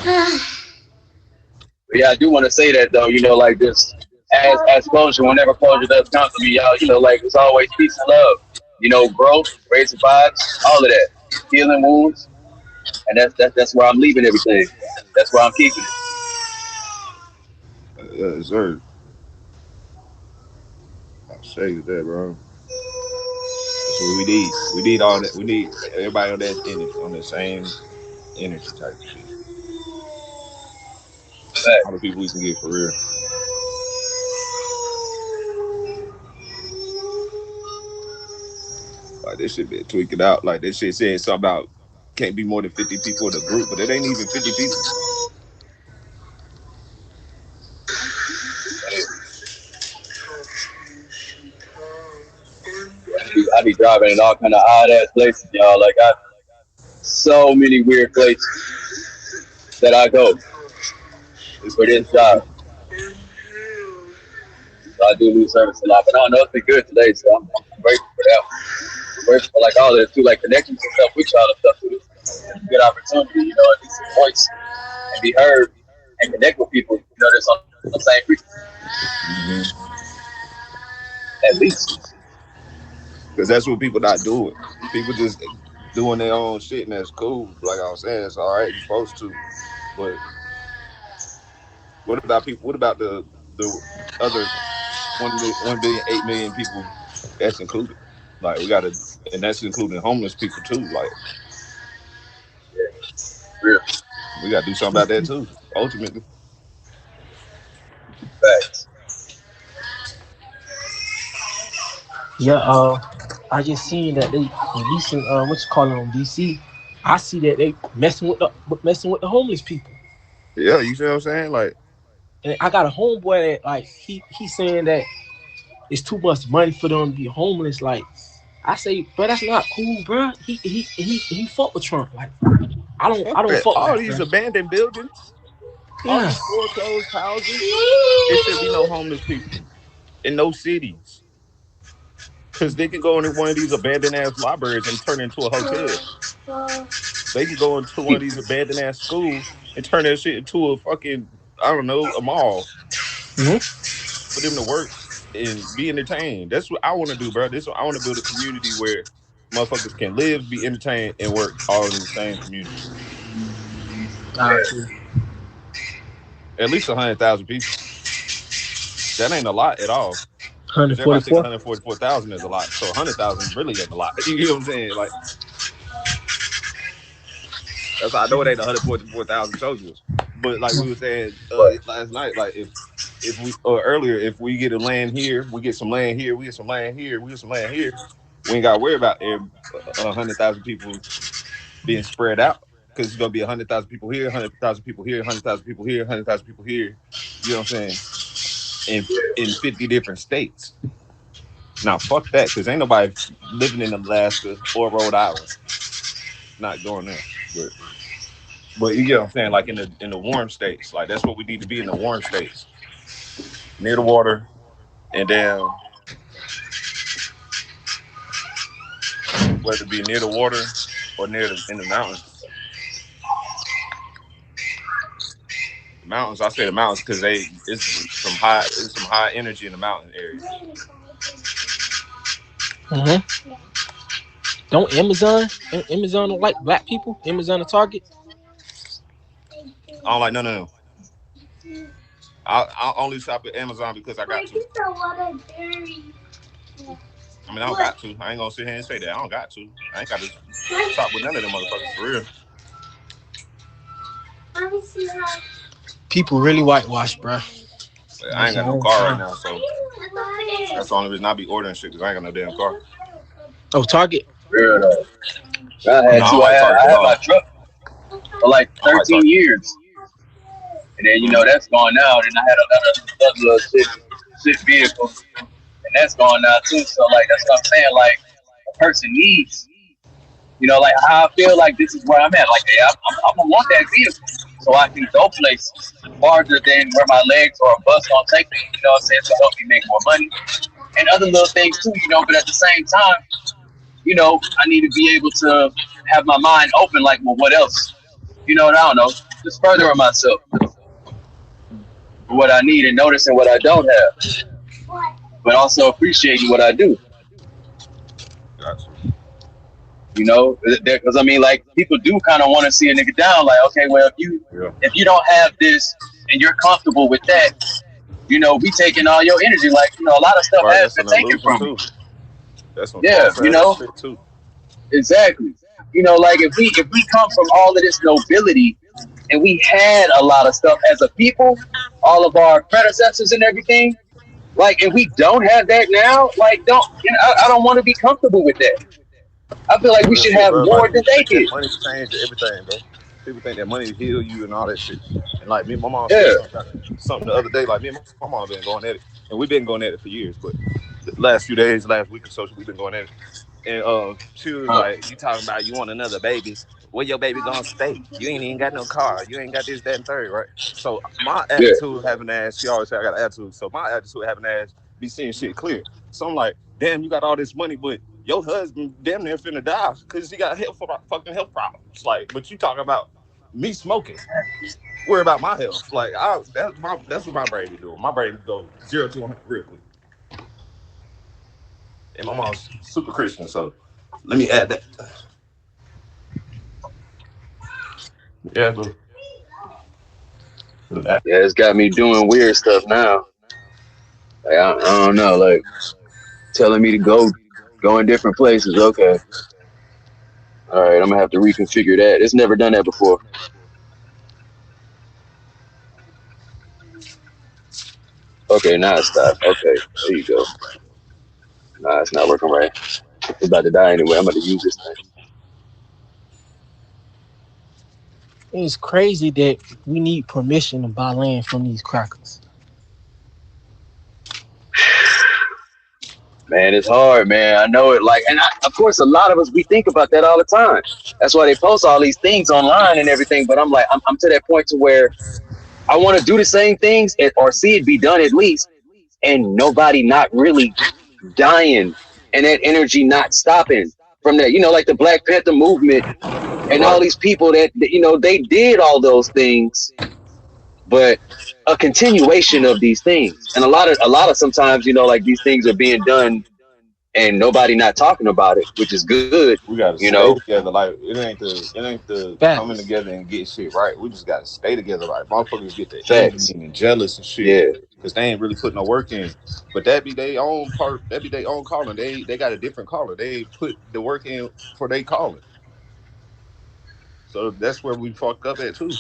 But yeah, I do want to say that though, like this, as closure, whenever closure does come to me, y'all, like it's always peace and love, growth, raising vibes, all of that, healing wounds, and that's where I'm leaving everything. That's where I'm keeping it. Yeah, sir. I'll show you that, bro. That's what we need. We need all that. We need everybody on that energy, on the same energy type of shit. But All the people we can get for real. Like this shit been tweaking out. Like this shit saying something about can't be more than 50 people in the group, but it ain't even 50 people. I be driving in all kind of odd ass places, y'all. Like so many weird places that I go It's for this for job. So I do lose service a lot, but I don't know, it's been good today, so I'm grateful for that. I'm grateful for like all of it too, like connections and stuff with y'all and stuff too. It's a good opportunity, at least a voice and be heard and connect with people, that's on the same frequency, at least. because that's what people not doing. People just doing their own shit, and that's cool. Like I was saying, it's all right. You're supposed to, but what about people? What about the other 1,800,000,000 people that's included? Like we gotta, and that's including homeless people too. Like Real we gotta do something about that too. Ultimately, facts. Yeah, I just seen that they releasing what you call it on DC. I see that they messing with the homeless people. yeah. You see what I'm saying? Like And I got a homeboy that like he's saying that it's too much money for them to be homeless. Like I say, bro, that's not cool, bro. He fuck with Trump. Like I don't fuck fuck with all that, these bro. abandoned buildings, all Yeah. these foreclosed houses. It should be no homeless people in no cities because they can go into one of these abandoned ass libraries and turn it into a hotel. They can go into one of these abandoned ass schools and turn that shit into a fucking, I don't know, a mall Mhm. for them to work and be entertained. That's what I want to do, bro. I want to build a community where motherfuckers can live, be entertained, and work all in the same community. Nah, true. At least 100,000 people. That ain't a lot at all. Because everybody think 144. 144,000 is a lot. So 100,000 really ain't a lot. You know what I'm saying? Like that's I know it ain't 144,000 soldiers. But like we were saying last night, like if we or earlier, if we get a land here, we get some land here, we get some land here, we get some land here, we ain't got to worry about 100,000 people being spread out because it's gonna be 100,000 people here, 100,000 people here, 100,000 people here, 100,000 people here. You know what I'm saying? In 50 different states. Now fuck that, because ain't nobody living in Alaska or Rhode Island not going there. But you get what I'm saying? Like in the warm states, like that's what we need to be in the warm states, near the water, and then whether it be near the water or near in the mountains. The mountains, I say the mountains because they it's some high energy in the mountain areas. Don't Amazon don't like black people? Amazon and Target. I don't like none of them. I only shop at Amazon because I got to. I mean, I don't got to. I ain't gonna sit here and say that. I don't got to. I ain't got to shop with none of them motherfuckers for real. People really whitewash, bro. But I ain't got no car right now, so that's the only reason I be ordering shit because I ain't got no damn car. Oh, Target. Real though. I No, had I two. don't like Target I at had my all. truck for like I don't like 13 Target. years, and then Mm-hmm. that's gone out. And I had another shit vehicle, and that's gone now too. So like that's what I'm saying. Like a person needs, like how I feel like this is where I'm at. Like, hey, I'm gonna want that vehicle so I can go places farther than where my legs or a bus gonna take me. You know what I'm saying? To help me make more money and other little things too. But at the same time, I need to be able to have my mind open. Like, well, what else? And I don't know, just furthering myself for what I need and noticing what I don't have, but also appreciating what I do. Gotcha. Because I mean, like people do kind of want to see a nigga down. Like, okay, well, Yeah. if you don't have this and you're comfortable with that, we taking all your energy. Like, a lot of stuff Right. has That's been an taken illusion from me. too. That's some Yeah, false ass shit too. exactly. Like if we come from all of this nobility and we had a lot of stuff as a people, all of our predecessors and everything. Like, if we don't have that now, like, I don't want to be comfortable with that. I feel like we Real should shit, have bro. more Like than people they think that did. money changed everything, bro. People think that money heal you and all that shit. And like me, and my mom said Yeah. something the other day. Like me and my mom been going at it, and we've been going at it for years. But the last few days, last week or so, we've been going at it. And she was Huh. like, "You talking about you want another baby? Where your baby gonna stay? You ain't even got no car. You ain't got this, that, and third, right?" So my Yeah. attitude having ass, she always say I got an attitude. So my attitude having ass be seeing shit clear. So I'm like, damn, you got all this money, but your husband damn near finna die because he got fucking health problems. Like, but you talking about me smoking? Worry about my health. Like, that's what my brain be doing. My brain go 0 to 100 real quick. And my mom's super Christian, so let me add that. Yeah, bro. Yeah, it's got me doing weird stuff now. Like, I don't know, like telling me to go in different places. Okay. All right, I'm gonna have to reconfigure that. It's never done that before. Okay, now it stopped. Okay, there you go. Nah, it's not working right. It's about to die anyway. I'm about to use this thing. It's crazy that we need permission to buy land from these crackers. Man, it's hard, man. I know it. Like, and of course, a lot of us we think about that all the time. That's why they post all these things online and everything. But I'm like, I'm to that point to where I want to do the same things or see it be done at least, and nobody not really dying and that energy not stopping from that. Like the Black Panther movement and all Right. these people that they did all those things, but a continuation of these things. And a lot of sometimes, like these things are being done and nobody not talking about it, which is good, We gotta you know. stay together. Like it ain't the coming Facts. together and get shit right. We just gotta stay together. Like motherfuckers get the Facts. envy and jealous and shit Yeah. because they ain't really putting no work in. But that be their own part. That be their own calling. They got a different calling. They put the work in for their calling. So that's where we fucked up at too.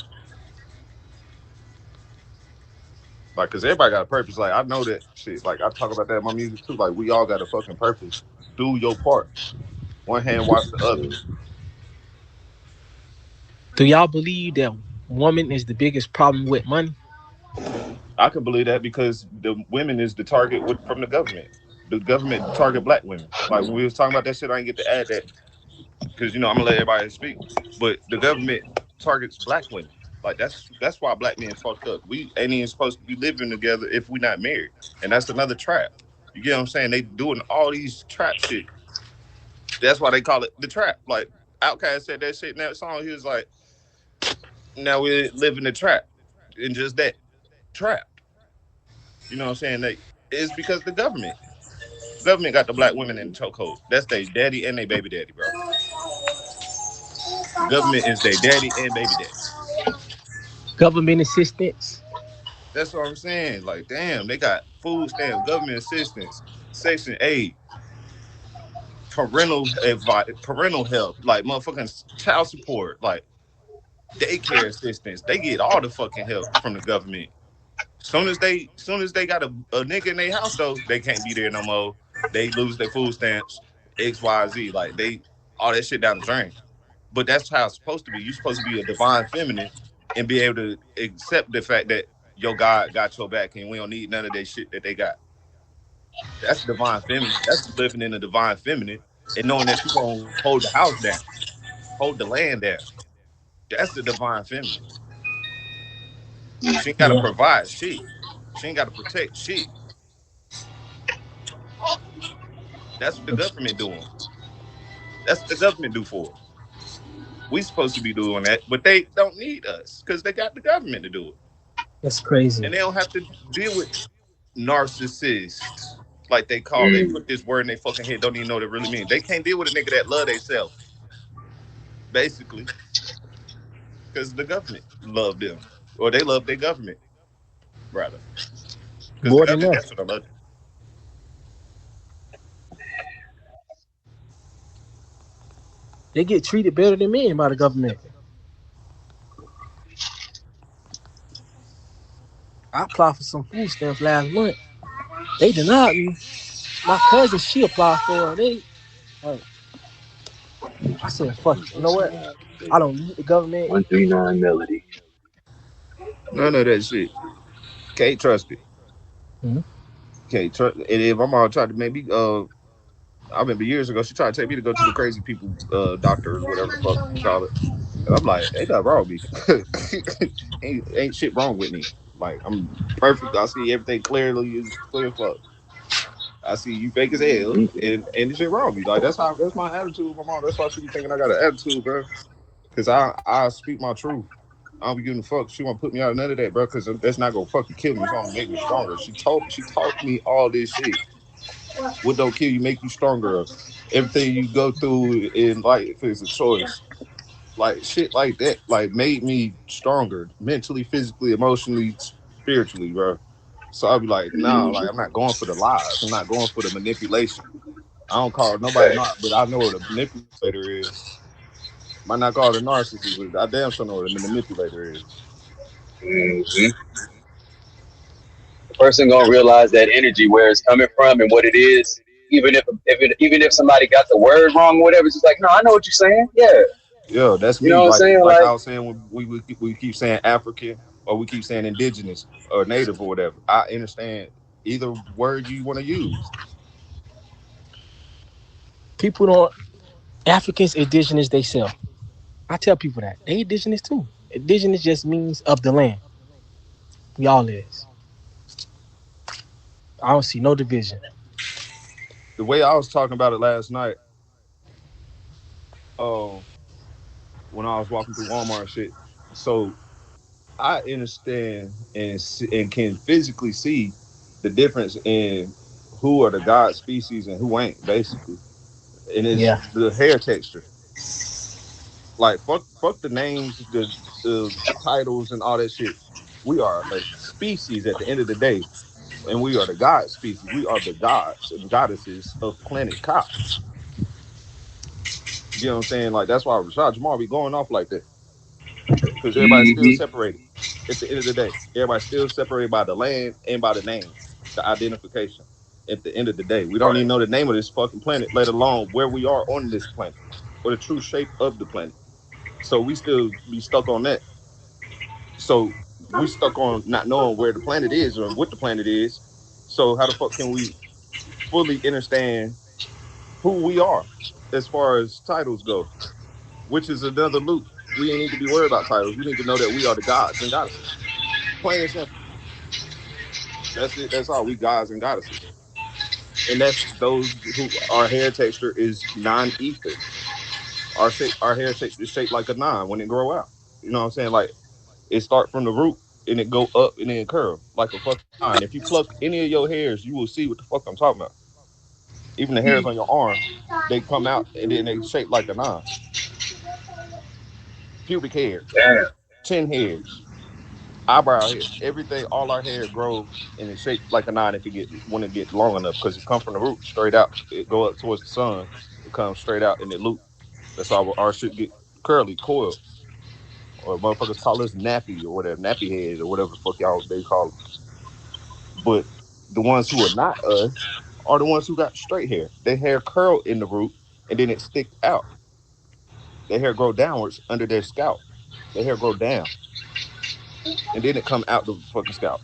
Like, cause everybody got a purpose. Like, I know that shit. Like, I talk about that in my music too. Like, we all got a fucking purpose. Do your part. One hand wash the other. Do y'all believe that woman is the biggest problem with money? I can believe that because the women is the target from the government. The government target black women. Like when we was talking about that shit, I didn't get to add that because I'm gonna let everybody speak. But the government targets black women. Like that's why black men fucked up. We ain't even supposed to be living together if we not married, and that's another trap. You get what I'm saying? They doing all these trap shit. That's why they call it the trap. Like Outkast said that shit in that song. He was like, "Now we live in the trap," and just that trap. You know what I'm saying? It's because the government got the black women in the chokehold. That's their daddy and their baby daddy, bro. The government is their daddy and baby daddy. Government assistance. That's what I'm saying. Like, damn, they got food stamps, government assistance, Section 8, parental advice, parental help, like motherfucking child support, like daycare assistance. They get all the fucking help from the government. Soon as they got a nigga in their house though, they can't be there no more. They lose their food stamps, XYZ. Like they all that shit down the drain. But that's how it's supposed to be. You're supposed to be a divine feminine and be able to accept the fact that your God got your back and we don't need none of that shit that they got. That's divine feminine. That's living in a divine feminine and knowing that you're gonna hold the house down, hold the land down. That's the divine feminine. She ain't gotta Yeah. provide shit. She ain't gotta protect shit. That's what the government doing. That's what the government do for us. We supposed to be doing that, but they don't need us because they got the government to do it, That's crazy. and they don't have to deal with narcissists like they call. They Mm. put this word in their fucking head. Don't even know what it really means. They can't deal with a nigga that love themselves, basically, because the government love them or they love their government rather, because the More than government that. that's what I love. They get treated better than men by the government. I applied for some food stamps last month. They denied me. My cousin, she applied for it. Like, I said, fuck it. You know what? I don't need the government. 139 Melody. None of that shit. Can't trust it. Mhm. Can't trust. And if my mom tried to make me, I remember years ago, she tried to take me to go to the crazy people doctor or whatever the fuck you call it. And I'm like, ain't nothing wrong with me. ain't shit wrong with me. Like I'm perfect. I see everything clearly as clear as fuck. I see you fake as hell, Hmm. and the shit wrong with me. Like that's my attitude with my mom. That's why she be thinking I got an attitude, bro. Cause I speak my truth. I don't be giving a fuck. She won't put me out of none of that, bro. Cause that's not gonna fucking kill me. It's gonna make me stronger. She taught me all this shit. What don't kill you make you stronger. Everything you go through in life is a choice. Like shit like that, like made me stronger mentally, physically, emotionally, spiritually, bro. So I'll be like, nah, like I'm not going for the lies. I'm not going for the manipulation. I don't call nobody not, but I know what a manipulator is. Might not call it a narcissist, but I damn sure know what a manipulator is. Hmm. The person gonna realize that energy where it's coming from and what it is. Even if somebody got the word wrong or whatever, it's just like, no, I know what you're saying. Yeah, Yeah, that's you know me. what I'm Like saying. like Like, I was saying when we keep saying African or we keep saying indigenous or native or whatever. I understand either word you want to use. People don't, Africans, indigenous, they sell. I tell people that. They indigenous too. Indigenous just means of the land. We all is. I don't see no division. The way I was talking about it last night, um, when I was walking through Walmart and shit. So I understand and can physically see the difference in who are the god species and who ain't, basically. And it's Yeah. the hair texture. Like fuck the names, the titles and all that shit. We are a species at the end of the day, and we are the god species. We are the gods and goddesses of planet Ka. You know what I'm saying? Like that's why Rashad Jamal be going off like that. Because everybody's still Hmm. separated at the end of the day. Everybody's still separated by the land and by the name, the identification. At the end of the day, we don't Right. even know the name of this fucking planet, let alone where we are on this planet or the true shape of the planet. So we still be stuck on that. So we stuck on not knowing where the planet is or what the planet is. So how the fuck can we fully understand who we are as far as titles go? Which is another loop. We ain't need to be worried about titles. We need to know that we are the gods and goddesses. Plain and simple. That's it. That's all. We gods and goddesses. And that's those who our hair texture is non-ether. Our hair shape is shaped like a nine when it grow out. You know what I'm saying? Like it start from the root and it go up and then curve like a fucking nine. If you pluck any of your hairs, you will see what the fuck I'm talking about. Even the hairs on your arm, they come out and then they shape like a nine. Pubic hairs, Damn. chin hairs, eyebrow hair, everything, all our hair grow and it's shaped like a nine if it get when it get long enough because it come from the root straight out. It go up towards the sun. It comes straight out and it loop. That's why our shit get curly, coiled, or motherfuckers call us nappy or whatever, nappy heads or whatever the fuck y'all they call them. But the ones who are not us are the ones who got straight hair. Their hair curl in the root and then it stick out. Their hair grow downwards under their scalp. Their hair grow down and then it come out the fucking scalp.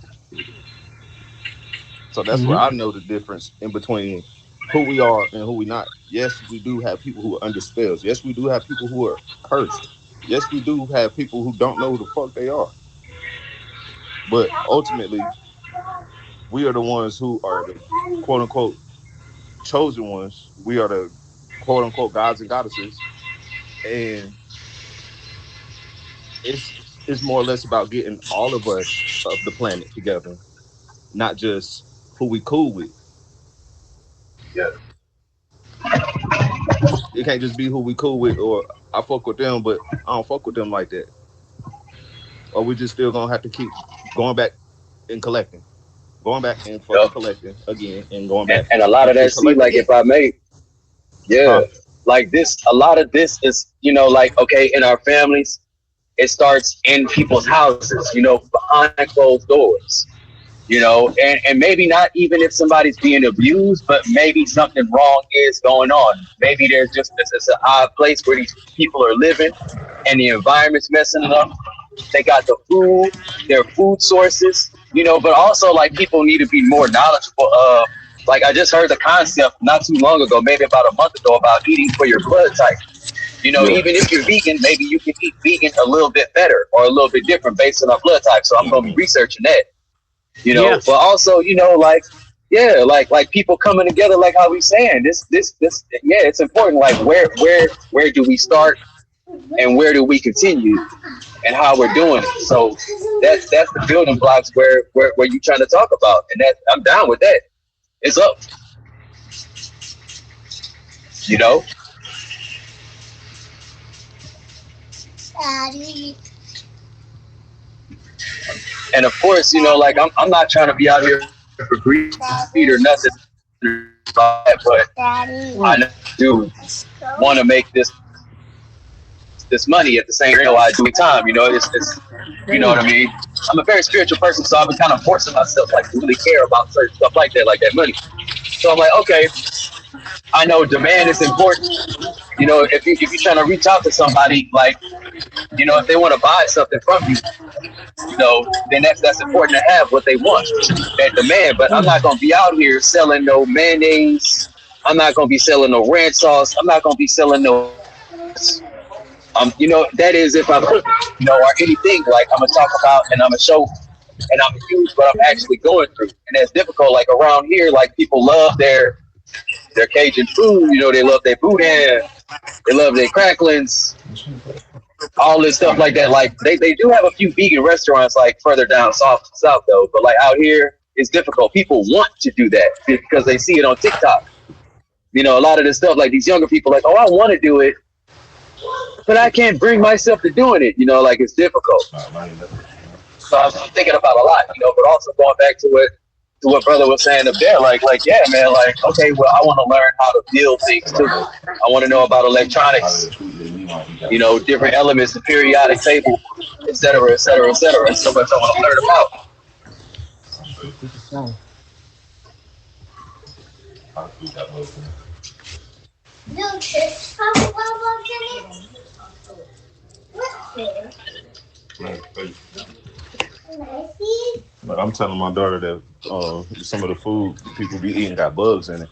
So that's where Hmm. I know the difference in between who we are and who we not. Yes, we do have people who are under spells. Yes, we do have people who are cursed. Yes, we do have people who don't know who the fuck they are. But ultimately, we are the ones who are the quote unquote chosen ones. We are the quote unquote gods and goddesses. And it's it's more or less about getting all of us of the planet together, not just who we cool with. Yeah. It can't just be who we cool with or I fuck with them, but I don't fuck with them like that. Or we just still gonna have to keep going back and collecting, going back and fucking Yep. collecting again, and going back And a lot and of that, see, collect like again. if I may, yeah, Huh? like this, a lot of this is, like, okay, in our families, it starts in people's houses, behind closed doors, and maybe not even if somebody's being abused, but maybe something wrong is going on. Maybe there's just this is an odd place where these people are living and the environment's messing it up. They got the food, their food sources, but also like people need to be more knowledgeable of, like I just heard the concept not too long ago, maybe about a month ago, about eating for your blood type. Yeah. Even if you're vegan, maybe you can eat vegan a little bit better or a little bit different based on our blood type. So I'm gonna be researching that, Yeah. but also, like, yeah, like people coming together, like how we saying this, yeah, it's important. Like where do we start and where do we continue and how we're doing it. So that's the building blocks where you trying to talk about, and that I'm down with that. It's up, you know. And of course, like I'm not trying to be out here for greed or nothing like that, but I know Mm. do want to make this money at the same time. I do time. It's you know what I mean. Mm. I'm a very spiritual person, so I've been kind of forcing myself like to really care about certain stuff like that money. So I'm like, okay, I know demand is important. If you're trying to reach out to somebody, like, if they want to buy something from you, then that's important to have what they want, that demand. But I'm not gonna be out here selling no mayonnaise. I'm not gonna be selling no ranch sauce. I'm not gonna be selling no chips. That is if I'm cooking, or anything. Like I'm gonna talk about and I'm gonna show and I'm gonna use what I'm actually going through. And that's difficult. Like around here, like people love their Cajun food. They love their boudin, they love their cracklings, all this stuff like that. Like they do have a few vegan restaurants like further down south though, but like out here, it's difficult. People want to do that because they see it on TikTok. A lot of this stuff, like these younger people, like, oh, I want to do it, but I can't bring myself to doing it. Like it's difficult. So I'm thinking about a lot, but also going back to what brother was saying up there, like yeah, man, like okay, well, I want to learn how to build things too. I want to know about electronics, different elements, the periodic table, et cetera, et cetera, et cetera. It's so much I want to learn about. But I'm telling my daughter that some of the food people be eating got bugs in it.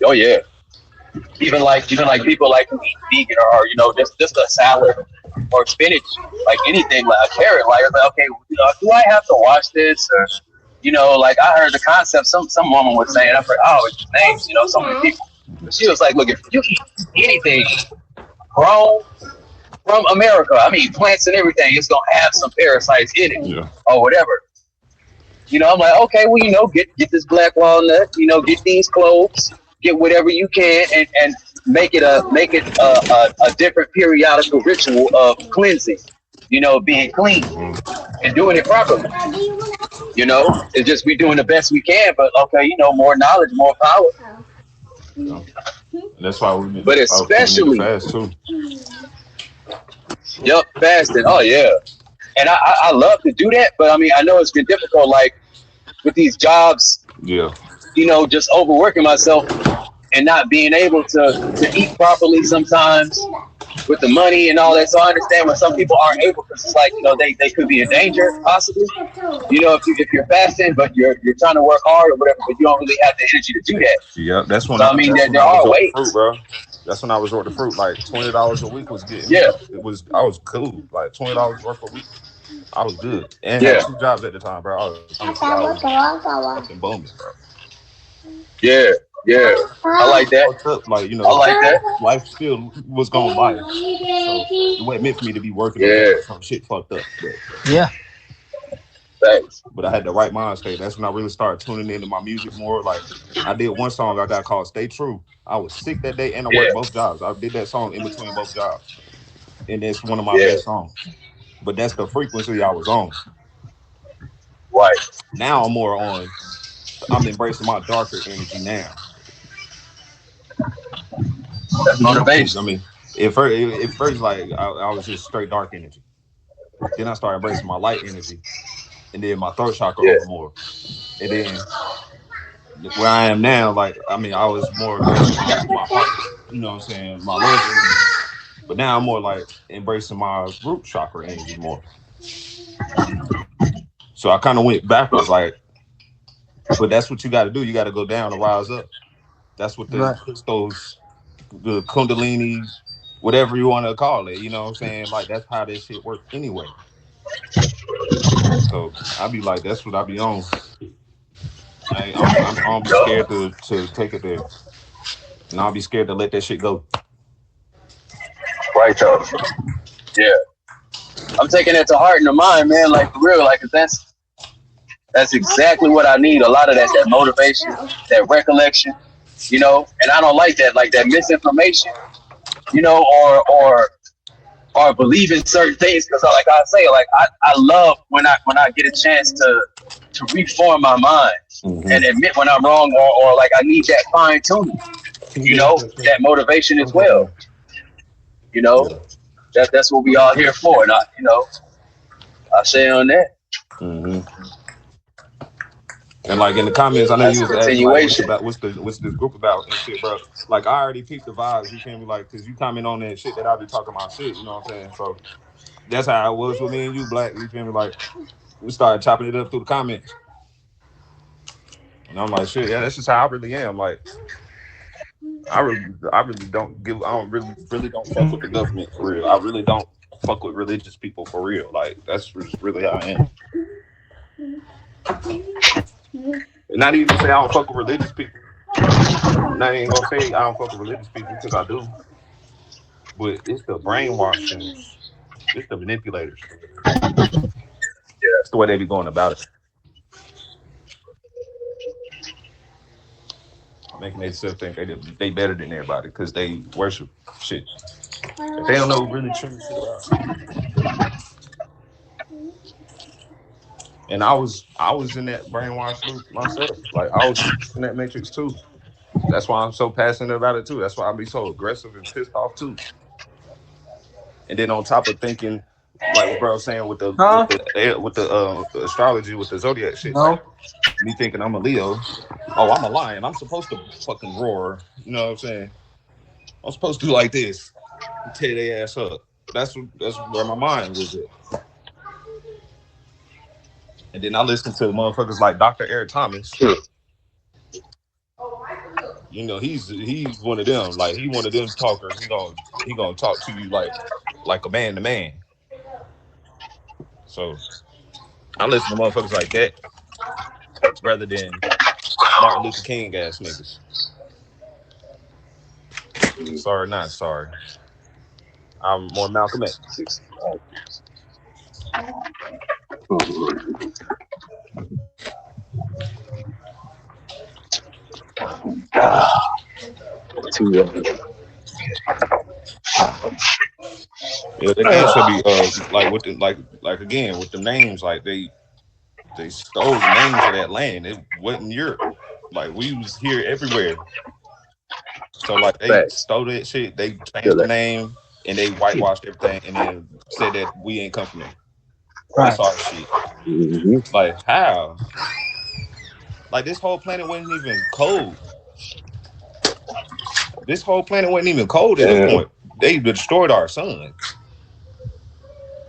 Oh yeah, even like people like who eat vegan or just a salad or spinach, like anything like a carrot. Like, okay, do I have to wash this or like I heard the concept. Some woman was saying, I forgot names. So many people. But she was like, look, if you eat anything grown from America, I mean plants and everything, it's gonna have some parasites in it Yeah. or whatever. I'm like, okay, well, get this black walnut, get these cloves, get whatever you can, and make it a different periodical ritual of cleansing, being clean and doing it properly. It's just we doing the best we can, but okay, more knowledge, more power. Yeah. And that's why But people need to especially, fast too. yep, fasting. Oh yeah, and I love to do that, but I mean I know it's been difficult, like with these jobs, Yeah. just overworking myself and not being able to eat properly sometimes with the money and all that. So I understand when some people aren't able because it's like they could be in danger possibly. If you're fasting but you're trying to work hard or whatever, but you don't really have the energy to do that. Yeah. So I mean That's when there I are resort to fruit, ways. bro. That's when I resort to fruit. Like $20 a week was getting Yeah, me. I was cool. Like $20 worth a week. I was good. And had yeah, two jobs at the time, bro. I was honestly I was fucking booming, bro. yeah, yeah. I like that. Fucked up, like I like that. life still was going by. So it wasn't meant for me to be working no Yeah, job. Some shit fucked up, Yeah. thanks. but I had the right mind state. That's when I really started tuning into my music more. Like I did one song I got called "Stay True." I was sick that day and I Yeah, worked both jobs. I did that song in between both jobs, and it's one of my yeah, best songs. But that's the frequency I was on. right. Now I'm more on. I'm embracing my darker energy now. That's Cause I motivation. mean, at first like I was just straight dark energy. Then I started embracing my light energy, and then my throat chakra Yeah, opened more. And then where I am now, like I mean, I was more embracing my heart. You know what I'm saying? My love energy. But now I'm more like embracing my root chakra energy more. So I kind of went backwards, like, but that's what you got to do. You got to go down to rise up. That's what the Right. crystals, the kundalini, whatever you want to call it. You know what I'm saying? Like that's how this shit works anyway. So I be like, that's what I be on. I don't be yup, scared to take it there, and I'll be scared to let that shit go. right though. Yeah, I'm taking that to heart and to mind, man. Like for real, like 'cause that's exactly what I need. A lot of that motivation, that recollection, And I don't like that misinformation, or believing certain things because, like I say, like I love when I get a chance to reform my mind and Mm-hmm. admit when I'm wrong, or like I need that fine tuning, that motivation as well. You know, Yeah. that's what we all here for, and I say on that. Mm-hmm. And like in the comments, I know That's you a was asking like, what's continuation. about, what's this group about and shit, bro. Like I already peeped the vibes. You feel me? Like, cause you comment on that shit that I be talking about shit. You know what I'm saying? So that's how it was with me and you, Black. You feel me? Like we started chopping it up through the comments, and I'm like, shit, yeah, that's just how I really am. Like I really don't give. I don't really don't fuck with the government for real. I really don't fuck with religious people for real. Like that's just really how I am. Not even say I don't fuck with religious people. Not even gonna say I don't fuck with religious people because I do. But it's the brainwashing. It's the manipulators. Yeah, It's the way they be going about it. making themselves think they better than everybody because they worship shit. If they don't know really true shit about shit. And I was in that brainwash loop myself. Like I was in that matrix too. That's why I'm so passionate about it too. That's why I be so aggressive and pissed off too. And then on top of thinking, like what bro was saying with the Huh? astrology with the zodiac shit, like No. me thinking I'm a Leo. Oh, I'm a lion. I'm supposed to fucking roar. You know what I'm saying? I'm supposed to do like this, tear their ass up. That's where my mind was at. And then I listened to motherfuckers like Dr. Eric Thomas. You know, he's one of them. Like he one of them talkers. He gonna talk to you like a man to man. So I listen to motherfuckers like that rather than Martin Luther King ass niggas. Sorry, not sorry. I'm more Malcolm X. Too Yeah, the game should be like with the like again with the names like they stole the names of that land. It wasn't Europe. Like we was here everywhere. So like they facts. stole that shit. They Feel changed the that. name and they whitewashed everything and then said that we ain't come from there. This Right. our shit. Mm-hmm. Like how? Like this whole planet wasn't even cold. This whole planet wasn't even cold at this Yeah. point. They destroyed our sun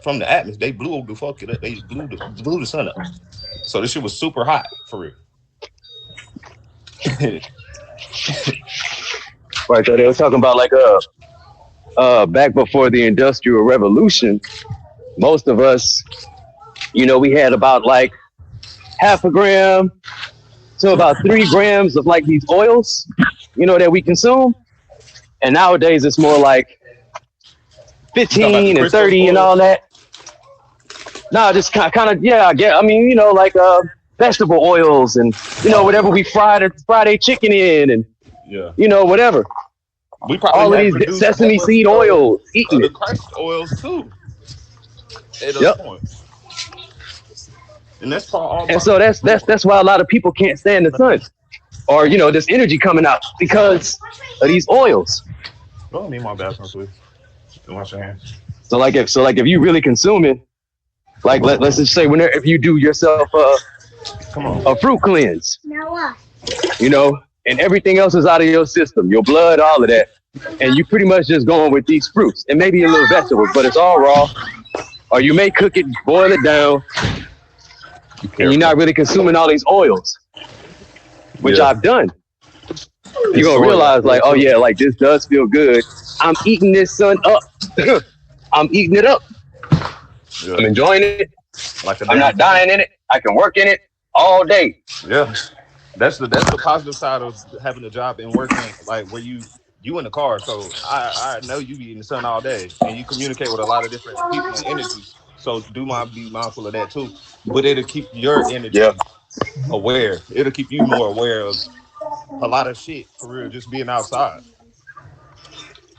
from the atmosphere. They blew the fuck it up. They blew the sun up. So this shit was super hot for real. Right. So they were talking about like back before the Industrial Revolution, most of us, we had about like half a gram to about 3 grams of like these oils, that we consume. And nowadays it's more like You talking about the 15 and crystal 30 and all oils? that. No, just kind of, yeah, I get. I mean, like vegetable oils and Oh whatever yeah, we fried a chicken in, and yeah. whatever. We probably All of had these produced sesame hella seed oils, eating the it. Christ oils too at a Yep. point, and that's all And part so of that's the that's war. that's why a lot of people can't stand the sun or this energy coming out because of these oils. Go need my bathroom, please. Wash your hands. So like if you really consume it, like let's just say whenever if you do yourself Come on. a fruit cleanse, you know, and everything else is out of your system, your blood, all of that, and you pretty much just going with these fruits and maybe a little vegetables, but it's all raw. Or you may cook it, boil it down, Be and you're careful. not really consuming all these oils, which Yeah, I've done. You're it's gonna soy out realize there like, oh too. yeah, like this does feel good. I'm eating this sun up. I'm eating it up. Yeah, I'm enjoying it. like a I'm damn not fool. dying in it. I can work in it all day. Yeah, that's the positive side of having a job and working like where you in the car. So I know you be in the sun all day and you communicate with a lot of different people and energies. So do mind be mindful of that too. But it'll keep your Yep. energy aware. It'll keep you more aware of a lot of shit for real. Just being outside.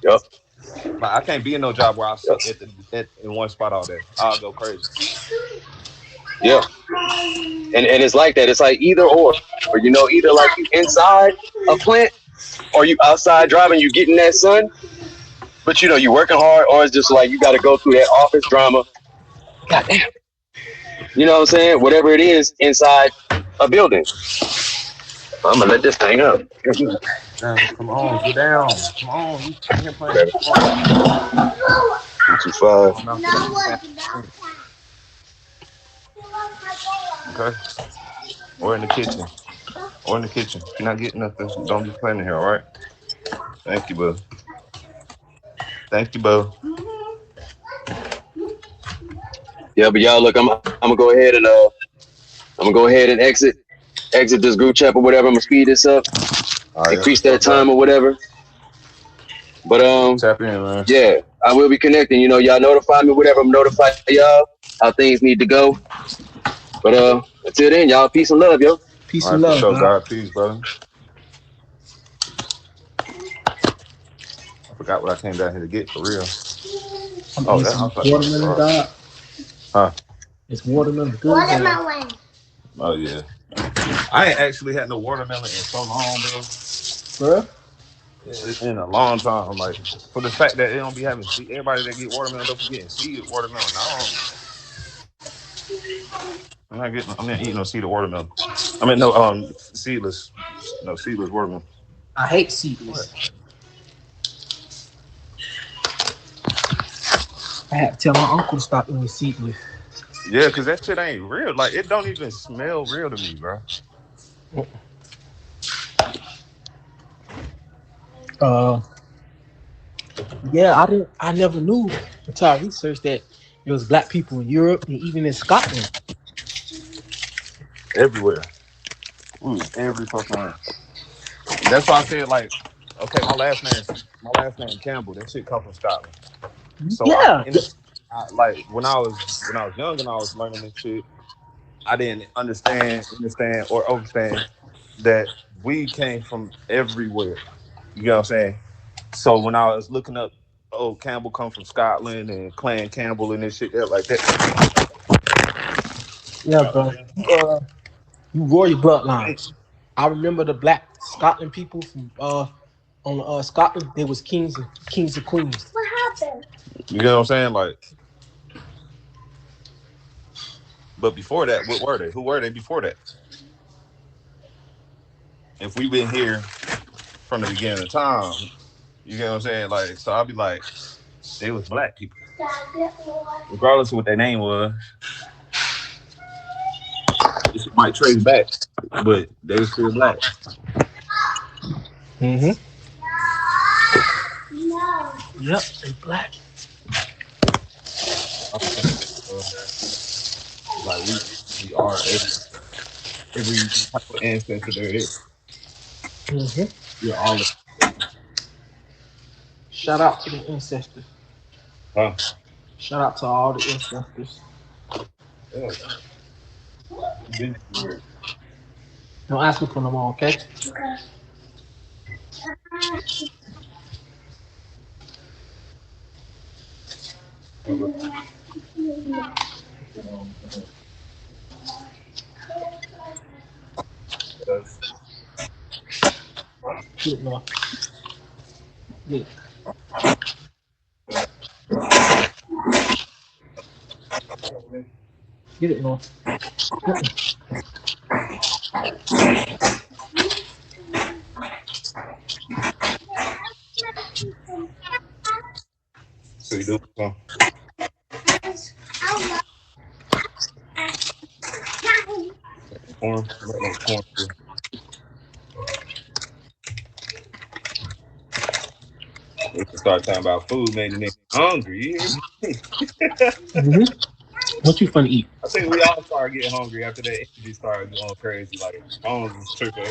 Yep. Like I can't be in no job where I Yep. sit in one spot all day. I'll go crazy. Yeah. And it's like that. It's like either or. Either like you inside a plant or you outside driving, you getting that sun, but you working hard, or it's just like you got to go through that office drama. God damn. You know what I'm saying? Whatever it is inside a building. I'm gonna let this thing up. Damn, come on, get down. Come on, you sitting here playing. Whatever. Come on, 225. come out to the okay, or in the kitchen, or in the kitchen. If you're not getting nothing, don't be playing in here. All right. Thank you, bro. Thank you, bro. Yeah, but y'all look, I'm gonna go ahead and exit this group chat or whatever. I'm gonna speed this up, All right, increase that's so that bro. time or whatever. But Tap in, man. yeah, I will be connecting. Y'all notify me, whatever. I'm notify y'all how things need to go. But until then, y'all, peace and love, yo. Peace All and right, for love, sure. God. God, peace, brother. Forgot what I came down here to get for real. I'm Oh, eating that some outside my watermelon, garage. God. Huh? It's watermelon good as hell. Oh yeah. I ain't actually had no watermelon in so long, bro. Bruh. It's been a long time. Like for the fact that they don't be having seed, everybody that get watermelon don't be getting seeded watermelon. No, I'm not getting. I'm not eating no seeded watermelon. I mean, no, seedless, no seedless watermelon. I hate What? seedless. I had to tell my uncle to stop eating seedless. Yeah, cause that shit ain't real. Like it don't even smell real to me, bro. Uh, yeah, I never knew until I researched that there was black people in Europe and even in Scotland. Everywhere, every fucking where. That's why I said like, okay, my last name Campbell. That shit come from Scotland. So I Yeah, can understand. Like when I was young and I was learning this shit, I didn't understand, or understand that we came from everywhere. You know what I'm saying? So when I was looking up, oh, Campbell come from Scotland and Clan Campbell and this shit there like that. yeah, Got bro. what I'm You royal saying? bloodlines. I remember the black Scotland people from on Scotland. They was kings and queens. You know what I'm saying? Like, but before that, what were they? Who were they before that? If we've been here from the beginning of time, you get what I'm saying? Like, so I'll be like, they was black people, regardless of what their name was. This might trace back, but they was still black. Mm-hmm. Yep, they black. I'm saying, uh, like we are every type of ancestor there is. Mm-hmm. We're all, Shout out to the ancestors. huh? Shout out to all the ancestors. Yeah, been everywhere. Don't ask me for no more, okay? Get it, Noah. Get it. Get it, Noah. So you do some corn, like corn. We can start talking about food, man. The nigga hungry. You hear me? Mm-hmm. What you finna eat? I think we all started getting hungry after that energy started going crazy. Like phones was tripping.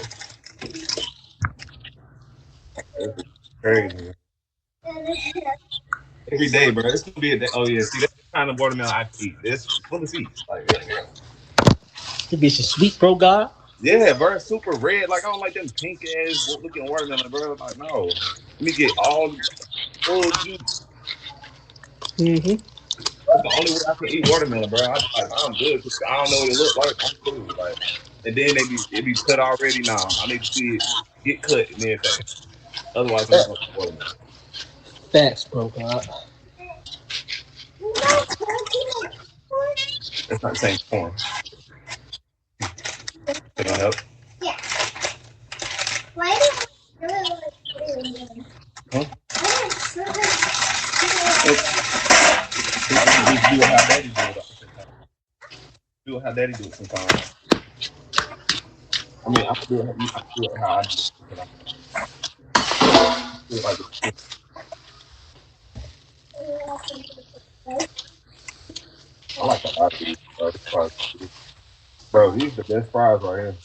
It was crazy. Every day, bro. It's gonna be a day. Oh yeah, see that's the kind of watermelon I can eat. It's full of seeds. Like This bitch is sweet, bro, God. yeah, bro. It's super red. Like I don't like them pink ass looking watermelon, bro. Like no. Let me get all full juice. Mm-hmm. That's the only way I can eat watermelon, bro. I like I'm good. I don't know what it look like. I'm cool. Like and then it be cut already now. I need to see it get cut and everything. Otherwise, I'm not gonna eat watermelon. Facts, bro, God. That's not the same corn. Can I help? Huh? Just do it how daddy do it. Sometimes. Do it how daddy do it sometimes. I mean, I'm do it how I do it. But I do it like this. I like the hot these, bro. These fries, bro, these the best fries right here.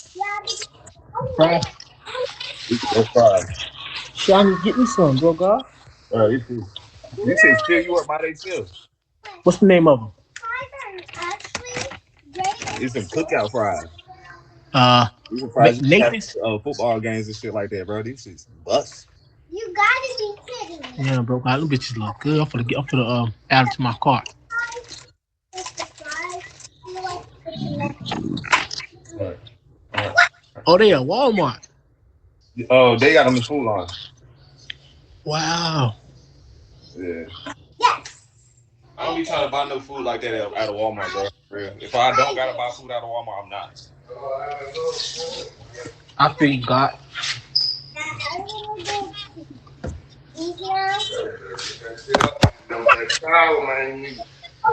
Fry. These the best fries. Shit, I need to get me some, bro, God. Bro, these shit fill you up by themselves. What's the name of them? These some cookout fries. Uh, These are fries you have Nathan's. football games and shit like that, bro. These shit's bust. Yeah, bro. God, them bitches look good. I'm finna add it to my cart. Right. Right. Oh, they at Walmart. Oh, they got them in Food Line. Wow. Yeah. I don't be trying to buy no food like that out of Walmart, bro. For real. If I don't gotta buy food out of Walmart, I'm not. I feel you, God.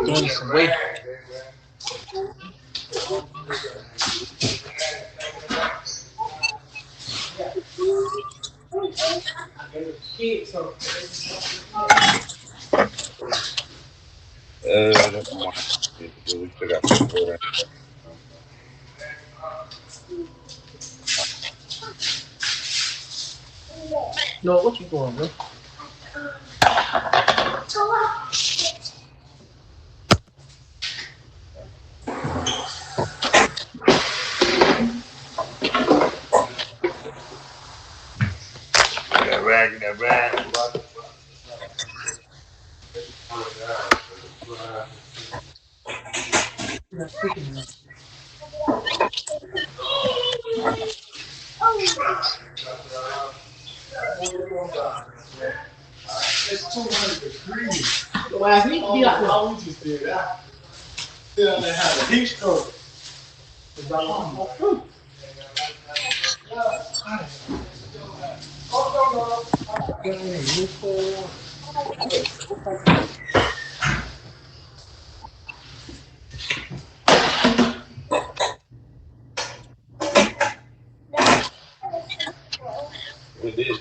Doing some weight. That's my. We still got some water. No, what you doing, bro? That rag, that rag. Your ass need to be out there. Heat stroke. It did.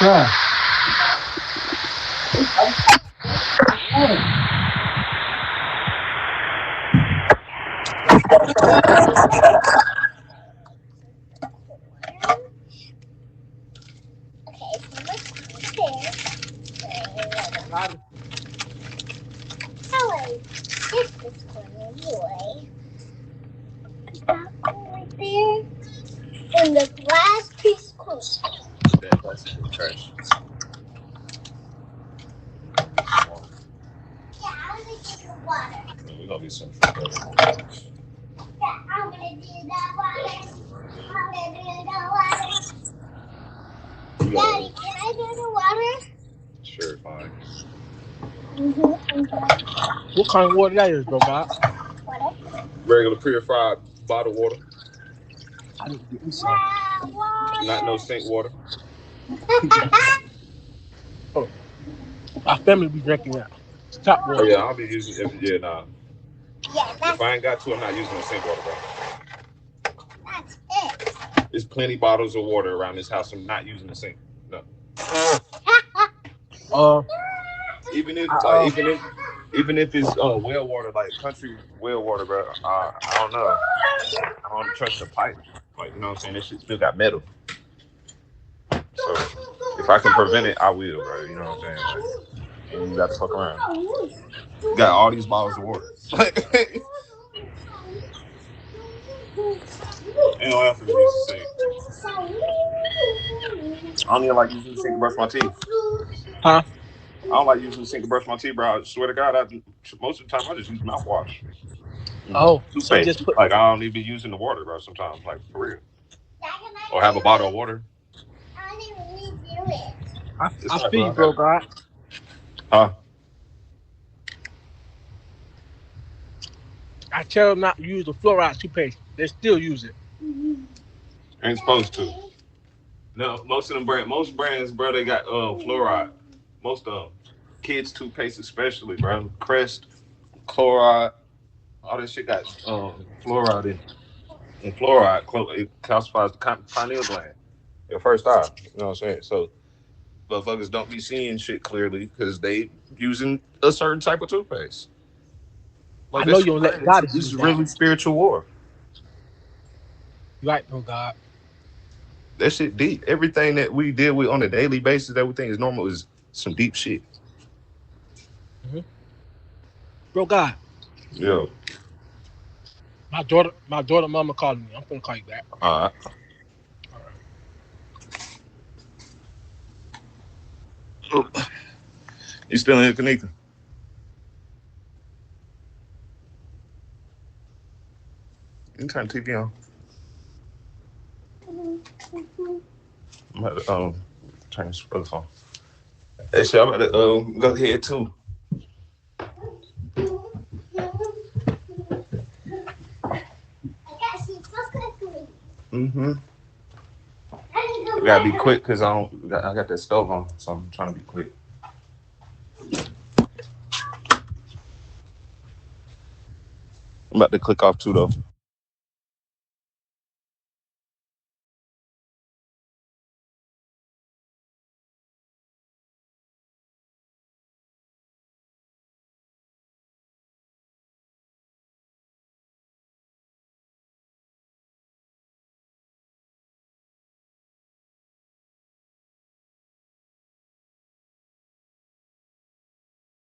Yeah. That plastic is trash. Some water. Yeah, we gonna get some fruit water. You gotta, sure, fine. What kind of water that is, bro, God? Regular purified bottled water, I need to get me some. not no sink water. Oh, my family be drinking that. It's tap Oh water. yeah, I'll be using. Yeah, nah. If I ain't got to, I'm not using no sink water, bro. There's plenty bottles of water around this house. I'm not using the sink. No. Uh, Even if I, like even if it's well water, like country well water, bro. I don't know. I don't trust the pipe. Like, you know what I'm saying? This shit still got metal. So if I can prevent it, I will, bro. You know what I'm saying? Like, and you got to fuck around. Got all these bottles of water. Ain't no effort to use the sink. I don't even like using the sink to brush my teeth. huh? I don't like using the sink to brush my teeth, bro. I swear to God, most of the time I just use mouthwash. Oh, so you Toothpaste. just put. Like I don't even be using the water, bro. Sometimes, like for real, or have a bottle of water. It's I like, feel bro, you, I got bro, it. God. Huh? I tell them not to use the fluoride toothpaste. They still use it. Ain't supposed to. No, most brands, bro, they got fluoride. Most of them, kids toothpaste especially, bro. Crest, chloride, all this shit got fluoride in it. And fluoride, it calcifies the pineal gland, your first eye. You know what I'm saying? So motherfuckers don't be seeing shit clearly because they using a certain type of toothpaste. I Like know this you shit don't let crazy. This God is, this use is that. really spiritual war. Right, bro, God. That shit deep. Everything that we deal with on a daily basis that we think is normal is some deep shit. Hmm. Bro, God. Yeah. My daughter, mama calling me. I'm gonna call you back. All right. All right. You still in here, Kanika? You can turn the TV on. I'm about to turn this other phone. Hey, shit, I'm about to go ahead too. Mm-hmm. I gotta be quick because I got that stove on, so I'm trying to be quick. I'm about to click off too though.